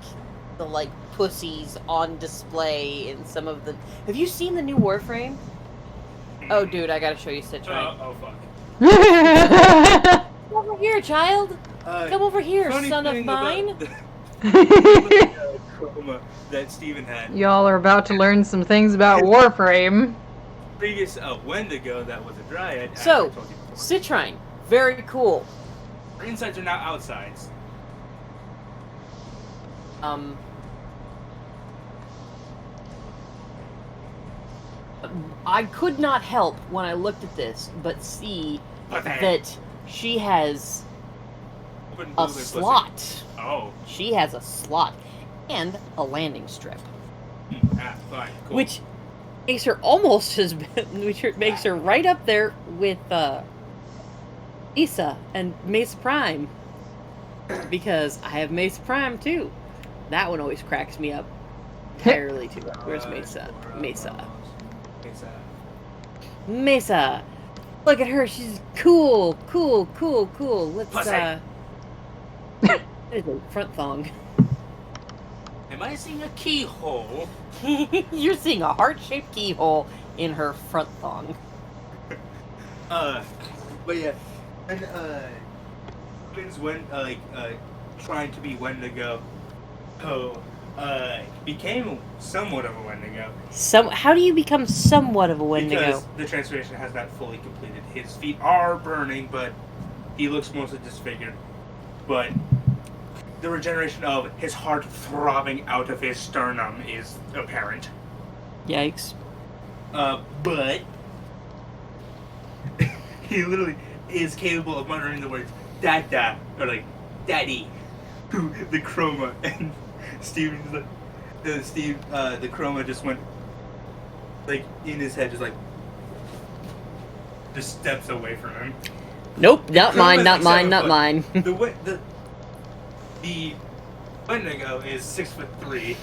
Speaker 3: pussies on display in some of the. Have you seen the new Warframe? Oh, dude, I gotta show you Stitch.
Speaker 7: Oh fuck.
Speaker 3: Come over here, child. Come over here,
Speaker 7: funny
Speaker 3: son of
Speaker 7: thing about
Speaker 3: mine.
Speaker 7: the Chroma that Steven had.
Speaker 1: Y'all are about to learn some things about Warframe.
Speaker 7: Previous Wendigo that was a dryad. as
Speaker 3: So,
Speaker 7: I told you before.
Speaker 3: Citrine, very cool.
Speaker 7: Our insides are now outsides.
Speaker 3: I could not help when I looked at this but see
Speaker 7: Okay.
Speaker 3: that she has
Speaker 7: Open
Speaker 3: a
Speaker 7: boob and pussy.
Speaker 3: slot.
Speaker 7: Oh.
Speaker 3: She has a slot and a landing strip,
Speaker 7: Fine. Cool.
Speaker 3: which makes her almost as which makes her right up there with Issa and Mesa Prime, because I have Mesa Prime too. That one always cracks me up entirely too. Where's Mesa? Mesa. Look at her. She's cool. Let's
Speaker 7: Pussy.
Speaker 3: That is a front thong.
Speaker 7: Am I seeing a keyhole?
Speaker 3: You're seeing a heart-shaped keyhole in her front thong.
Speaker 7: But yeah, and Vince went trying to be Wendigo, became somewhat of a Wendigo.
Speaker 3: How do you become somewhat of a Wendigo?
Speaker 7: Because the transformation has not fully completed. His feet are burning, but he looks mostly disfigured. But the regeneration of his heart throbbing out of his sternum is apparent.
Speaker 3: Yikes.
Speaker 7: But he literally is capable of muttering the words "dada" or like "daddy" to the chroma, and Steven's like, the chroma just went like in his head, just steps away from him.
Speaker 3: Nope, not mine,
Speaker 7: Chroma's
Speaker 3: not
Speaker 7: like
Speaker 3: mine,
Speaker 7: 7
Speaker 3: not
Speaker 7: foot.
Speaker 3: mine.
Speaker 7: The Wendigo is 6'3".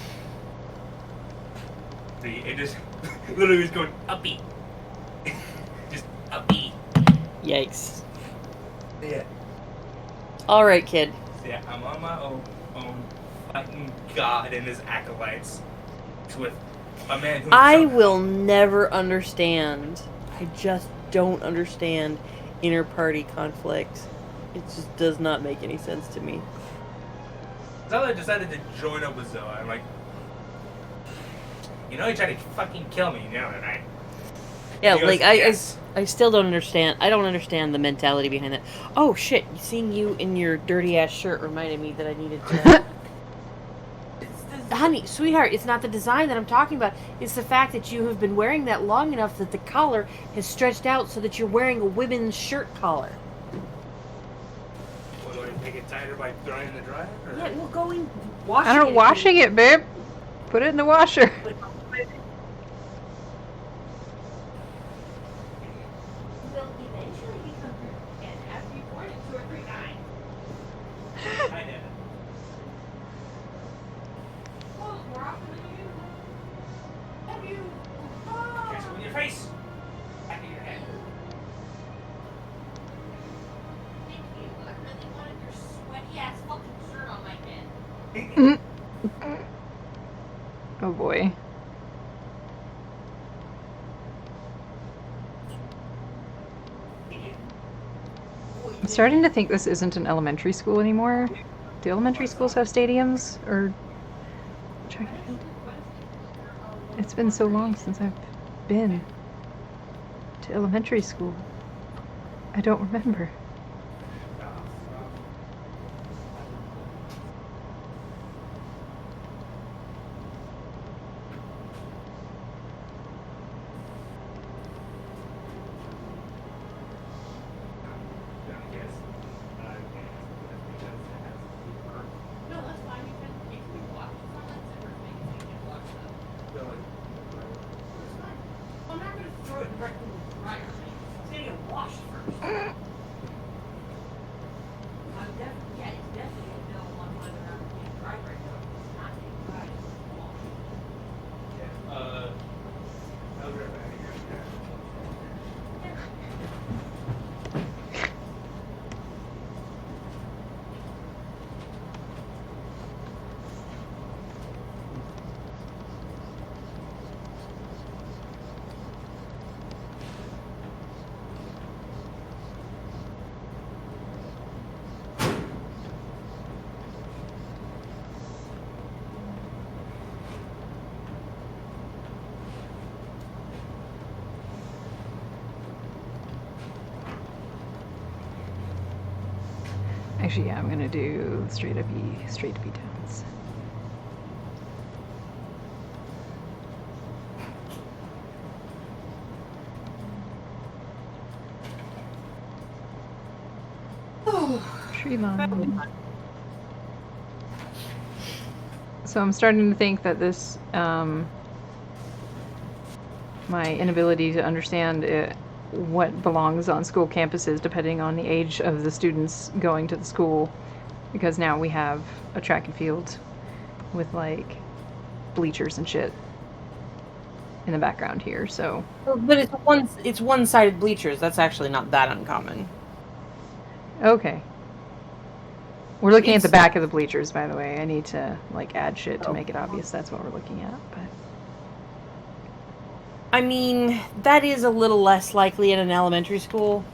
Speaker 7: It just literally was going uppy, just uppy.
Speaker 3: Yikes.
Speaker 7: Yeah.
Speaker 3: All right, kid.
Speaker 7: Yeah, I'm on my own fighting God and his acolytes with a man who
Speaker 3: I will never understand. I just don't understand inter-party conflict. It just does not make any sense to me.
Speaker 7: Zella decided to join up with Zoa. I'm like, you know, he tried to fucking kill me, you know, right?
Speaker 3: Yeah,
Speaker 7: He goes,
Speaker 3: like
Speaker 7: "Yes."
Speaker 3: I still don't understand. I don't understand the mentality behind that. Oh shit! Seeing you in your dirty ass shirt reminded me that I needed to. Honey, sweetheart, it's not the design that I'm talking about. It's the fact that you have been wearing that long enough that the collar has stretched out so that you're wearing a women's shirt collar.
Speaker 7: What, do I make it tighter by throwing it in the dryer? Or?
Speaker 3: Yeah, well, going washing.
Speaker 1: I don't washing it, babe. Put it in the washer.
Speaker 7: I know. Catch it with your face. Back of your head.
Speaker 1: Oh boy. I'm starting to think this isn't an elementary school anymore. Do elementary schools have stadiums or track and field? It's been so long since I've been to elementary school. I don't remember. Actually, yeah, I'm gonna do straight up E towns. Trevon. So I'm starting to think that this, my inability to understand what belongs on school campuses depending on the age of the students going to the school, because now we have a track and field with like bleachers and shit in the background here, so.
Speaker 3: But it's one-sided bleachers. That's actually not that uncommon.
Speaker 1: Okay. We're looking at the back of the bleachers, by the way. I need to like add shit to make it obvious that's what we're looking at, but.
Speaker 3: I mean, that is a little less likely in an elementary school.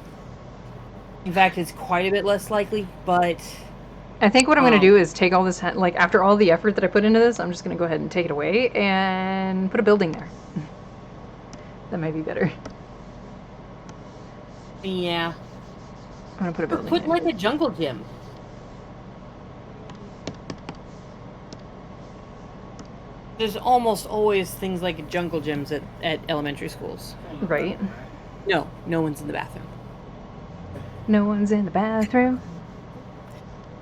Speaker 3: In fact, it's quite a bit less likely, but...
Speaker 1: I think what I'm going to do is take all this, like, after all the effort that I put into this, I'm just going to go ahead and take it away and put a building there. That might be better.
Speaker 3: Yeah.
Speaker 1: I'm going to put a building
Speaker 3: Put,
Speaker 1: there.
Speaker 3: like, a jungle gym. There's almost always things like jungle gyms at elementary schools.
Speaker 1: Right.
Speaker 3: No one's in the bathroom.
Speaker 1: No one's in the bathroom.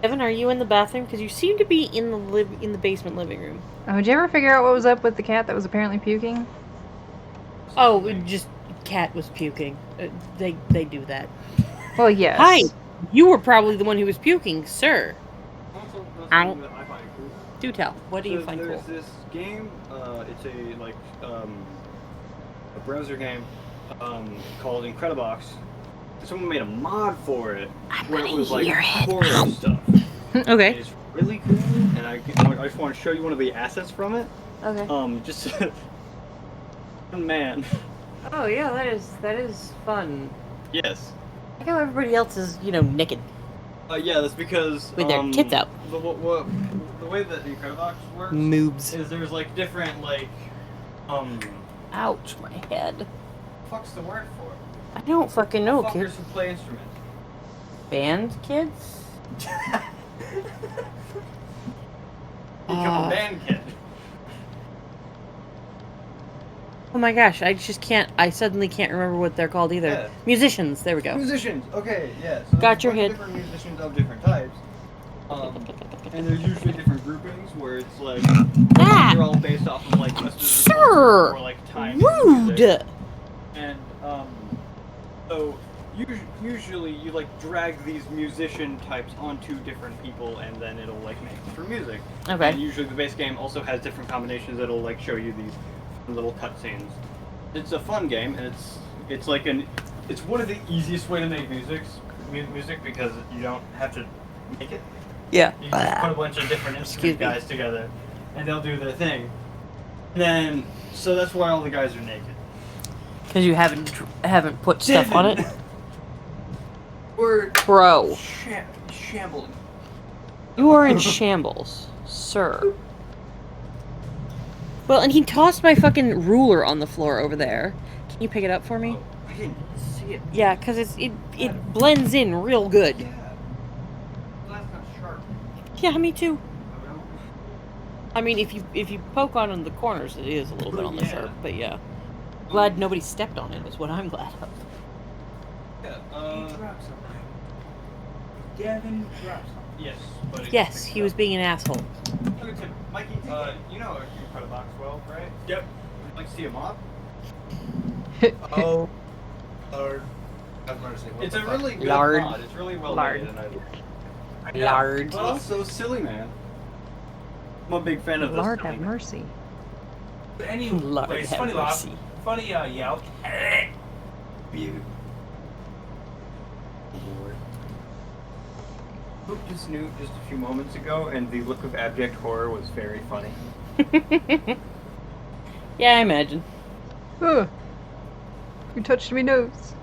Speaker 3: Evan, are you in the bathroom? Because you seem to be in the basement living room.
Speaker 1: Oh, did you ever figure out what was up with the cat that was apparently puking?
Speaker 3: Oh, it just cat was puking. They do that.
Speaker 1: Well, yes.
Speaker 3: Hi, you were probably the one who was puking, sir.
Speaker 8: Also, that's
Speaker 3: Ow.
Speaker 8: something that I find cool.
Speaker 3: Do tell. What do you find
Speaker 8: There's
Speaker 3: cool?
Speaker 8: this game. It's a browser game called Incredibox. Someone made a mod for it where it was like horror stuff.
Speaker 3: Okay.
Speaker 8: It's really cool, and I just want to show you one of the assets from it.
Speaker 3: Okay.
Speaker 8: Just man.
Speaker 3: Oh yeah, that is fun.
Speaker 8: Yes.
Speaker 3: I like how everybody else is, naked
Speaker 8: Yeah, that's because
Speaker 3: with their tits out.
Speaker 8: The way that Incredibox works
Speaker 3: Moobs.
Speaker 8: is there's like different
Speaker 3: Ouch, my head.
Speaker 8: Fuck's the word for it?
Speaker 3: I don't fucking know,
Speaker 8: Fuckers
Speaker 3: kid.
Speaker 8: who play instruments.
Speaker 3: Band kids?
Speaker 8: Become a band kid.
Speaker 3: Oh my gosh, I suddenly can't remember what they're called either.
Speaker 8: Yeah.
Speaker 3: Musicians, there we go.
Speaker 8: Musicians, okay, yeah. So
Speaker 3: Got
Speaker 8: there's
Speaker 3: your
Speaker 8: a bunch
Speaker 3: hit.
Speaker 8: of different musicians of different types. And there's usually different groupings where it's like they're all based off of like a specific
Speaker 3: Sir!
Speaker 8: or like time.
Speaker 3: Rude!
Speaker 8: And so usually you like drag these musician types onto different people, and then it'll like make different music.
Speaker 3: Okay.
Speaker 8: And usually the base game also has different combinations that'll like show you these little cutscenes. It's a fun game, and it's one of the easiest way to make music because you don't have to make it.
Speaker 3: Yeah.
Speaker 8: You just put a bunch of different instrument guys together, and they'll do their thing. And then, so that's why all the guys are naked.
Speaker 3: Because you haven't put stuff on it?
Speaker 8: We're
Speaker 3: Bro.
Speaker 8: shambling.
Speaker 3: You are in shambles, sir. Well, and he tossed my fucking ruler on the floor over there. Can you pick it up for me?
Speaker 8: I didn't see it.
Speaker 3: Yeah, because it blends in real good.
Speaker 8: Yeah. Well, that's not sharp.
Speaker 3: Yeah, me too.
Speaker 8: I don't-
Speaker 3: I mean, if you poke on the corners, it is a little bit on the
Speaker 8: Yeah.
Speaker 3: sharp, but yeah. Glad nobody stepped on it is what I'm glad of.
Speaker 8: Yeah,
Speaker 6: He dropped something. Gavin dropped something.
Speaker 8: yes, but it
Speaker 3: Yes,
Speaker 8: picks
Speaker 3: he
Speaker 8: it
Speaker 3: was
Speaker 8: up.
Speaker 3: being an asshole.
Speaker 8: Look at Tim. Mikey, you know Incredibox well, right? Yep. Would you like to see a mod?
Speaker 7: Oh, Lord. Have mercy. What
Speaker 8: It's
Speaker 7: the
Speaker 8: a
Speaker 7: fuck?
Speaker 8: really good
Speaker 3: Lard.
Speaker 8: mod. It's really well
Speaker 3: Lard.
Speaker 8: made, and I
Speaker 3: Lard.
Speaker 8: But also silly, man. I'm a big fan of this.
Speaker 1: Lord have mercy.
Speaker 7: But anyway,
Speaker 3: Lord
Speaker 7: it's
Speaker 3: have
Speaker 7: funny laugh.
Speaker 3: mercy.
Speaker 7: Funny yell.
Speaker 8: Beautiful. Poop just knew just a few moments ago, and the look of abject horror was very funny.
Speaker 3: Yeah, I imagine.
Speaker 1: Ugh. You touched me nose.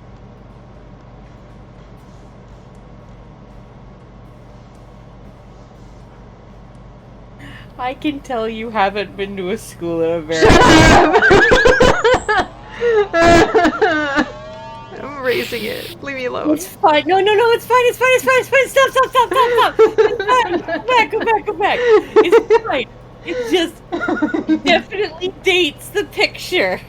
Speaker 3: I can tell you haven't been to a school in a very
Speaker 1: I'm erasing it. Leave me alone.
Speaker 3: It's fine. No, it's fine. It's fine. Stop. It's fine. Go back. It's fine. It just definitely dates the picture.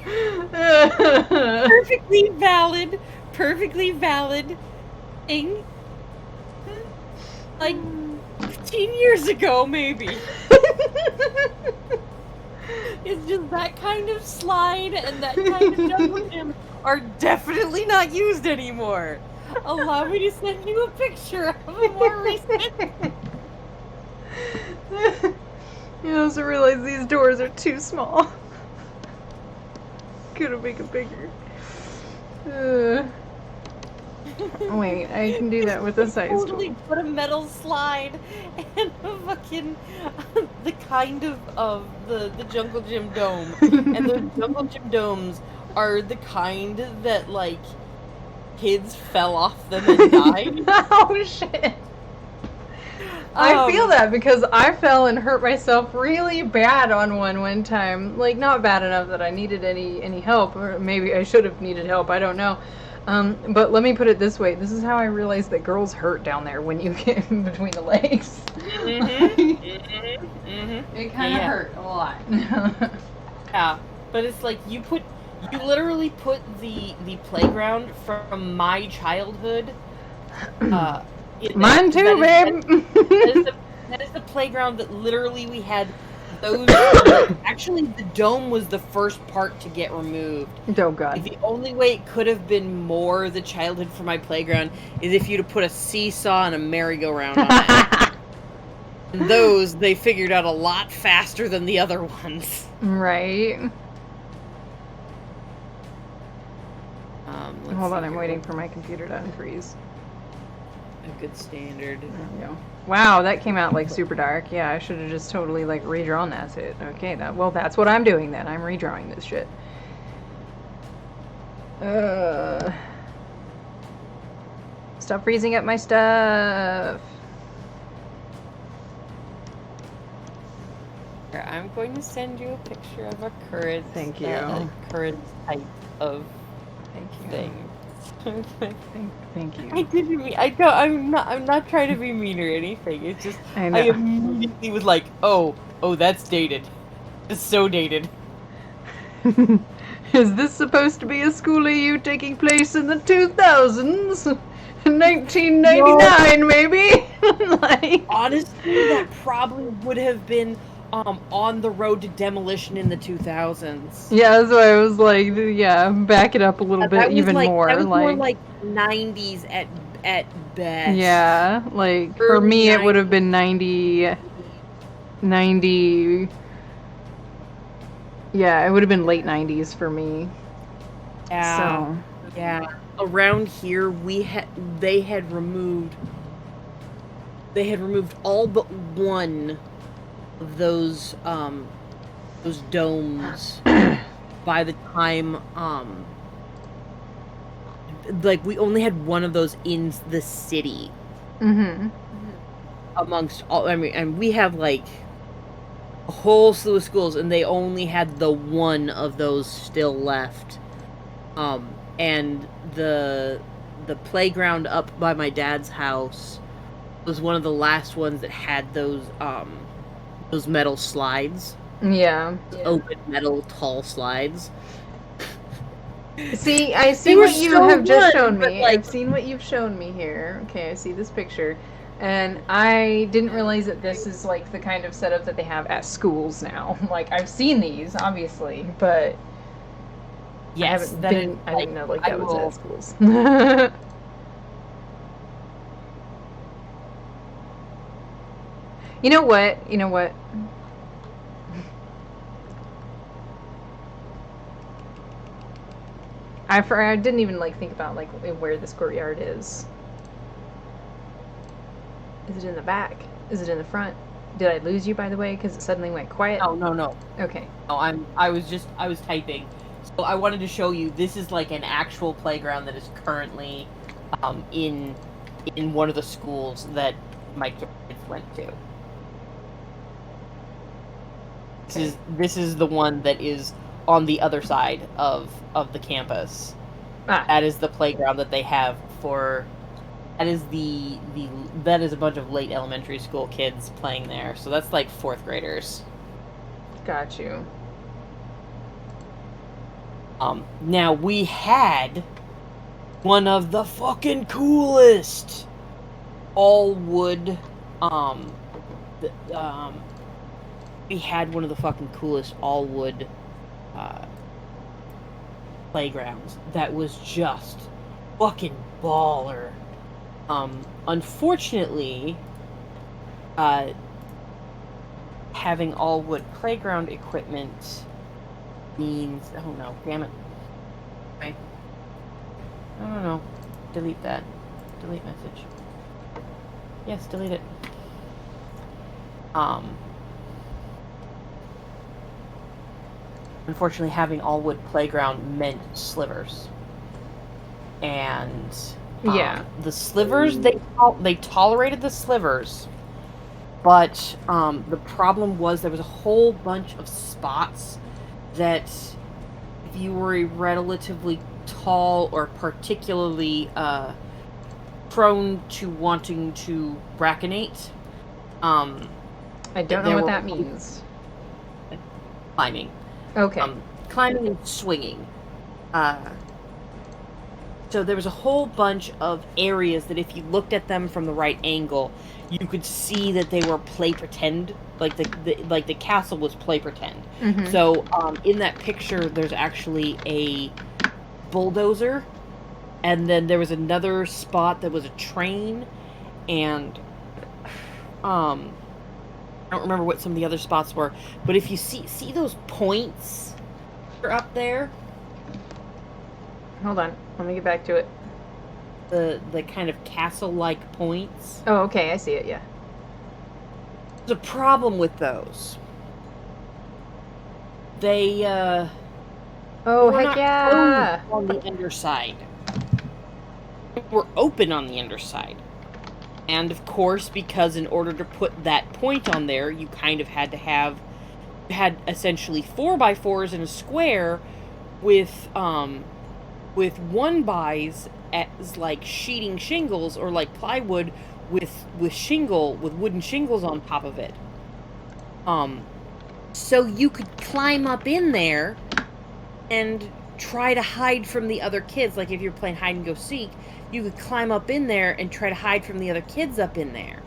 Speaker 3: Perfectly valid thing. Like 15 years ago, maybe. It's just that kind of slide and that kind of jungle gym are definitely not used anymore. Allow me to send you a picture of a more recent.
Speaker 1: You also realize these doors are too small. Could make it bigger. Wait, I can do that with a size
Speaker 3: Totally
Speaker 1: tool.
Speaker 3: put a metal slide and a fucking the kind of the jungle gym dome, and the jungle gym domes are the kind that like kids fell off them and died.
Speaker 1: Oh shit! I feel that because I fell and hurt myself really bad on one time. Like not bad enough that I needed any help, or maybe I should have needed help. I don't know. But let me put it this way. This is how I realized that girls hurt down there when you get in between the legs. It kind of hurt a lot.
Speaker 3: Yeah, but it's like you literally put the playground from my childhood
Speaker 1: Mine too, babe.
Speaker 3: That is the playground that literally we had those. Actually, the dome was the first part to get removed.
Speaker 1: Oh God.
Speaker 3: The only way it could have been more the childhood for my playground is if you'd have put a seesaw and a merry-go-round on it. And those they figured out a lot faster than the other ones.
Speaker 1: Right.
Speaker 3: Let's
Speaker 1: Hold on,
Speaker 3: see
Speaker 1: I'm
Speaker 3: here.
Speaker 1: waiting for my computer to unfreeze.
Speaker 3: A good standard.
Speaker 1: There we go. Wow, that came out like super dark. Yeah, I should have just totally like redrawn that shit. Okay, that's what I'm doing then. I'm redrawing this shit. Stop freezing up my stuff.
Speaker 3: I'm going to send you a picture of a current.
Speaker 1: Thank you.
Speaker 3: Current type of
Speaker 1: Thank you.
Speaker 3: thing.
Speaker 1: Thank you.
Speaker 3: I didn't mean. I don't. I'm not trying to be mean or anything. It's just
Speaker 1: I know.
Speaker 3: I immediately was like, oh, that's dated. It's so dated.
Speaker 1: Is this supposed to be a school AU taking place in the 2000s? 1999, maybe? Like...
Speaker 3: Honestly, that probably would have been on the road to demolition in the 2000s.
Speaker 1: Yeah, that's why I was like, yeah, back it up a little bit even more.
Speaker 3: That was
Speaker 1: like,
Speaker 3: more like 90s at best.
Speaker 1: Yeah, like for
Speaker 3: Early
Speaker 1: me it would have
Speaker 3: 90s.
Speaker 1: been 90. Yeah, it would have been late 90s for me.
Speaker 3: Yeah.
Speaker 1: So,
Speaker 3: yeah. Around here they had removed all but one of those domes by the time like we only had one of those in the city.
Speaker 1: mhm.
Speaker 3: Amongst all, I mean, and we have like a whole slew of schools, and they only had the one of those still left. And the playground up by my dad's house was one of the last ones that had those metal slides.
Speaker 1: Yeah.
Speaker 3: Open metal tall slides.
Speaker 1: See, I see
Speaker 3: They were
Speaker 1: what you
Speaker 3: so
Speaker 1: have just
Speaker 3: good,
Speaker 1: shown
Speaker 3: but,
Speaker 1: me.
Speaker 3: like-
Speaker 1: I've seen what you've shown me here. Okay, I see this picture. And I didn't realize that this is like the kind of setup that they have at schools now. Like I've seen these, obviously, but
Speaker 3: Yes,
Speaker 1: I didn't know like that was at schools. You know what? I didn't even like think about like where this courtyard is. Is it in the back? Is it in the front? Did I lose you, by the way? Because it suddenly went quiet.
Speaker 3: Oh no.
Speaker 1: Okay.
Speaker 3: No, I was typing. So I wanted to show you, this is like an actual playground that is currently in one of the schools that my kids went to. This is the one that is on the other side of the campus. That is the playground that they have for. That is that is a bunch of late elementary school kids playing there. So that's like 4th graders.
Speaker 1: Got you.
Speaker 3: Now we had one of the fucking coolest all wood. We had one of the fucking coolest all wood playgrounds that was just fucking baller. Unfortunately, having all wood playground equipment means, oh no, damn it. Okay. No. Delete that. Delete message. Yes, delete it. Unfortunately, having all wood playground meant slivers. And
Speaker 1: Yeah.
Speaker 3: the slivers, they tolerated the slivers, but the problem was there was a whole bunch of spots that if you were a relatively tall or particularly prone to wanting to bracconate,
Speaker 1: I don't know what that means.
Speaker 3: Climbing.
Speaker 1: Okay.
Speaker 3: Climbing and swinging. So there was a whole bunch of areas that if you looked at them from the right angle, you could see that they were play pretend, like the castle was play pretend.
Speaker 1: Mhm.
Speaker 3: So in that picture, there's actually a bulldozer, and then there was another spot that was a train, and I don't remember what some of the other spots were. But if you see those points that are up there,
Speaker 1: Hold on. Let me get back to it.
Speaker 3: the kind of castle-like points.
Speaker 1: Oh, okay. I see it. Yeah.
Speaker 3: There's a problem with those. They
Speaker 1: Oh,
Speaker 3: were
Speaker 1: heck
Speaker 3: not
Speaker 1: yeah.
Speaker 3: closed on the underside. They were open on the underside. And of course, because in order to put that point on there, you kind of had to have, you had essentially 4x4s in a square with 1x as like sheeting shingles or like plywood with wooden shingles on top of it. So you could climb up in there and try to hide from the other kids. Like if you're playing hide and go seek, you could climb up in there and try to hide from the other kids up in there.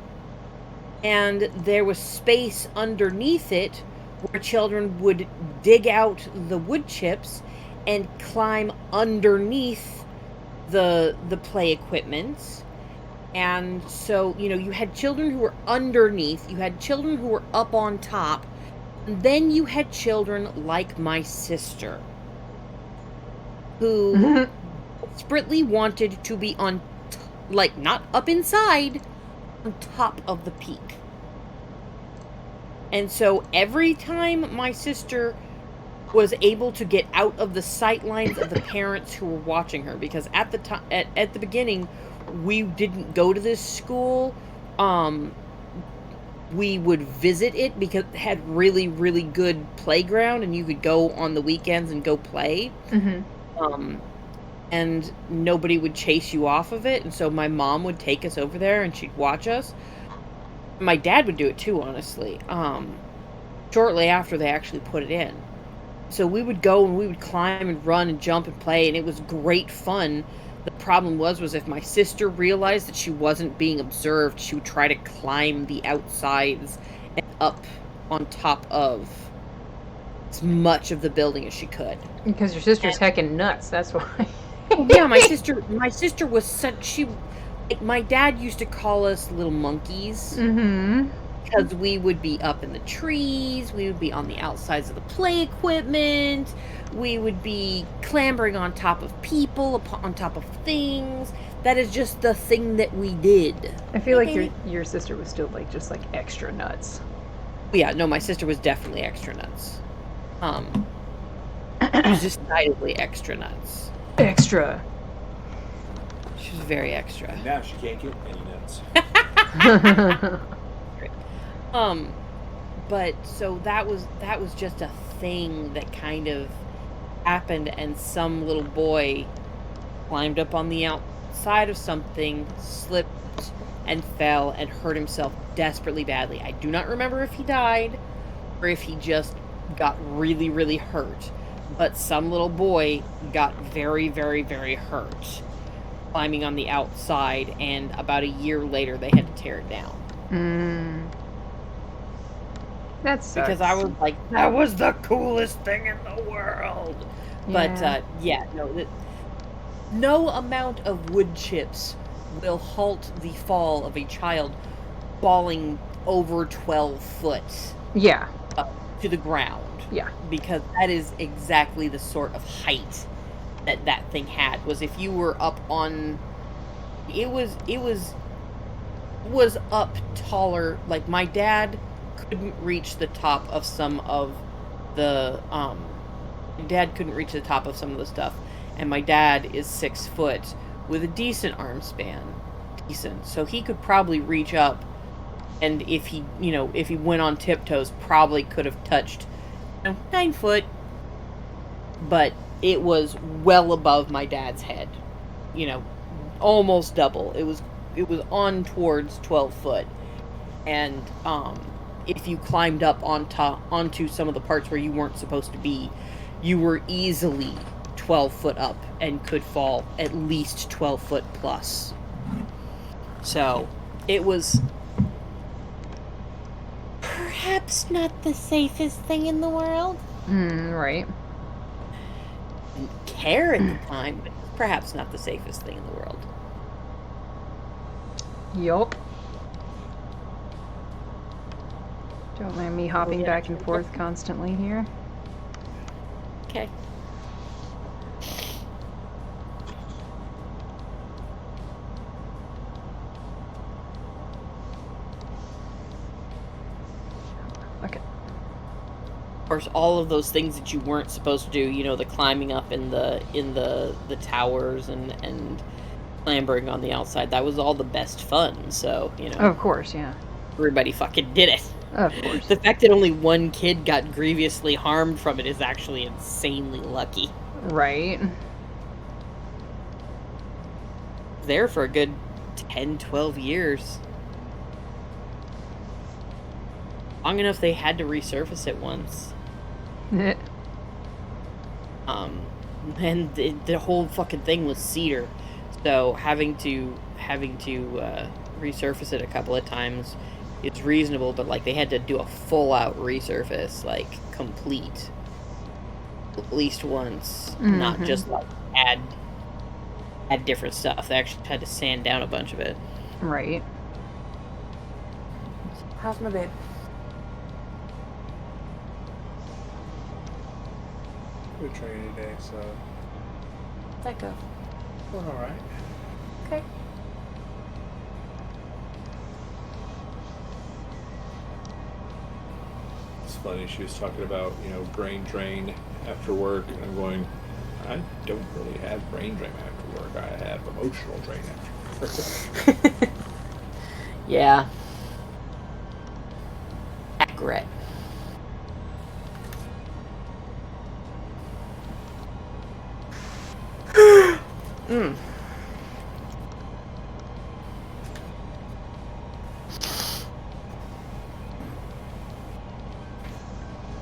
Speaker 3: And there was space underneath it where children would dig out the wood chips and climb underneath the play equipment. And so, you had children who were underneath, you had children who were up on top, and then you had children like my sister who desperately wanted to be on, not up inside, on top of the peak. And so every time my sister was able to get out of the sight lines of the parents who were watching her, because at the time, at the beginning, we didn't go to this school. We would visit it because it had really, really good playground, and you could go on the weekends and go play. And nobody would chase you off of it, and so my mom would take us over there and she'd watch us. My dad would do it too, honestly. Shortly after they actually put it in. So we would go and we would climb and run and jump and play, and it was great fun. The problem was if my sister realized that she wasn't being observed, she would try to climb the outsides and up on top of as much of the building as she could.
Speaker 1: Because your sister's heckin' nuts, that's why.
Speaker 3: Yeah, my sister was my dad used to call us little monkeys. Because we would be up in the trees, we would be on the outsides of the play equipment, we would be clambering on top of people, on top of things. That is just the thing that we did.
Speaker 1: I feel like your sister was still just extra nuts.
Speaker 3: Yeah, no, my sister was definitely extra nuts. She was decidedly extra nuts.
Speaker 1: Extra.
Speaker 3: She was very extra.
Speaker 9: And now she can't get any nuts.
Speaker 3: But so that was just a thing that kind of happened, and some little boy climbed up on the outside of something, slipped and fell and hurt himself desperately badly. I do not remember if he died or if he just got really, really hurt, but some little boy got very, very, very hurt climbing on the outside, and about a year later they had to tear it down.
Speaker 1: That sucks.
Speaker 3: Because I was like, that was the coolest thing in the world. But, no amount of wood chips will halt the fall of a child falling over 12 foot to the ground.
Speaker 1: Yeah.
Speaker 3: Because that is exactly the sort of height that thing had. Was if you were up on... It was up taller. Like, my dad couldn't reach the top of some of the stuff, and my dad is 6 foot with a decent arm span, so he could probably reach up, and if he went on tiptoes, probably could have touched 9 foot, but it was well above my dad's head, almost double. It was on towards 12 foot, and if you climbed up onto some of the parts where you weren't supposed to be, you were easily 12 foot up and could fall at least 12 foot plus. So, it was perhaps not the safest thing in the world.
Speaker 1: Right.
Speaker 3: Didn't care at the time, but perhaps not the safest thing in the world.
Speaker 1: Yup. Don't mind me hopping back and forth constantly here.
Speaker 3: Okay.
Speaker 1: Okay.
Speaker 3: Of course, all of those things that you weren't supposed to do, you know, the climbing up in the towers and clambering on the outside, that was all the best fun. So, you know.
Speaker 1: Of course, yeah.
Speaker 3: Everybody fucking did it.
Speaker 1: Of course.
Speaker 3: The fact that only one kid got grievously harmed from it is actually insanely lucky.
Speaker 1: Right.
Speaker 3: There for a good 10, 12 years. Long enough they had to resurface it once. And the whole fucking thing was cedar. So having to resurface it a couple of times, it's reasonable, but like they had to do a full out resurface, like complete, at least once, not just like add different stuff. They actually had to sand down a bunch of it.
Speaker 1: Right.
Speaker 3: How's my babe?
Speaker 9: Good training today, so
Speaker 3: How'd that go?
Speaker 9: going all right.
Speaker 3: Okay.
Speaker 9: It's funny. She was talking about brain drain after work, and I'm going. I don't really have brain drain after work. I have emotional drain after work.
Speaker 3: Yeah. Accurate.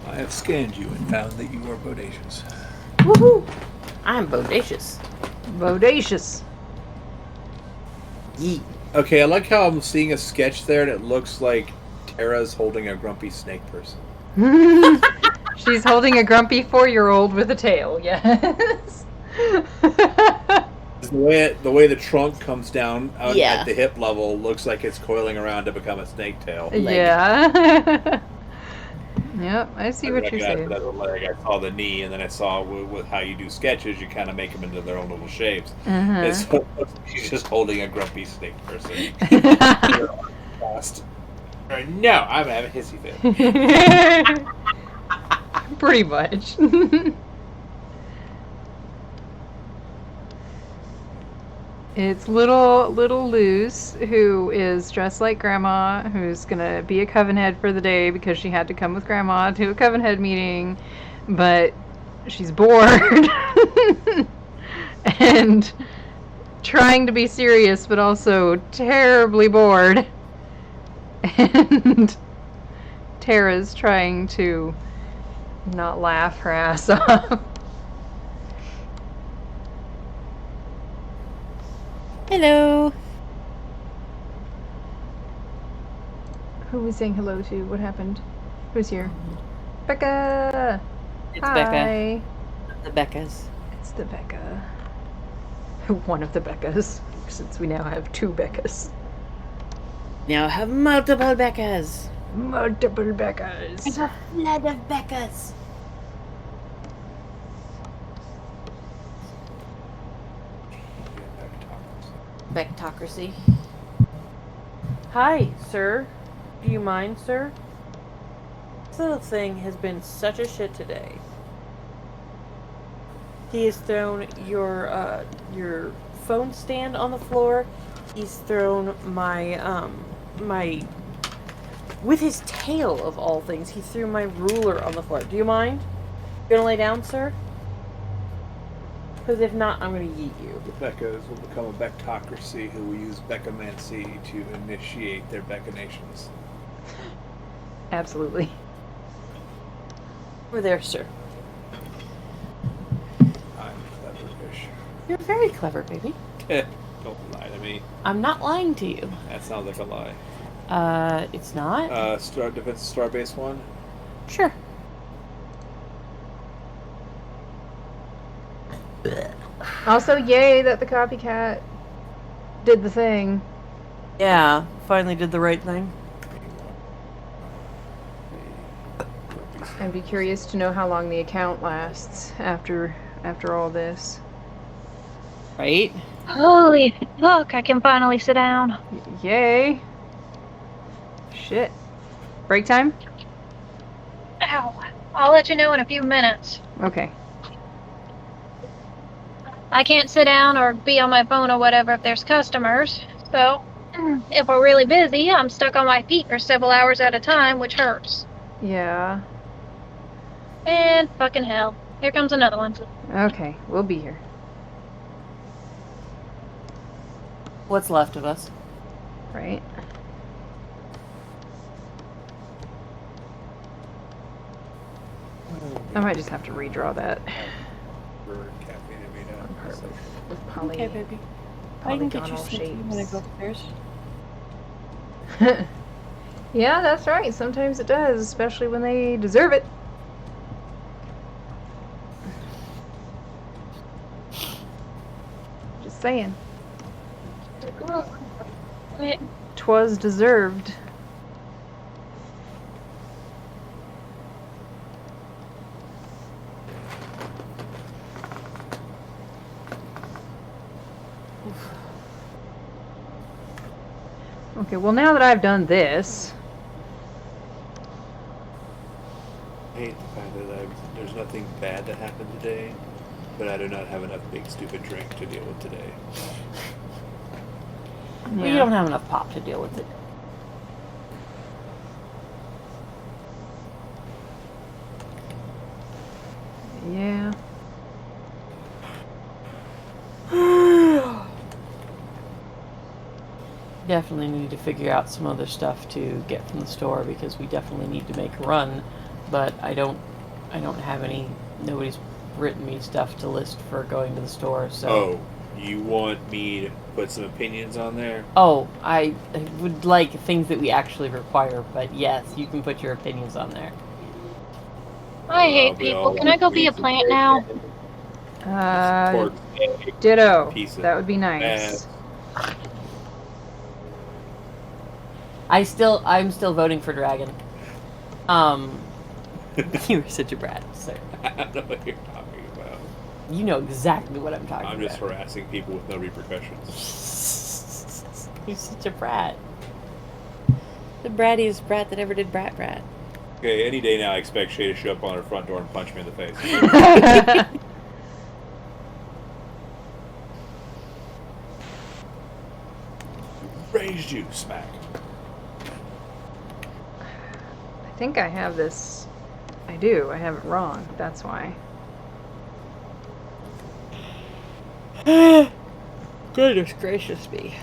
Speaker 9: I have scanned you and found that you are bodacious.
Speaker 3: Woohoo! I'm bodacious.
Speaker 1: Bodacious.
Speaker 3: Yeet.
Speaker 9: Okay, I like how I'm seeing a sketch there, and it looks like Tara's holding a grumpy snake person.
Speaker 1: She's holding a grumpy 4-year-old with a tail, yes.
Speaker 9: The way the trunk comes down out
Speaker 3: Yeah.
Speaker 9: at the hip level looks like it's coiling around to become a snake tail.
Speaker 1: Yeah. Yep, I see what you're saying.
Speaker 9: That leg, I saw the knee, and then I saw with how you do sketches, you kind of make them into their own little shapes. And so she's just holding a grumpy snake person. No, I'm having a hissy fit.
Speaker 1: Pretty much. It's little Luz, who is dressed like Grandma, who's gonna be a coven head for the day because she had to come with Grandma to a coven head meeting, but she's bored and trying to be serious, but also terribly bored. And Tara's trying to not laugh her ass off.
Speaker 3: Hello.
Speaker 1: Who are we saying hello to? What happened? Who's here? Becca!
Speaker 3: It's
Speaker 1: Hi.
Speaker 3: Becca. The Beccas.
Speaker 1: It's the Becca. One of the Beccas, since we now have 2 Beccas.
Speaker 3: Now have multiple Beccas.
Speaker 1: Multiple Beccas.
Speaker 3: There's a flood of Beccas. Bectocracy. Hi, sir. Do you mind, sir? This little thing has been such a shit today. He has thrown your phone stand on the floor. He's thrown my with his tail of all things. He threw my ruler on the floor. Do you mind? You gonna lay down, sir? Because if not, I'm going to yeet you.
Speaker 9: The Beccas will become a Bectocracy who will use Beccamancy to initiate their Beccanations.
Speaker 1: Absolutely.
Speaker 3: Over there, sir.
Speaker 9: I'm
Speaker 3: You're very clever, baby.
Speaker 9: Don't lie to me.
Speaker 3: I'm not lying to you.
Speaker 9: That sounds like a lie.
Speaker 3: It's not?
Speaker 9: Defense star-based one?
Speaker 3: Sure.
Speaker 1: Also, yay that the copycat did the thing.
Speaker 3: Yeah, finally did the right thing.
Speaker 1: I'd be curious to know how long the account lasts after all this.
Speaker 3: Right?
Speaker 5: Holy fuck, I can finally sit down.
Speaker 1: Yay. Shit. Break time?
Speaker 5: Ow. I'll let you know in a few minutes.
Speaker 1: Okay.
Speaker 5: I can't sit down or be on my phone or whatever if there's customers. So, if we're really busy, I'm stuck on my feet for several hours at a time, which hurts.
Speaker 1: Yeah.
Speaker 5: And fucking hell. Here comes another one.
Speaker 1: Okay, we'll be here.
Speaker 3: What's left of us?
Speaker 1: Right. I might just have to redraw that. With
Speaker 3: Okay, baby. I can get you
Speaker 1: polygonal
Speaker 3: something when I
Speaker 1: shapes.
Speaker 3: go upstairs.
Speaker 1: Yeah, that's right. Sometimes it does, especially when they deserve it. Just saying. 'Twas deserved. Okay, well now that I've done this,
Speaker 9: I hate the fact that there's nothing bad that happened today, but I do not have enough big stupid drink to deal with today.
Speaker 3: Well, you don't have enough pop to deal with it.
Speaker 1: yeah.
Speaker 3: Definitely need to figure out some other stuff to get from the store because we definitely need to make a run. But I don't have any. Nobody's written me stuff to list for going to the store. So.
Speaker 9: Oh, you want me to put some opinions on there?
Speaker 3: Oh, I would like things that we actually require. But yes, you can put your opinions on there.
Speaker 5: I hate people. Can I go be a plant now?
Speaker 1: Ditto.
Speaker 9: Piece of
Speaker 1: That would be nice.
Speaker 3: I'm still voting for Dragon. You were such a brat, sir.
Speaker 9: I don't know what you're talking about.
Speaker 3: You know exactly what I'm talking about.
Speaker 9: I'm just harassing people with no repercussions.
Speaker 3: You're such a brat. The brattiest brat that ever did brat.
Speaker 9: Okay, any day now I expect Shay to show up on her front door and punch me in the face. Raised you, smack.
Speaker 1: I think I have this. I do. I have it wrong. That's why.
Speaker 3: Goodness gracious me.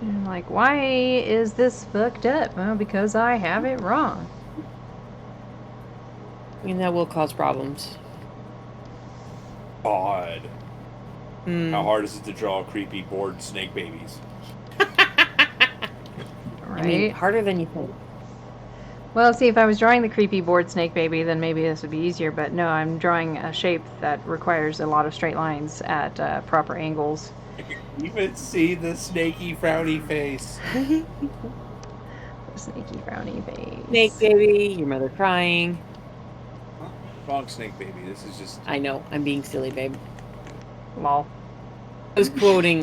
Speaker 1: I'm like, why is this fucked up? Well, because I have it wrong.
Speaker 3: I mean, that will cause problems.
Speaker 9: God. How hard is it to draw creepy bored snake babies?
Speaker 1: Right?
Speaker 3: I mean, harder than you think.
Speaker 1: Well, see, if I was drawing the creepy board snake baby, then maybe this would be easier. But no, I'm drawing a shape that requires a lot of straight lines at proper angles.
Speaker 9: You can even see the snaky frowny face.
Speaker 1: Snaky frowny face.
Speaker 3: Snake baby, your mother crying.
Speaker 9: Huh? Wrong snake baby. This is just...
Speaker 3: I know, I'm being silly, babe.
Speaker 1: Lol.
Speaker 3: I was quoting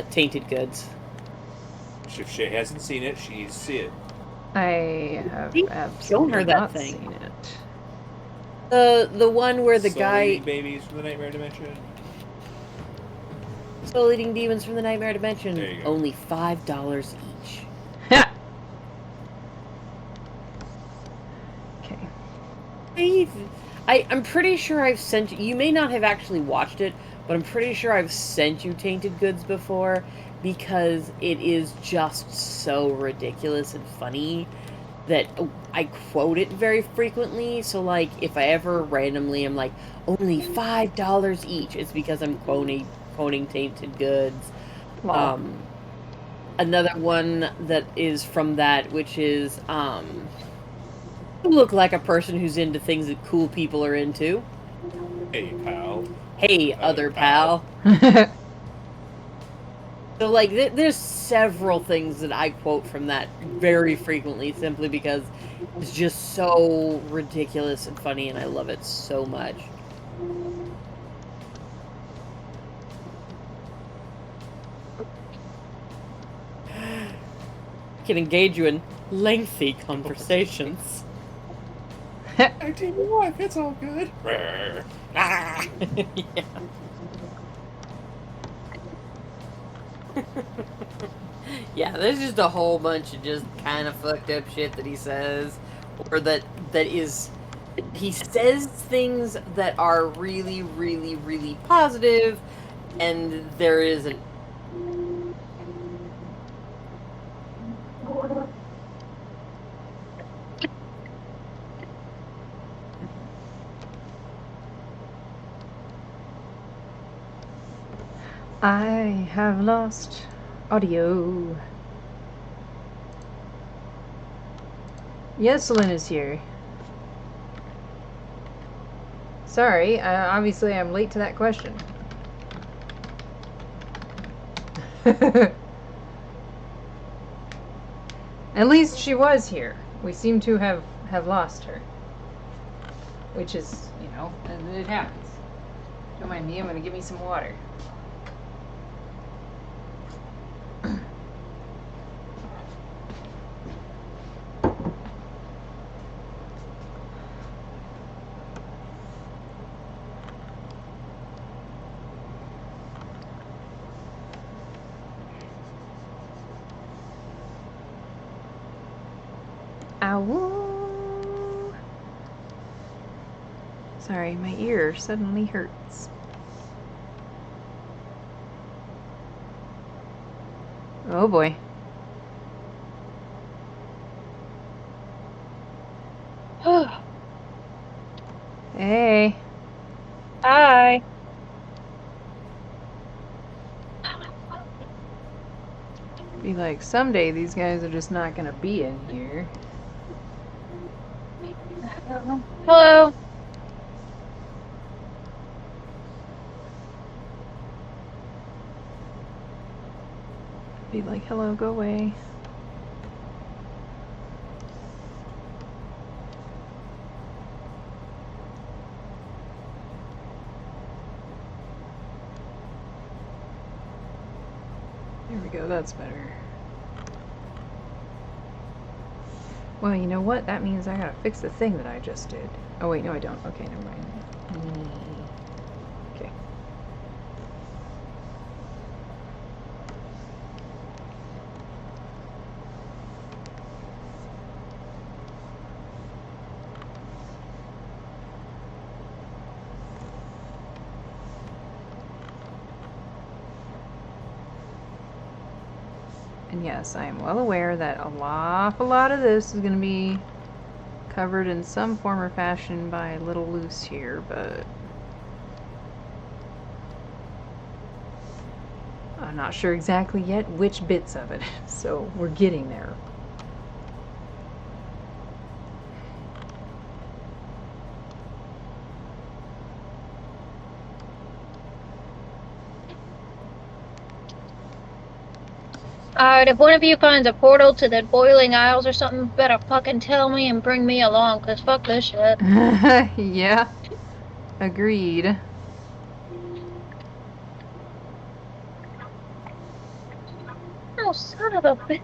Speaker 3: Tainted Goods.
Speaker 9: If Shay hasn't seen it, she needs to see it.
Speaker 1: I have
Speaker 3: You've
Speaker 1: absolutely
Speaker 3: shown her that
Speaker 1: not
Speaker 3: thing.
Speaker 1: seen it.
Speaker 3: The one where the
Speaker 9: Soul
Speaker 3: guy...
Speaker 9: Eating babies from the Nightmare Dimension.
Speaker 3: Soul Eating Demons from the Nightmare Dimension.
Speaker 9: There you go.
Speaker 3: Only $5 each.
Speaker 1: Okay.
Speaker 3: I'm pretty sure I've sent you... You may not have actually watched it, but I'm pretty sure I've sent you Tainted Goods before because it is just so ridiculous and funny that I quote it very frequently. So, like, if I ever randomly am like, only $5 each, it's because I'm quoting Tainted Goods.
Speaker 1: Lol.
Speaker 3: Another one that is from that, which is, you look like a person who's into things that cool people are into.
Speaker 9: Hey, pal.
Speaker 3: Hey, other pal. So, like, there's several things that I quote from that very frequently simply because it's just so ridiculous and funny, and I love it so much. I can engage you in lengthy conversations.
Speaker 9: I tell you what, it's all good.
Speaker 3: Ah! Yeah. Yeah, there's just a whole bunch of just kind of fucked up shit that he says, or that is he says things that are really, really, really positive, and there is an
Speaker 1: I have lost audio. Yes, Lynn is here. Sorry, obviously I'm late to that question. At least she was here. We seem to have lost her. Which is, you know, it happens. Don't mind me, I'm gonna give me some water. Ow! Sorry, my ear suddenly hurts. Oh boy. Hey.
Speaker 5: Hi.
Speaker 1: Be like, someday these guys are just not gonna be in here.
Speaker 5: Hello.
Speaker 1: Be like, hello, go away. There we go, that's better. Well, you know what? That means I gotta fix the thing that I just did. Oh wait, no I don't. Okay, never mind. Okay. And yes, I am well aware that a lot of this is going to be covered in some form or fashion by Little Loose here, but I'm not sure exactly yet which bits of it, so we're getting there.
Speaker 5: Alright, if one of you finds a portal to the Boiling Isles or something, better fucking tell me and bring me along, cause fuck this shit.
Speaker 1: Yeah, agreed.
Speaker 5: Oh, son of a bitch.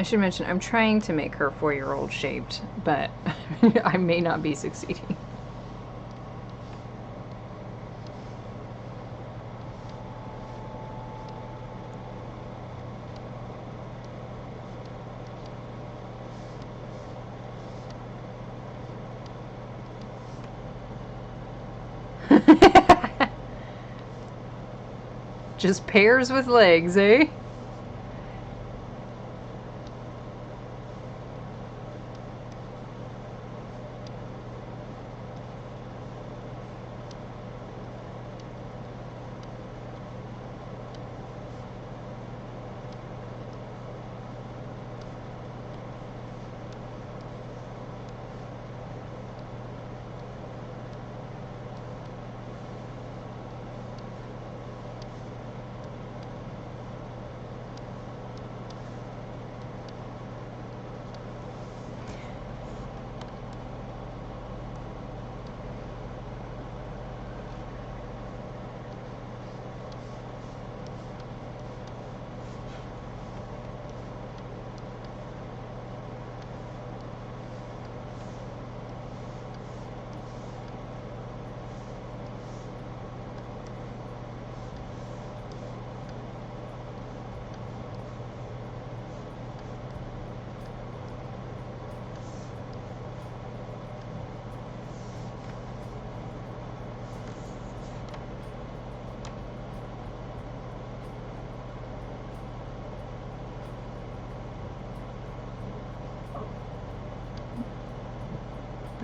Speaker 1: I should mention, I'm trying to make her 4-year-old shaped, but I may not be succeeding. Just pears with legs, eh?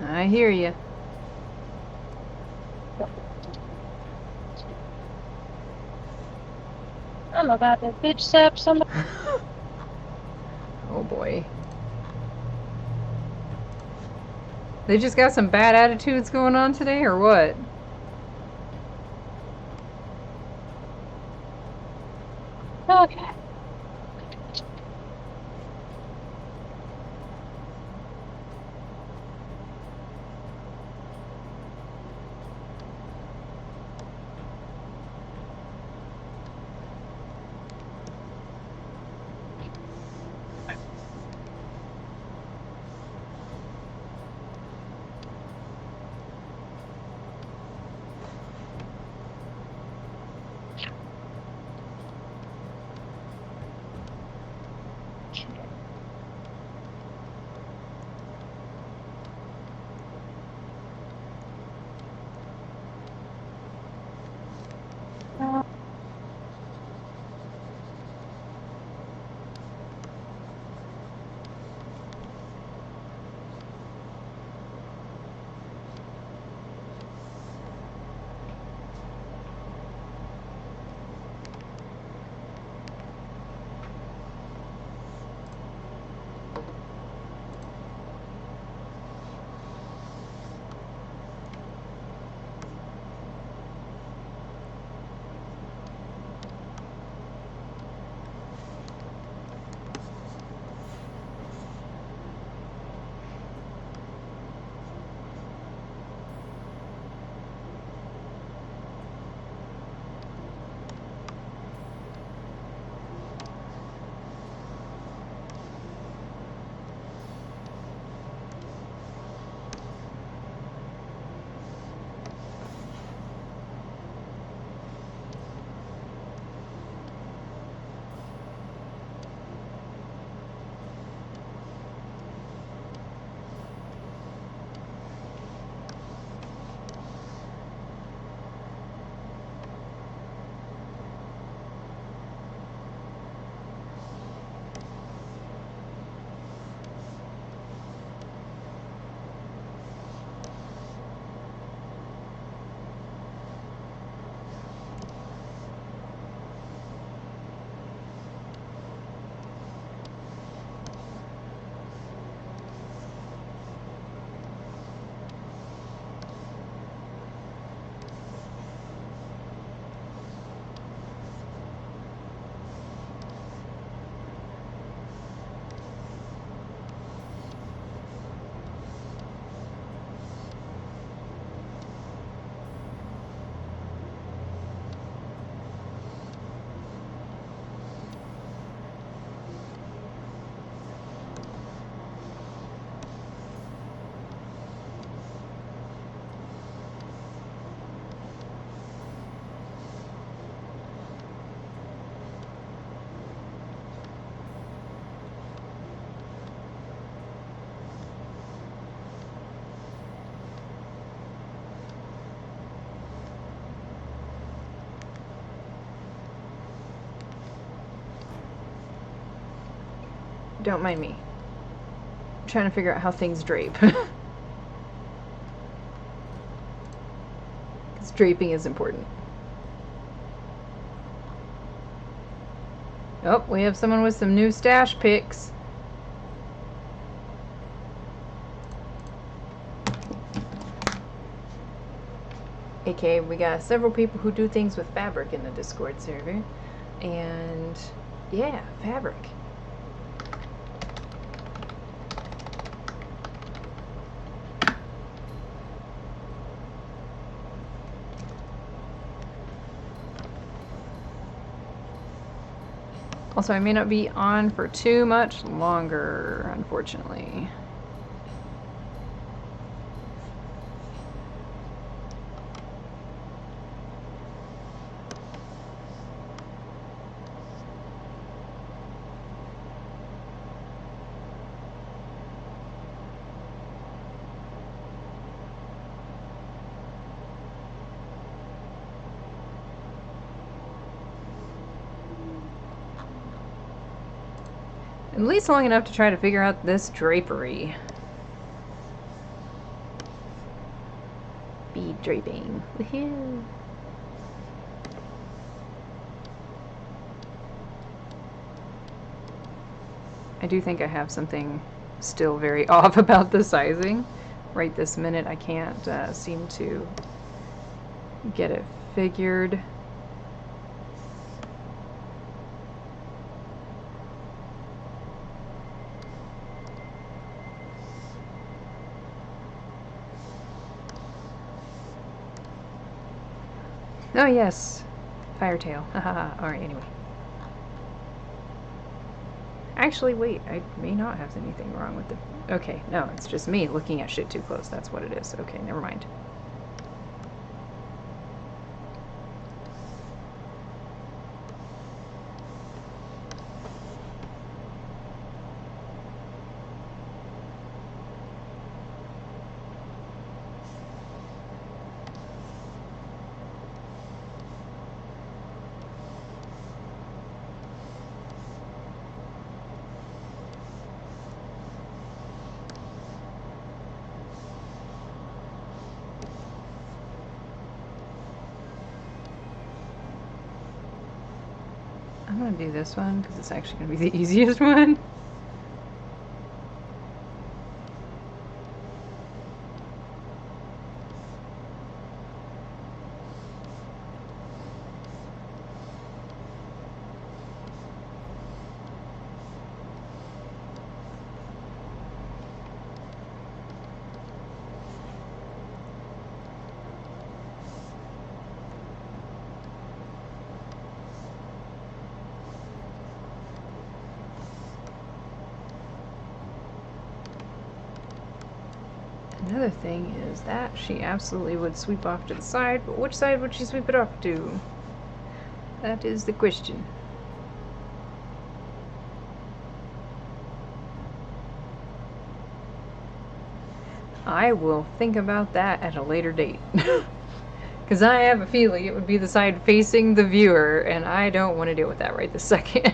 Speaker 1: I hear you.
Speaker 5: I'm about to bitch slap somebody.
Speaker 1: Oh boy. They just got some bad attitudes going on today, or what?
Speaker 5: Okay.
Speaker 1: Don't mind me. I'm trying to figure out how things drape. Because draping is important. Oh, we have someone with some new stash picks. Okay, we got several people who do things with fabric in the Discord server. And yeah, fabric. Also, I may not be on for too much longer, unfortunately. At least long enough to try to figure out this drapery. Bead draping. Woohoo! I do think I have something still very off about the sizing. Right this minute I can't seem to get it figured. Oh yes, Firetail. Haha. Alright, anyway. Actually, wait, I may not have anything wrong with the... Okay, no, it's just me looking at shit too close. That's what it is. Okay, never mind. I'm gonna do this one because it's actually gonna be the easiest one. Another thing is that she absolutely would sweep off to the side, but which side would she sweep it off to? That is the question. I will think about that at a later date. Because I have a feeling it would be the side facing the viewer, and I don't want to deal with that right this second.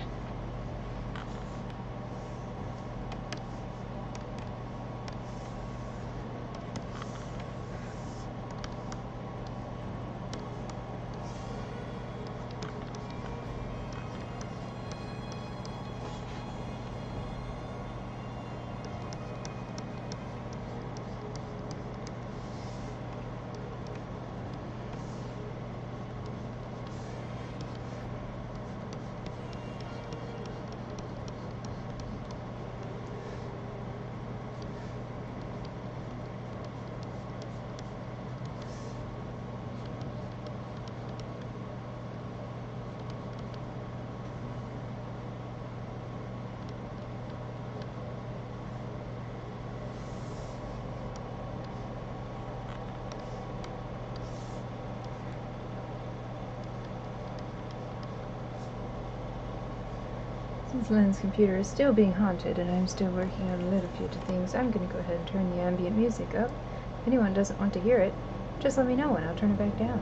Speaker 1: Since Lynn's computer is still being haunted and I'm still working on a little few things, I'm going to go ahead and turn the ambient music up. If anyone doesn't want to hear it, just let me know and I'll turn it back down.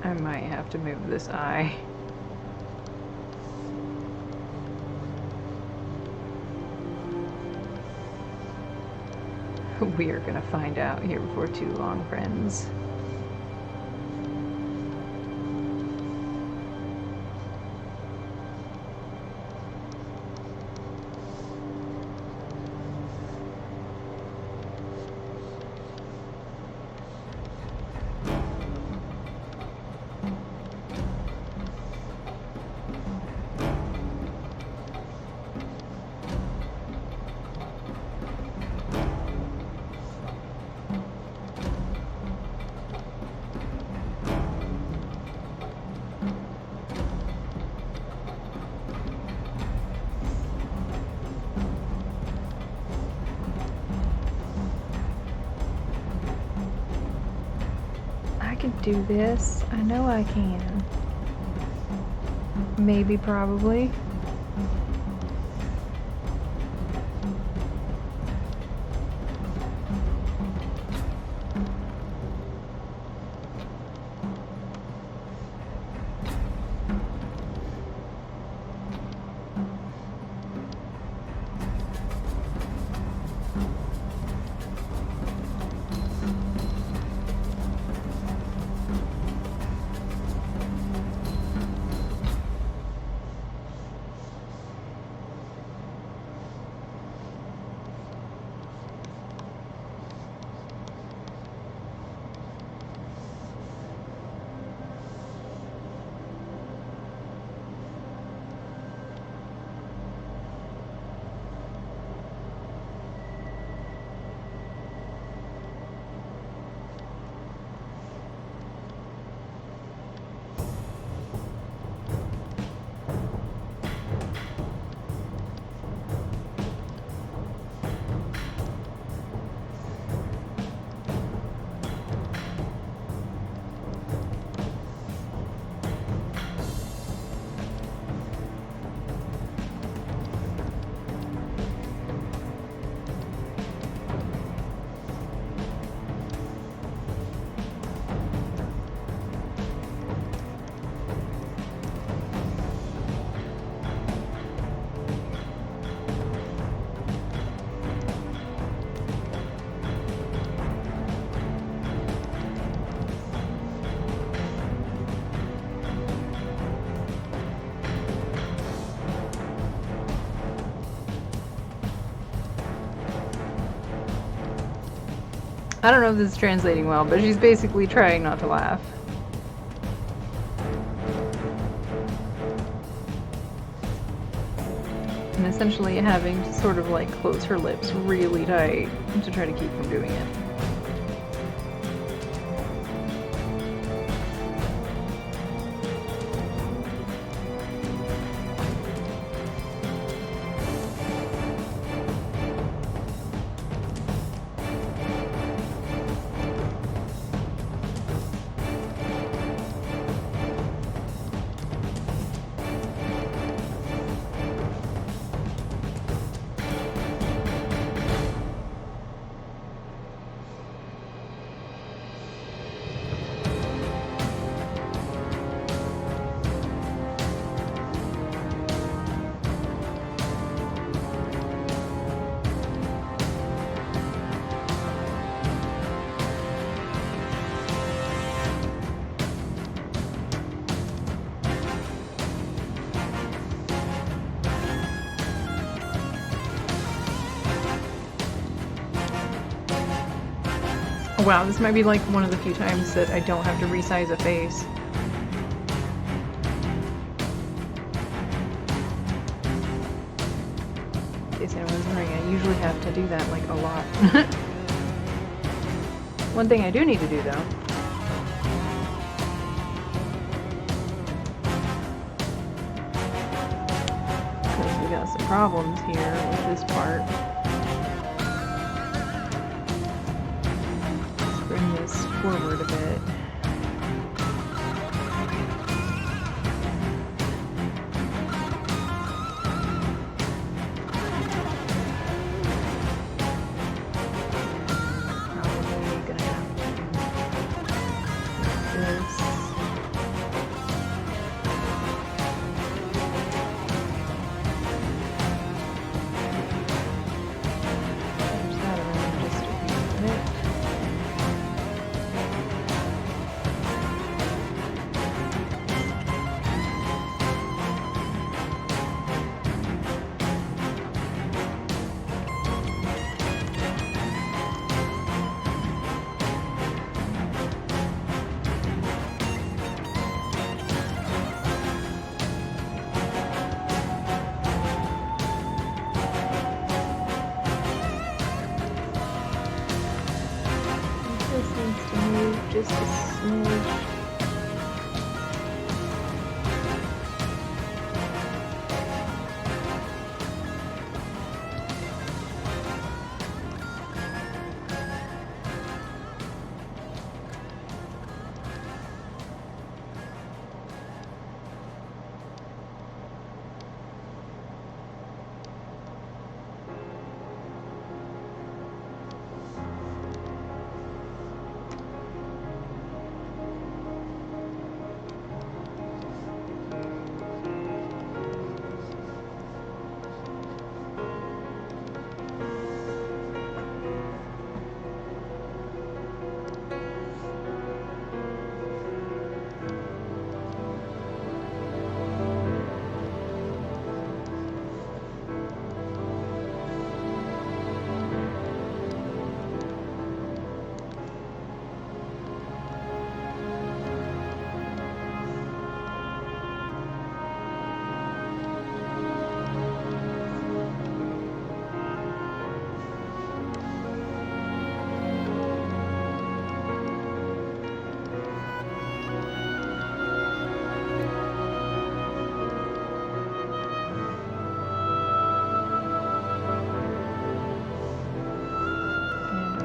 Speaker 1: I might have to move this eye. We are gonna find out here before too long, friends. I can do this. I know I can. Maybe, probably. I don't know if this is translating well, but she's basically trying not to laugh. And essentially having to sort of like close her lips really tight to try to keep from doing it. Wow, this might be like one of the few times that I don't have to resize a face. In case anyone's wondering, I usually have to do that like a lot. One thing I do need to do though, because we got some problems here with this part. This forward a bit. Probably gonna have to do this. smidge.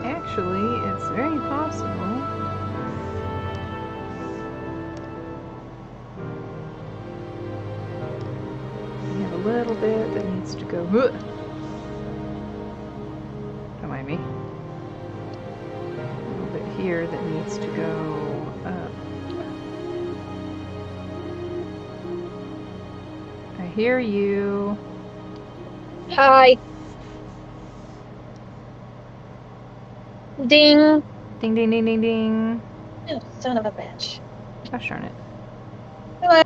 Speaker 1: Actually, it's very possible. We have a little bit that needs to go. Don't mind me. A little bit here that needs to go up. I hear you.
Speaker 5: Hi. Ding.
Speaker 1: Ding, ding, ding, ding, ding.
Speaker 5: Oh, son of a bitch.
Speaker 1: Gosh darn it.
Speaker 5: Hello.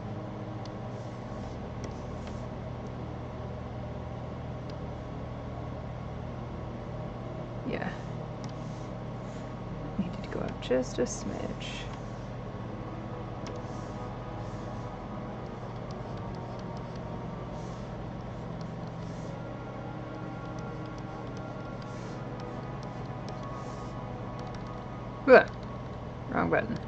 Speaker 1: Yeah. Needed to go up just a smidge. Ugh. Wrong button.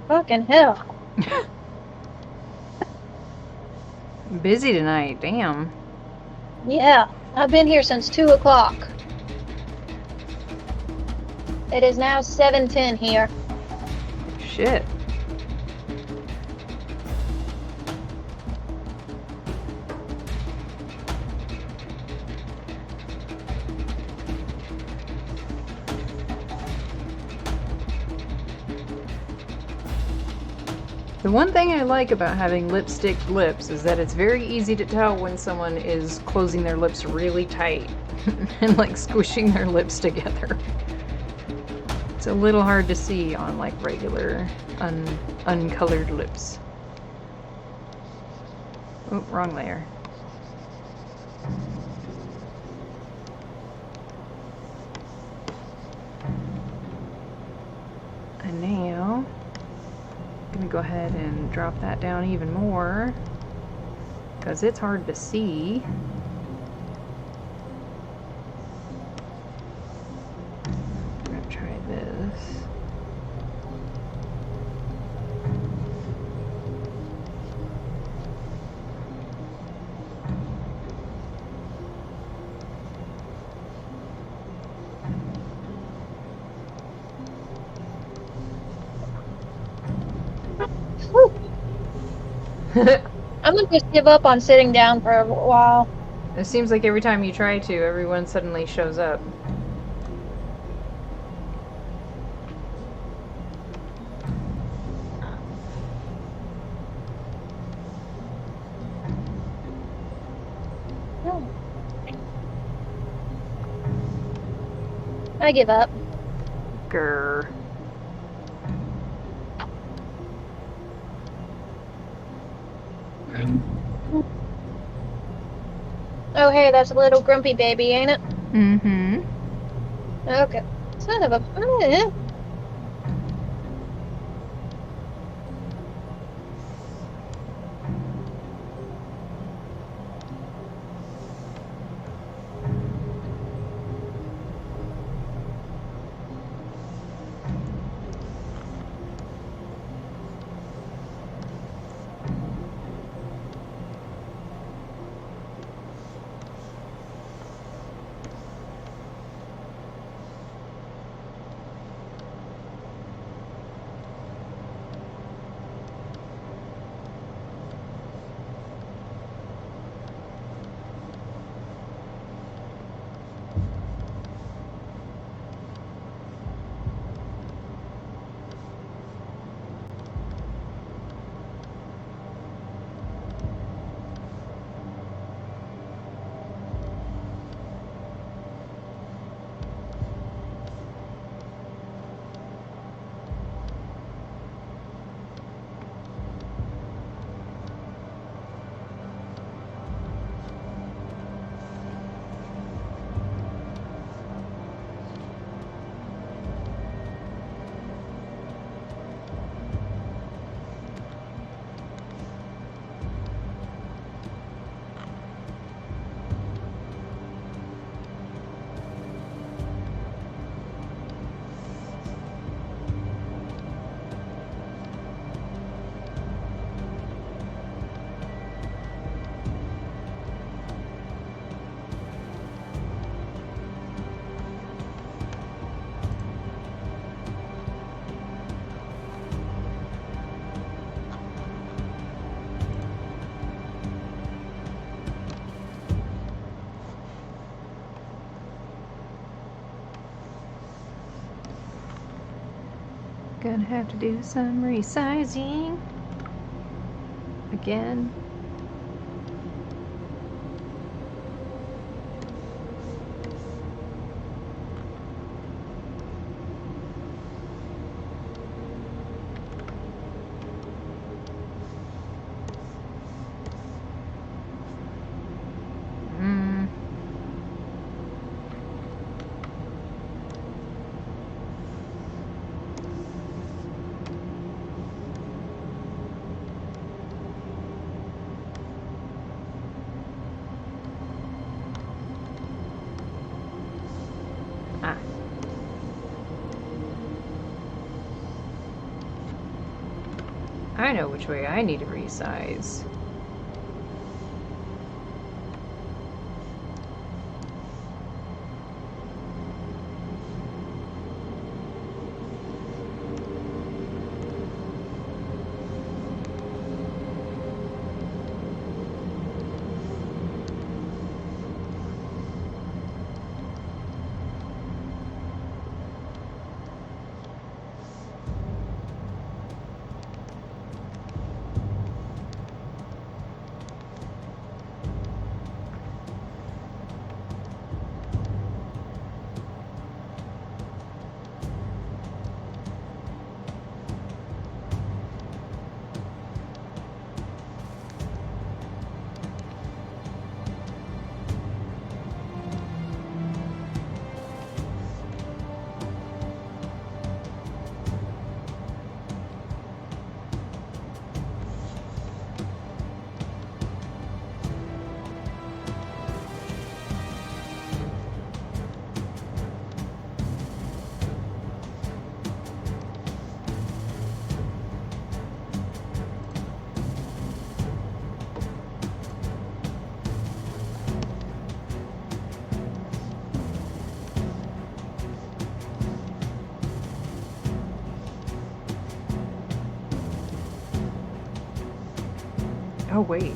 Speaker 5: Fucking hell.
Speaker 1: Busy tonight, damn.
Speaker 5: Yeah, I've been here since 2 o'clock. It is now 7:10 here.
Speaker 1: Shit. The one thing I like about having lipstick lips is that it's very easy to tell when someone is closing their lips really tight and like squishing their lips together. It's a little hard to see on like regular uncolored lips. Oh, wrong layer. And now I'm gonna go ahead and drop that down even more because it's hard to see. I'm gonna try this.
Speaker 5: Whew. I'm gonna just give up on sitting down for a while.
Speaker 1: It seems like every time you try to, everyone suddenly shows up.
Speaker 5: I give up.
Speaker 1: Grr.
Speaker 5: Oh, hey, that's a little grumpy baby, ain't it?
Speaker 1: Mm-hmm.
Speaker 5: Okay. Son of a...
Speaker 1: Gonna have to do some resizing. Again. Mm. Ah. I know which way I need to resize. Oh, wait.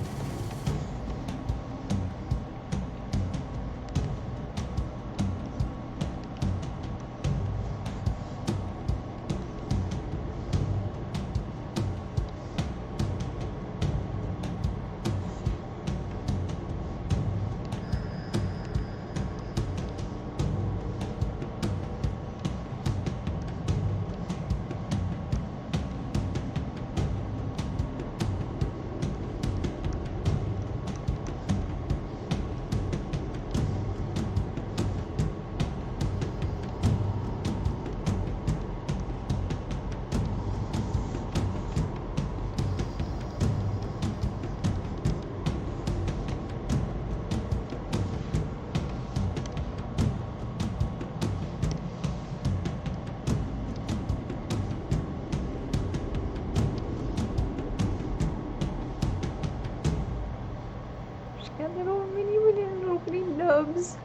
Speaker 1: Got little mini nubs.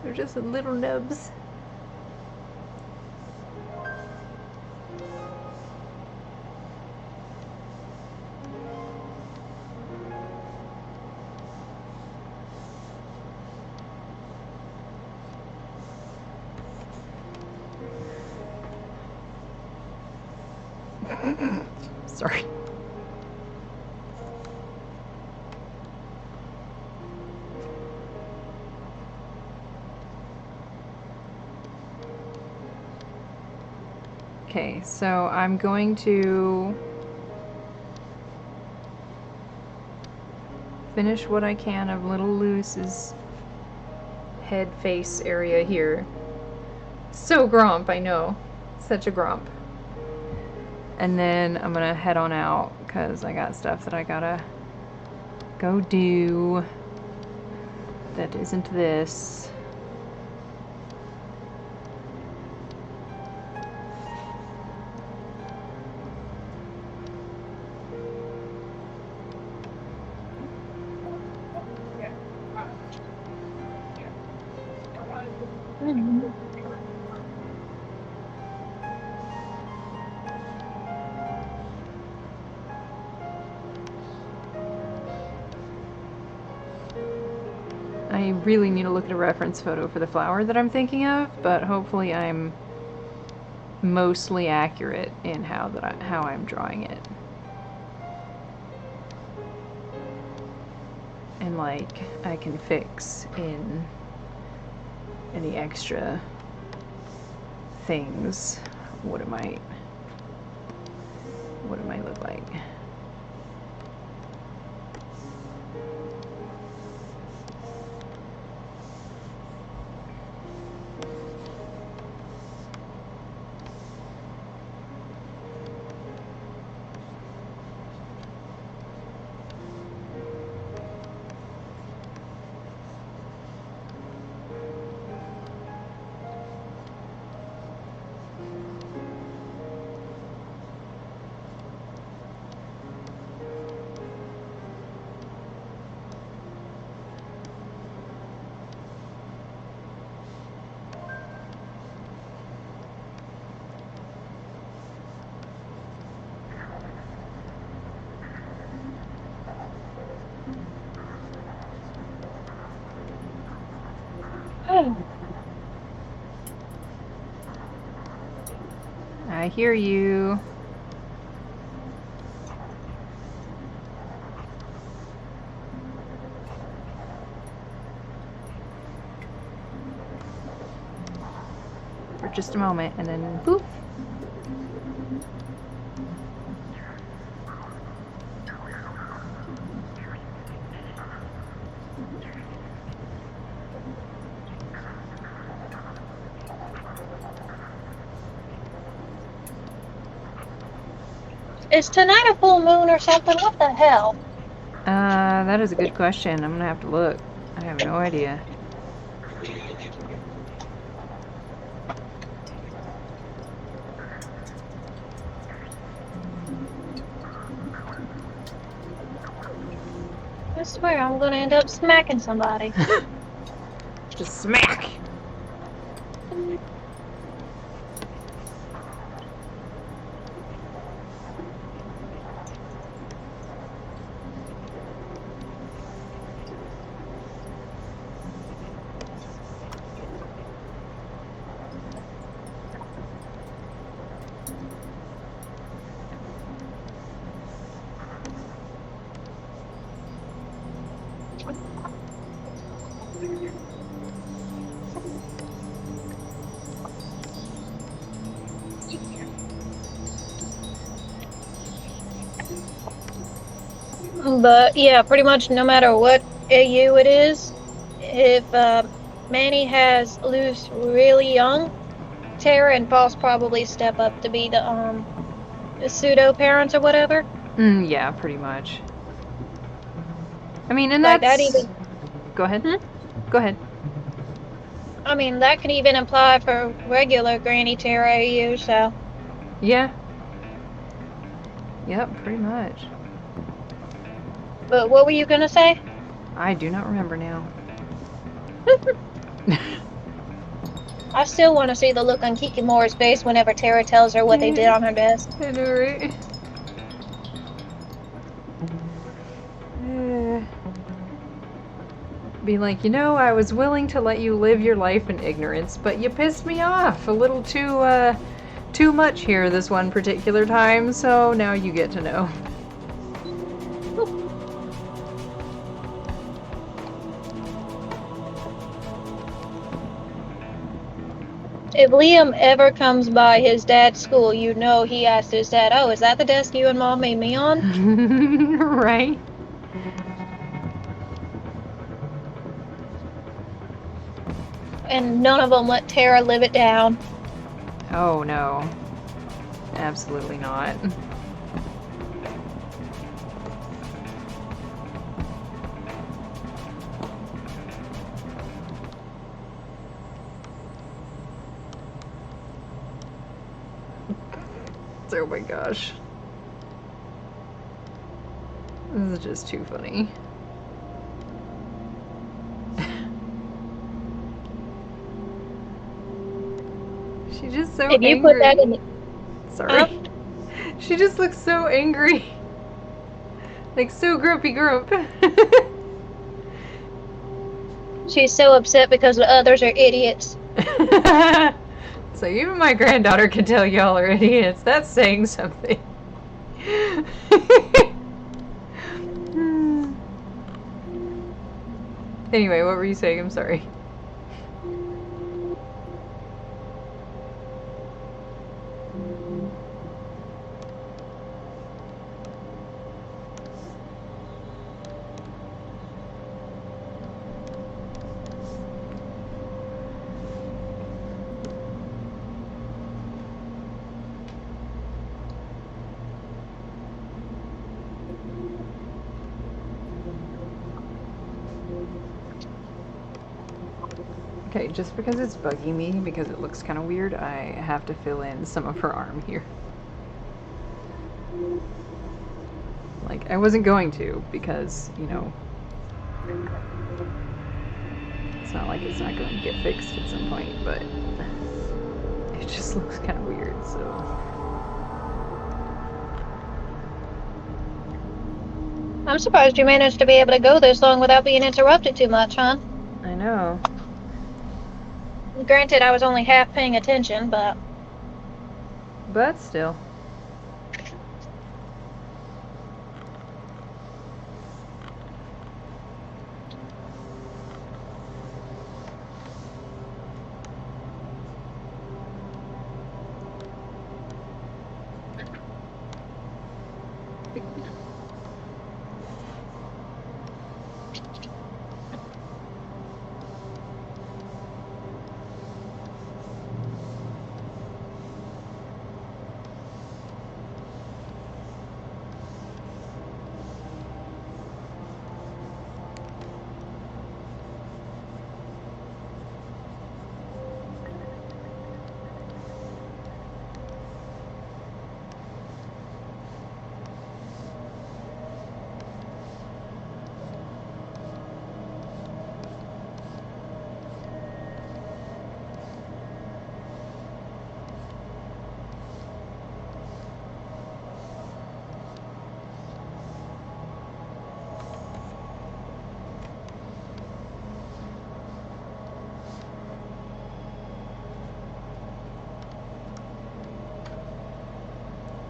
Speaker 1: They're just little nubs. Sorry. Okay, so I'm going to finish what I can of Little Luce's head face area here. So grump, I know. Such a grump. And then I'm gonna head on out because I got stuff that I gotta go do that isn't this. I really need to look at a reference photo for the flower that I'm thinking of, but hopefully I'm mostly accurate in how I'm drawing it. And like I can fix in any extra things what it might look like. I hear you. For just a moment, and then poof.
Speaker 5: Is tonight a full moon or something? What the hell?
Speaker 1: That is a good question. I'm gonna have to look. I have no idea.
Speaker 5: I swear I'm gonna end up smacking somebody.
Speaker 1: Just smack!
Speaker 5: But yeah, pretty much no matter what AU it is, if Manny has Luce really young, Tara and False probably step up to be the pseudo parents or whatever.
Speaker 1: Yeah, pretty much. I mean, and
Speaker 5: Like
Speaker 1: that's...
Speaker 5: that even...
Speaker 1: Go ahead. Go ahead.
Speaker 5: I mean, that can even apply for regular Granny Tara AU, so...
Speaker 1: Yeah. Yep, pretty much.
Speaker 5: But what were you gonna say?
Speaker 1: I do not remember now.
Speaker 5: I still want to see the look on Kikimora's face whenever Tara tells her what they did on her desk.
Speaker 1: I know, right? Be like, I was willing to let you live your life in ignorance, but you pissed me off a little too much here this one particular time, so now you get to know.
Speaker 5: If Liam ever comes by his dad's school, you know he asked his dad, "Oh, is that the desk you and Mom made me on?"
Speaker 1: Right?
Speaker 5: And none of them let Tara live it down.
Speaker 1: Oh, no. Absolutely not. Oh my gosh. This is just too funny. She's just so
Speaker 5: If you
Speaker 1: angry.
Speaker 5: put that in,
Speaker 1: Sorry. She just looks so angry. Like so grumpy grump.
Speaker 5: she's so upset because the others are idiots.
Speaker 1: So even my granddaughter can tell y'all are idiots. That's saying something. Anyway, what were you saying? I'm sorry. Okay, just because it's bugging me, because it looks kind of weird, I have to fill in some of her arm here. Like, I wasn't going to, because, it's not like it's not going to get fixed at some point, but it just looks kind of weird, so...
Speaker 5: I'm surprised you managed to be able to go this long without being interrupted too much, huh?
Speaker 1: I know.
Speaker 5: Granted, I was only half paying attention, but...
Speaker 1: But still.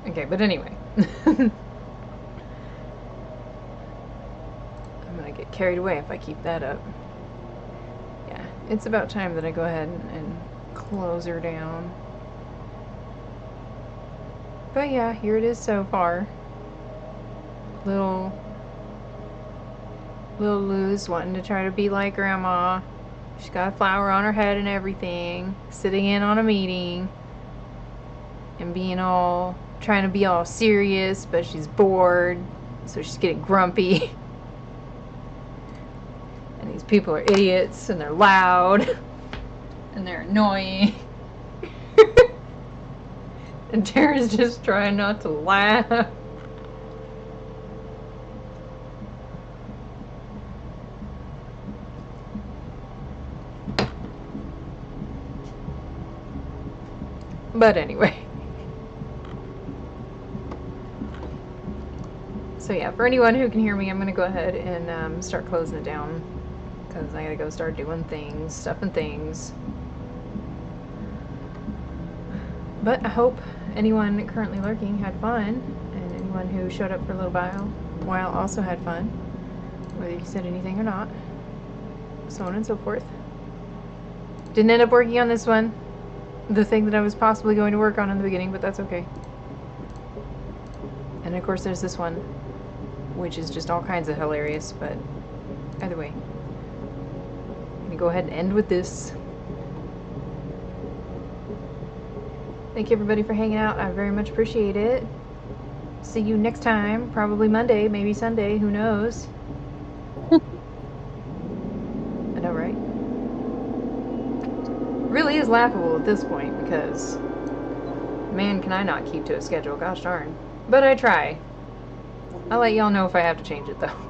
Speaker 1: Okay, but anyway. I'm gonna get carried away if I keep that up. Yeah, it's about time that I go ahead and close her down. But yeah, here it is so far. Little Luz wanting to try to be like Grandma. She's got a flower on her head and everything. Sitting in on a meeting. And trying to be all serious, but she's bored, so she's getting grumpy. And these people are idiots, and they're loud, and they're annoying. And Tara's just trying not to laugh. But anyway. So yeah, for anyone who can hear me, I'm going to go ahead and start closing it down. Because I got to go start doing things, stuff and things. But I hope anyone currently lurking had fun. And anyone who showed up for a little while also had fun. Whether you said anything or not. So on and so forth. Didn't end up working on this one. The thing that I was possibly going to work on in the beginning, but that's okay. And of course there's this one, which is just all kinds of hilarious, but either way. I'm gonna go ahead and end with this. Thank you everybody for hanging out. I very much appreciate it. See you next time, probably Monday, maybe Sunday, who knows. I know, right? Really is laughable at this point because man, can I not keep to a schedule, gosh darn. But I try. I'll let y'all know if I have to change it though.